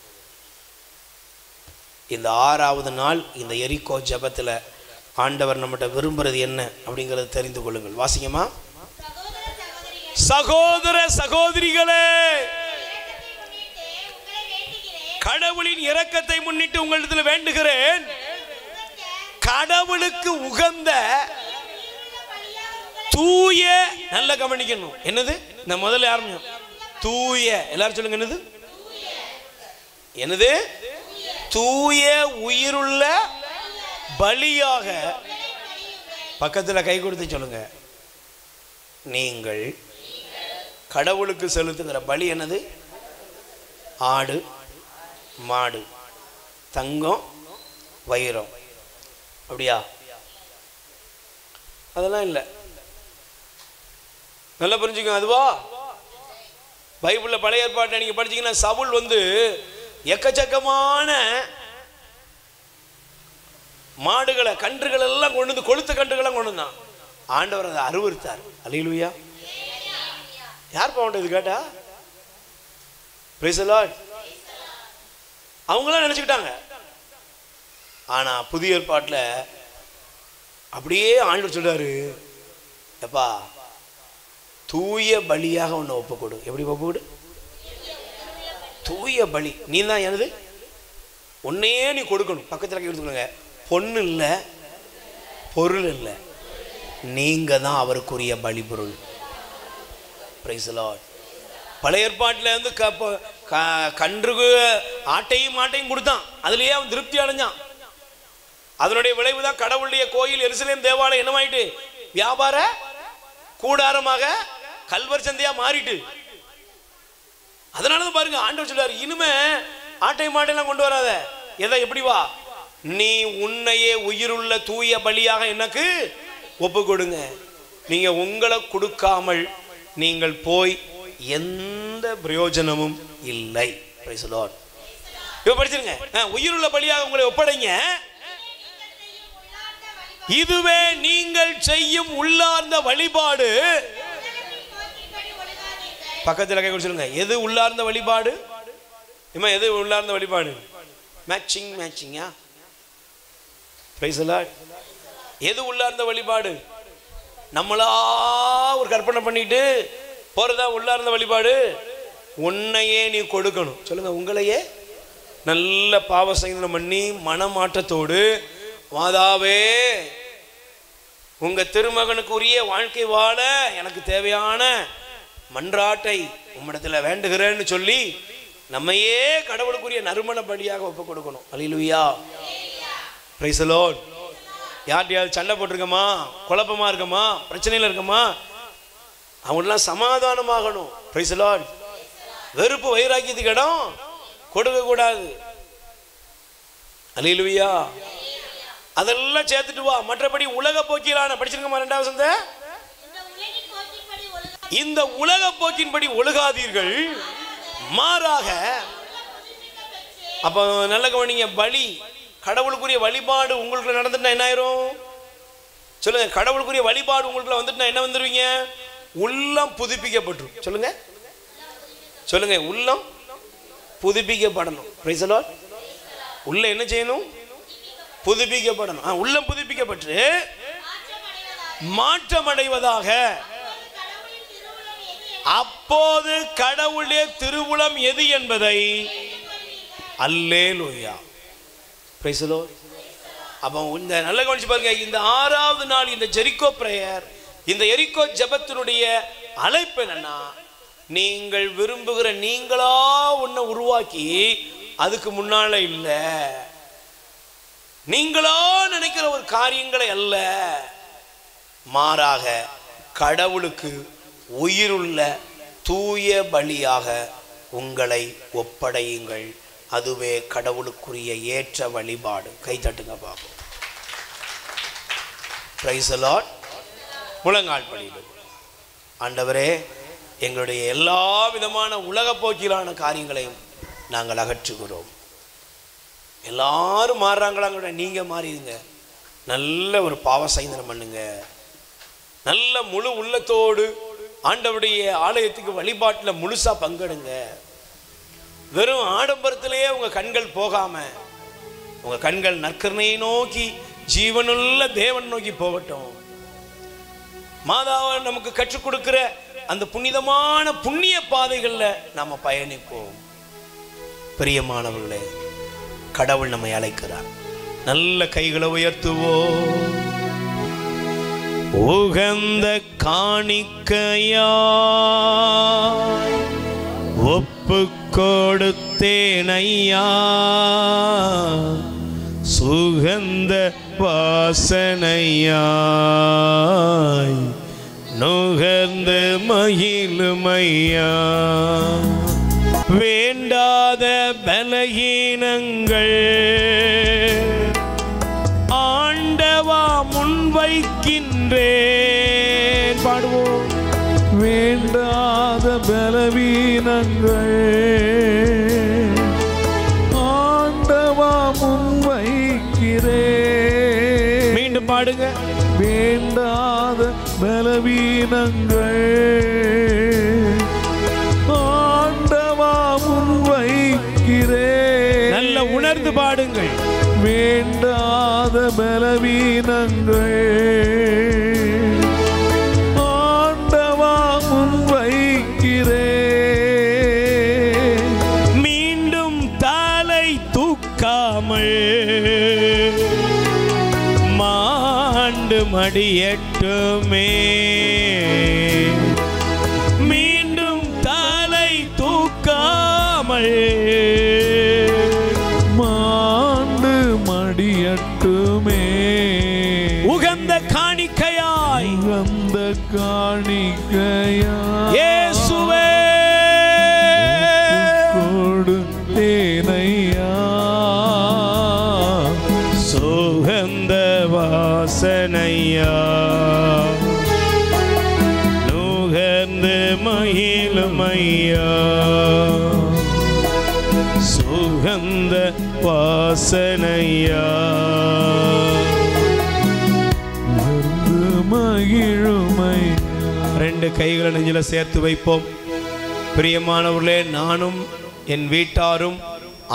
இந்த 6வது நாள் இந்த எரிகோ ஜெபத்தில் ஆண்டவர் நம்மகிட்ட விரும்புறது என்ன அப்படிங்கிறத தெரிந்து கொள்ளுங்கள். வாசிங்கம்மா. சகோதர சகோதரிகளே, கடவுளின் இரக்கத்தை முன்னிட்டு உங்களிடத்தில் வேண்டுகிறேன், கடவுளுக்கு உகந்த தூய, நல்ல கவனிக்கணும். என்னது? நான் முதல்ல ஆரம்பிச்சோம். தூய, எல்லாரும் சொல்லுங்க. என்னது? என்னது? தூய உயிருள்ள பலியாக. பக்கத்தில் கை கொடுத்து சொல்லுங்க. நீங்கள் கடவுளுக்கு செலுத்துகிற பலி என்னது? ஆடு, மாடு, தங்கம், வைரம். அப்படியா? அதெல்லாம் இல்லை. நல்லா புரிஞ்சுக்கோங்க. அதுவா பைபிளில் பழைய ஏற்பாட்டை நீங்கள் படிச்சீங்கன்னா, சவுல் எக்கச்சக்கமான மாடுகளை, கன்றுகள் எல்லாம் கொண்டு வந்து, கொளுத்த கன்றுகளை கொண்டு வந்தான். ஆண்டவர் அதை அருவருத்தார். அல்லேலூயா. யார் பாவண்டது கேட்டா? Price the Lord. அவங்களாம் நினைச்சுக்கிட்டாங்க. ஆனா புதிய ஏற்பாட்டில் அப்படியே ஆண்டவர் சொல்றாரு, எப்பா தூய பலியாக உன்னை ஒப்பு கொடு. எப்படி ஒப்பு கொடு? தூய பலி. நீ தான் எனது, உன்னையே நீ கொடுக்கணும். பக்கத்தில் எடுத்துக்கணுங்க. பொண்ணு இல்லை, பொருள் இல்லை, நீங்க தான் அவருக்குரிய பலி பொருள். Price the Lord. பழைய ஏற்பாட்டில் கன்றுக்கு ஆட்டையும் மாட்டையும் கொடுத்தான். அதுலேயே அவன் திருப்தி அடைஞ்சான். அதனுடைய விளைவு தான் கடவுளுடைய கோயில் எருசலேம் தேவாலயம் என்னமாயிட்டு வியாபார கூடாரமாக கல்வர் சந்தையா மாறிட்டு. அதனாலதான் பாருங்க ஆண்டவர் சொல்றாரு, இனிமே ஆட்டை மாட்டையெல்லாம் கொண்டு வராத. எதை எப்படி வா, நீ உன்னையே உயிருள்ள தூய பலியாக எனக்கு ஒப்பு கொடுங்க. நீங்க உங்களை கொடுக்காமல் நீங்கள் போய் எந்த பிரயோஜனமும் இல்லை. இப்ப படிச்சிருங்க, உயிருள்ள பலியாக உங்களை ஒப்படைங்க, இதுவே நீங்கள் செய்யும் உள்ளார்ந்த வழிபாடு. பக்கத்தில் கை சொல்லுங்க, எது உள்ளார்ந்த வழிபாடு? எது உள்ளார்ந்த வழிபாடு? மேட்சிங்கா? எது உள்ளார்ந்த வழிபாடு? நம்மளா ஒரு கற்பனை பண்ணிட்டு போறதா உள்ளார்ந்த வழிபாடு? உன்னையே நீ கொடுக்கணும். சொல்லுங்க, உங்களையே நல்ல பாவ சங்கீதம் பண்ணி மனமாற்றத்தோடு, மாதாவே உங்க திருமகனுக்கு உரிய வாழ்க்கை வாழ எனக்கு தேவையான மன்றாட்டை உம்மிடத்துல வேண்டுகிறேன்னு சொல்லி நம்மையே கடவுளுக்குரிய நறுமண பலியாக ஒப்பு கொடுக்கணும். அல்லேலூயா, பிரைஸ் தி லார்ட். யார்கிட்டயாவது சண்டை போட்டிருக்கமா, குழப்பமா இருக்கமா, பிரச்சனையில் இருக்கமா, அவங்களாம் சமாதானமாகணும். Price the Lord. வெறுப்பு வைராக்கியத்துக்கு இடம் கொடுக்க கூடாது. அல்லேலூயா. அதெல்லாம் சேர்த்துட்டு வா. மற்றபடி உலக போக்கிலான படிச்சிருக்கமா 2வது வசனத்தை, இந்த உலக போக்கின்படி ஒழுகாதீர்கள், மாறாக. அப்ப நல்ல கவனிங்க, பலி கடவுளுக்குரிய வழிபாடு உங்களுக்கு நடந்துட்டா என்ன ஆயிரும்? சொல்லுங்க, கடவுளுக்குரிய வழிபாடு உங்களுக்கு வந்துட்டுனா என்ன வந்துருவீங்க? உள்ளம் புதுப்பிக்கப்படும். சொல்லுங்க சொல்லுங்க, உள்ளம் புதுப்பிக்கப்படணும். Price the Lord. உள்ள என்ன செய்யணும்? புதுப்பிக்கப்படணும். உள்ளம் புதுப்பிக்கப்பட்டு மாற்றம் அடைவதாக. அப்போது கடவுளுடைய திருவுளம் எது என்பதை அல்லேலூயா, பிரைஸ் தி லார்ட். அப்போ இந்த நல்ல கவனிச்சு பாருங்க, இந்த 6வது நாள் இந்த ஜெரிக்கோ பிரேயர், இந்த எரிக்கோ ஜெபத்தினுடைய அழைப்பு என்னன்னா, நீங்கள் விரும்புகிற நீங்களா ஒன்ன உருவாக்கி அதுக்கு முன்னால இல்ல, நீங்களா நினைக்கிற ஒரு காரியங்களை அல்ல, மாறாக கடவுளுக்கு உயிருள்ள தூய பலியாக உங்களை ஒப்படையுங்கள், அதுவே கடவுளுக்குரிய ஏற்ற வழிபாடு. கை தட்டுங்க பாப்போம். Price the Lord. முழங்கால் படியிடு. ஆண்டவரே, எங்களுடைய எல்லா விதமான உலக போக்கிலான காரியங்களையும் நாங்கள் அகற்றுகிறோம். எல்லாரும் மாறுறாங்களாங்க, நீங்க மாறிடுங்க. நல்ல ஒரு பாவ சைந்தனம் பண்ணுங்க. நல்ல முழு உள்ளத்தோடு ஆண்டவருடைய ஆலயத்துக்கு வழிபாட்டில் முழுசா பங்கெடுங்க. வெறும் ஆடம்பரத்திலேயே உங்க கண்கள் போகாம உங்க கண்கள் நற்கருணையை நோக்கி ஜீவனுள்ள தேவன் நோக்கி போகட்டும். மாதாவை நமக்கு கற்றுக் கொடுக்கிற அந்த புனிதமான புண்ணிய பாதைகள்ல நாம பயணிப்போம். பிரியமானவர்களே, கடவுள் நம்மை அழைக்கிறார். நல்ல கைகளை உயர்த்துவோம். உகந்த காணிக்கையா ஒப்பு கொடுத்தேன் ஐயா, சுகந்த வாசனையாய் நுகர்ந்து மகிழுமையா. வேண்டாத பலகீனங்கள் ஆண்டவா முன்வைக்கின்றேன். பாடுவோம். வேண்டாத பலவீனங்கள் ஆண்டவா முன்வைக்கிறேன். மீண்டும் பாடுங்க. வேண்டாத பலவீனங்கள் ஆண்டவா முன்வைக்கிறேன். நல்ல உணர்ந்து பாடுங்கள். வேண்டாத பலவீனங்கள் ஆண்டவா முன்வைக்கிறேன். மீண்டும் தலை தூக்காமல் மாண்டு மடியட்டுமே. மீண்டும் தலை தூக்காமல் மாண்டு மடியட்டுமே உகந்த காணிக்கையாய் உகந்த காணிக்கையாய் இயேசுவே கொடுத்தேனையா சுகந்த வாசனையா நுகர்ந்து மகிழுமையா சுகந்த வாசனையா மகிழுமை. ரெண்டு கைகளை நெஞ்சில சேர்த்து வைப்போம். பிரியமானவர்களே, நானும் என் வீட்டாரும்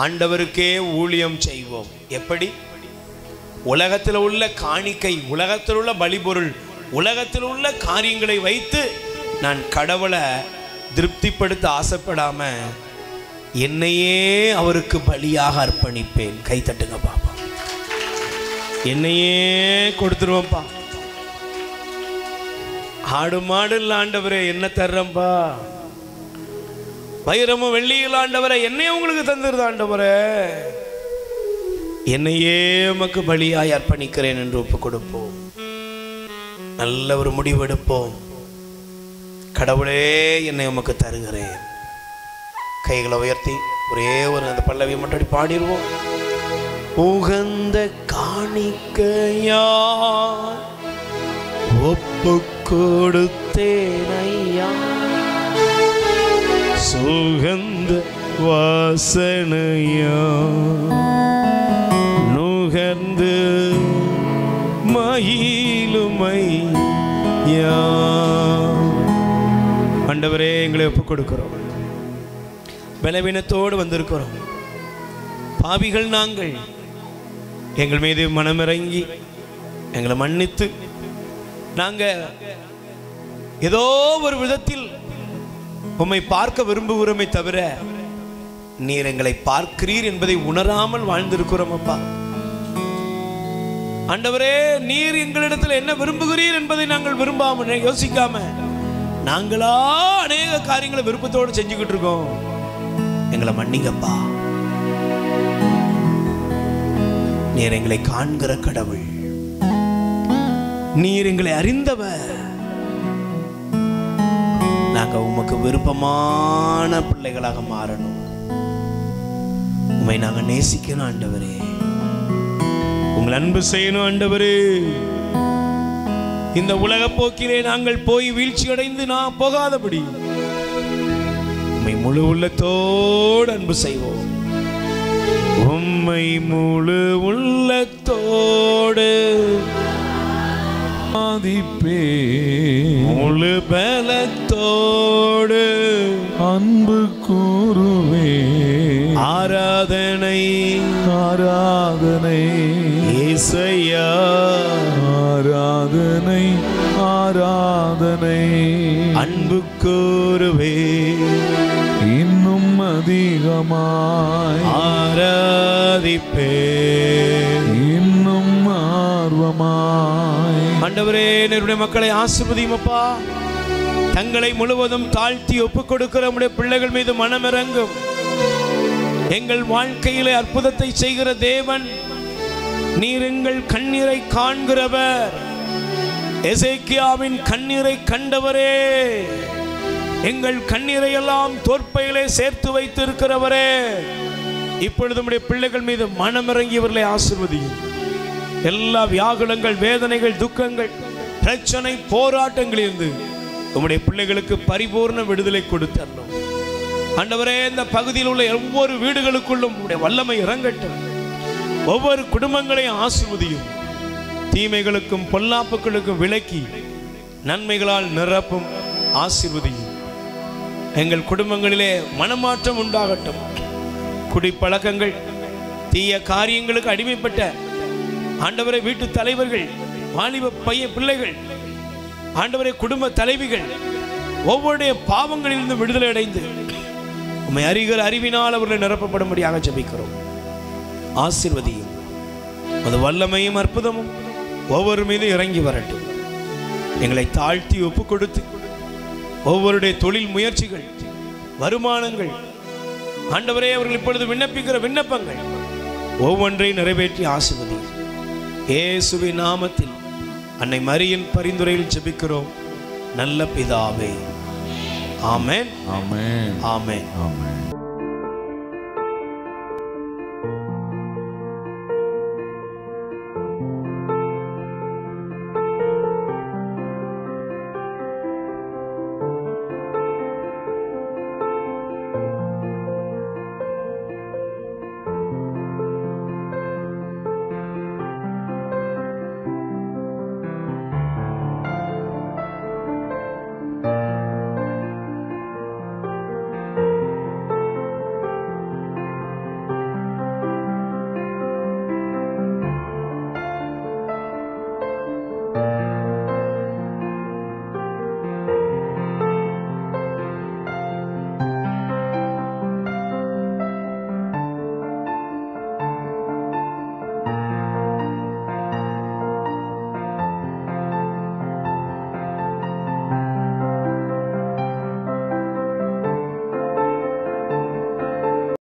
ஆண்டவருக்கே ஊழியம் செய்வோம். எப்படி? உலகத்தில் உள்ள காணிக்கை, உலகத்தில் உள்ள பலிபொருள், உலகத்தில் உள்ள காரியங்களை வைத்து நான் கடவுளை திருப்திப்படுத்த ஆசைப்படாம என்னையே அவருக்கு பலியாக அர்ப்பணிப்பேன். கை தட்டுங்க பாப்பா. என்னையே கொடுத்துருவோம்ப்பா. ஆடு மாடு இல்ல ஆண்டவரே, என்ன தர்றம்பா. வைரமும் வெள்ளியில் ஆண்டவரே, என்னையே உங்களுக்கு தந்துருது ஆண்டவரே. என்னையே உமக்கு பலியாய் அர்ப்பணிக்கிறேன் என்று ஒப்பு கொடுப்போம். நல்ல ஒரு முடிவெடுப்போம். கடவுளே, என்னை உமக்கு தருகிறேன். கைகளை உயர்த்தி ஒரே ஒரு அந்த பல்லவியை மட்டும் பாடிடுவோம். உகந்த காணிக்கையா ஒப்பு கொடுத்தேனையா சுகந்த வாசனையா நுகர்ந்து மகிழுமையா. ஆண்டவரே, எங்களை ஒப்பு கொடுக்கிறோம். பலவீனத்தோடு வந்திருக்கிறோம். பாவிகள் நாங்கள். எங்கள் மீது மனமிறங்கி எங்களை மன்னித்து நாங்கள் ஏதோ ஒரு விதத்தில் உம்மை பார்க்க விரும்புகிறோமே தவிர நீர் எங்களை பார்க்கிறீர் என்பதை உணராமல் வாழ்ந்திருக்கிறோம். அப்பா ஆண்டவரே, நீர் எங்களிடத்தில் என்ன விரும்புகிறீர் என்பதை நாங்கள் விரும்பாம யோசிக்காம நாங்களா அநேக காரியங்களை விருப்பத்தோடு செஞ்சுக்கிட்டு இருக்கோம். எங்களை மன்னிங்கப்பா. நீர் எங்களை காண்கிற கடவுள். நீர் எங்களை அறிந்தவர். நாங்க உமக்கு விருப்பமான பிள்ளைகளாக மாறணும். உம்மை நாங்க நேசிக்கணும் ஆண்டவரே. உங்களை அன்பு செய்யணும் ஆண்டவரே. இந்த உலக போக்கிலே நாங்கள் போய் வீழ்ச்சி அடைந்து நான் போகாதபடி உம்மை முழு உள்ளத்தோடு அன்பு செய்வோம். உம்மை முழு உள்ளத்தோடு ஆதிப்பே முழு பலத்தோடு அன்பு கூறுவே. ஆராதனை ஆராதனை இயேசையா, ஆராதனை ஆராதனை அன்பு கூறுவே. இன்னும் அதிகமாய் ஆராதிப்பே. இன்னும் ஆர்வமாய். ஆண்டவரே, என்னுடைய மக்களை ஆசீர்வதியும் அப்பா. தங்களை முழுவதும் தாழ்த்தி ஒப்புக் கொடுக்கிற நம்முடைய பிள்ளைகள் மீது மனமிறங்கும். எங்கள் வாழ்க்கையிலே அற்புதத்தை செய்கிற தேவன் நீர். எங்கள் கண்ணீரை காண்கிறவர். எசேக்கியாவின் கண்ணீரை கண்டவரே, எங்கள் கண்ணீரை எல்லாம் தோற்பையிலே சேர்த்து வைத்து இருக்கிறவரே, இப்பொழுது நம்முடைய பிள்ளைகள் மீது மனமிறங்கியவர்களை ஆசீர்வதியும். எல்லா வியாகுலங்கள், வேதனைகள், துக்கங்கள், பிரச்சனை, போராட்டங்களிலிருந்து உம்முடைய பிள்ளைகளுக்கு பரிபூர்ண விடுதலை கொடுத்தரணும் ஆண்டவரே. இந்த பகுதியில் உள்ள ஒவ்வொரு வீடுகளுக்குள்ளும் உம்முடைய வல்லமை இறங்கட்டும். ஒவ்வொரு குடும்பங்களையும் ஆசீர்வதியும். தீமைகளுக்கும் பொல்லாப்புகளுக்கும் விலக்கி நன்மைகளால் நிரப்பும் ஆசீர்வதியும். எங்கள் குடும்பங்களிலே மனமாற்றம் உண்டாகட்டும். குடிப்பழக்கங்கள், தீய காரியங்களுக்கு அடிமைப்பட்ட ஆண்டவரை வீட்டு தலைவர்கள், வாலிப பிள்ளைகள், ஆண்டவரை குடும்ப தலைவிகள் ஒவ்வொருடைய பாவங்களிலிருந்து விடுதலை அடைந்து உம்மை அறிகிற அறிவினால் அவர்களை நிரப்பப்படும்படியாக ஜெபிக்கிறோம். ஆசீர்வதியும். அது வல்லமையும் அற்புதமும் ஒவ்வொரு மீது இறங்கி வரட்டும். எங்களை தாழ்த்தி ஒப்பு கொடுத்து ஒவ்வொருடைய தொழில் முயற்சிகள், வருமானங்கள், ஆண்டவரே, அவர்கள் இப்பொழுது விண்ணப்பிக்கிற விண்ணப்பங்கள் ஒவ்வொன்றையும் நிறைவேற்றி ஆசீர்வதியும். இயேசுவின் நாமத்தில் அன்னை மரியின் பரிந்துரையில் ஜெபிக்கிறோம் நல்ல பிதாவே. ஆமென், ஆமென், ஆமென். ஆமென்.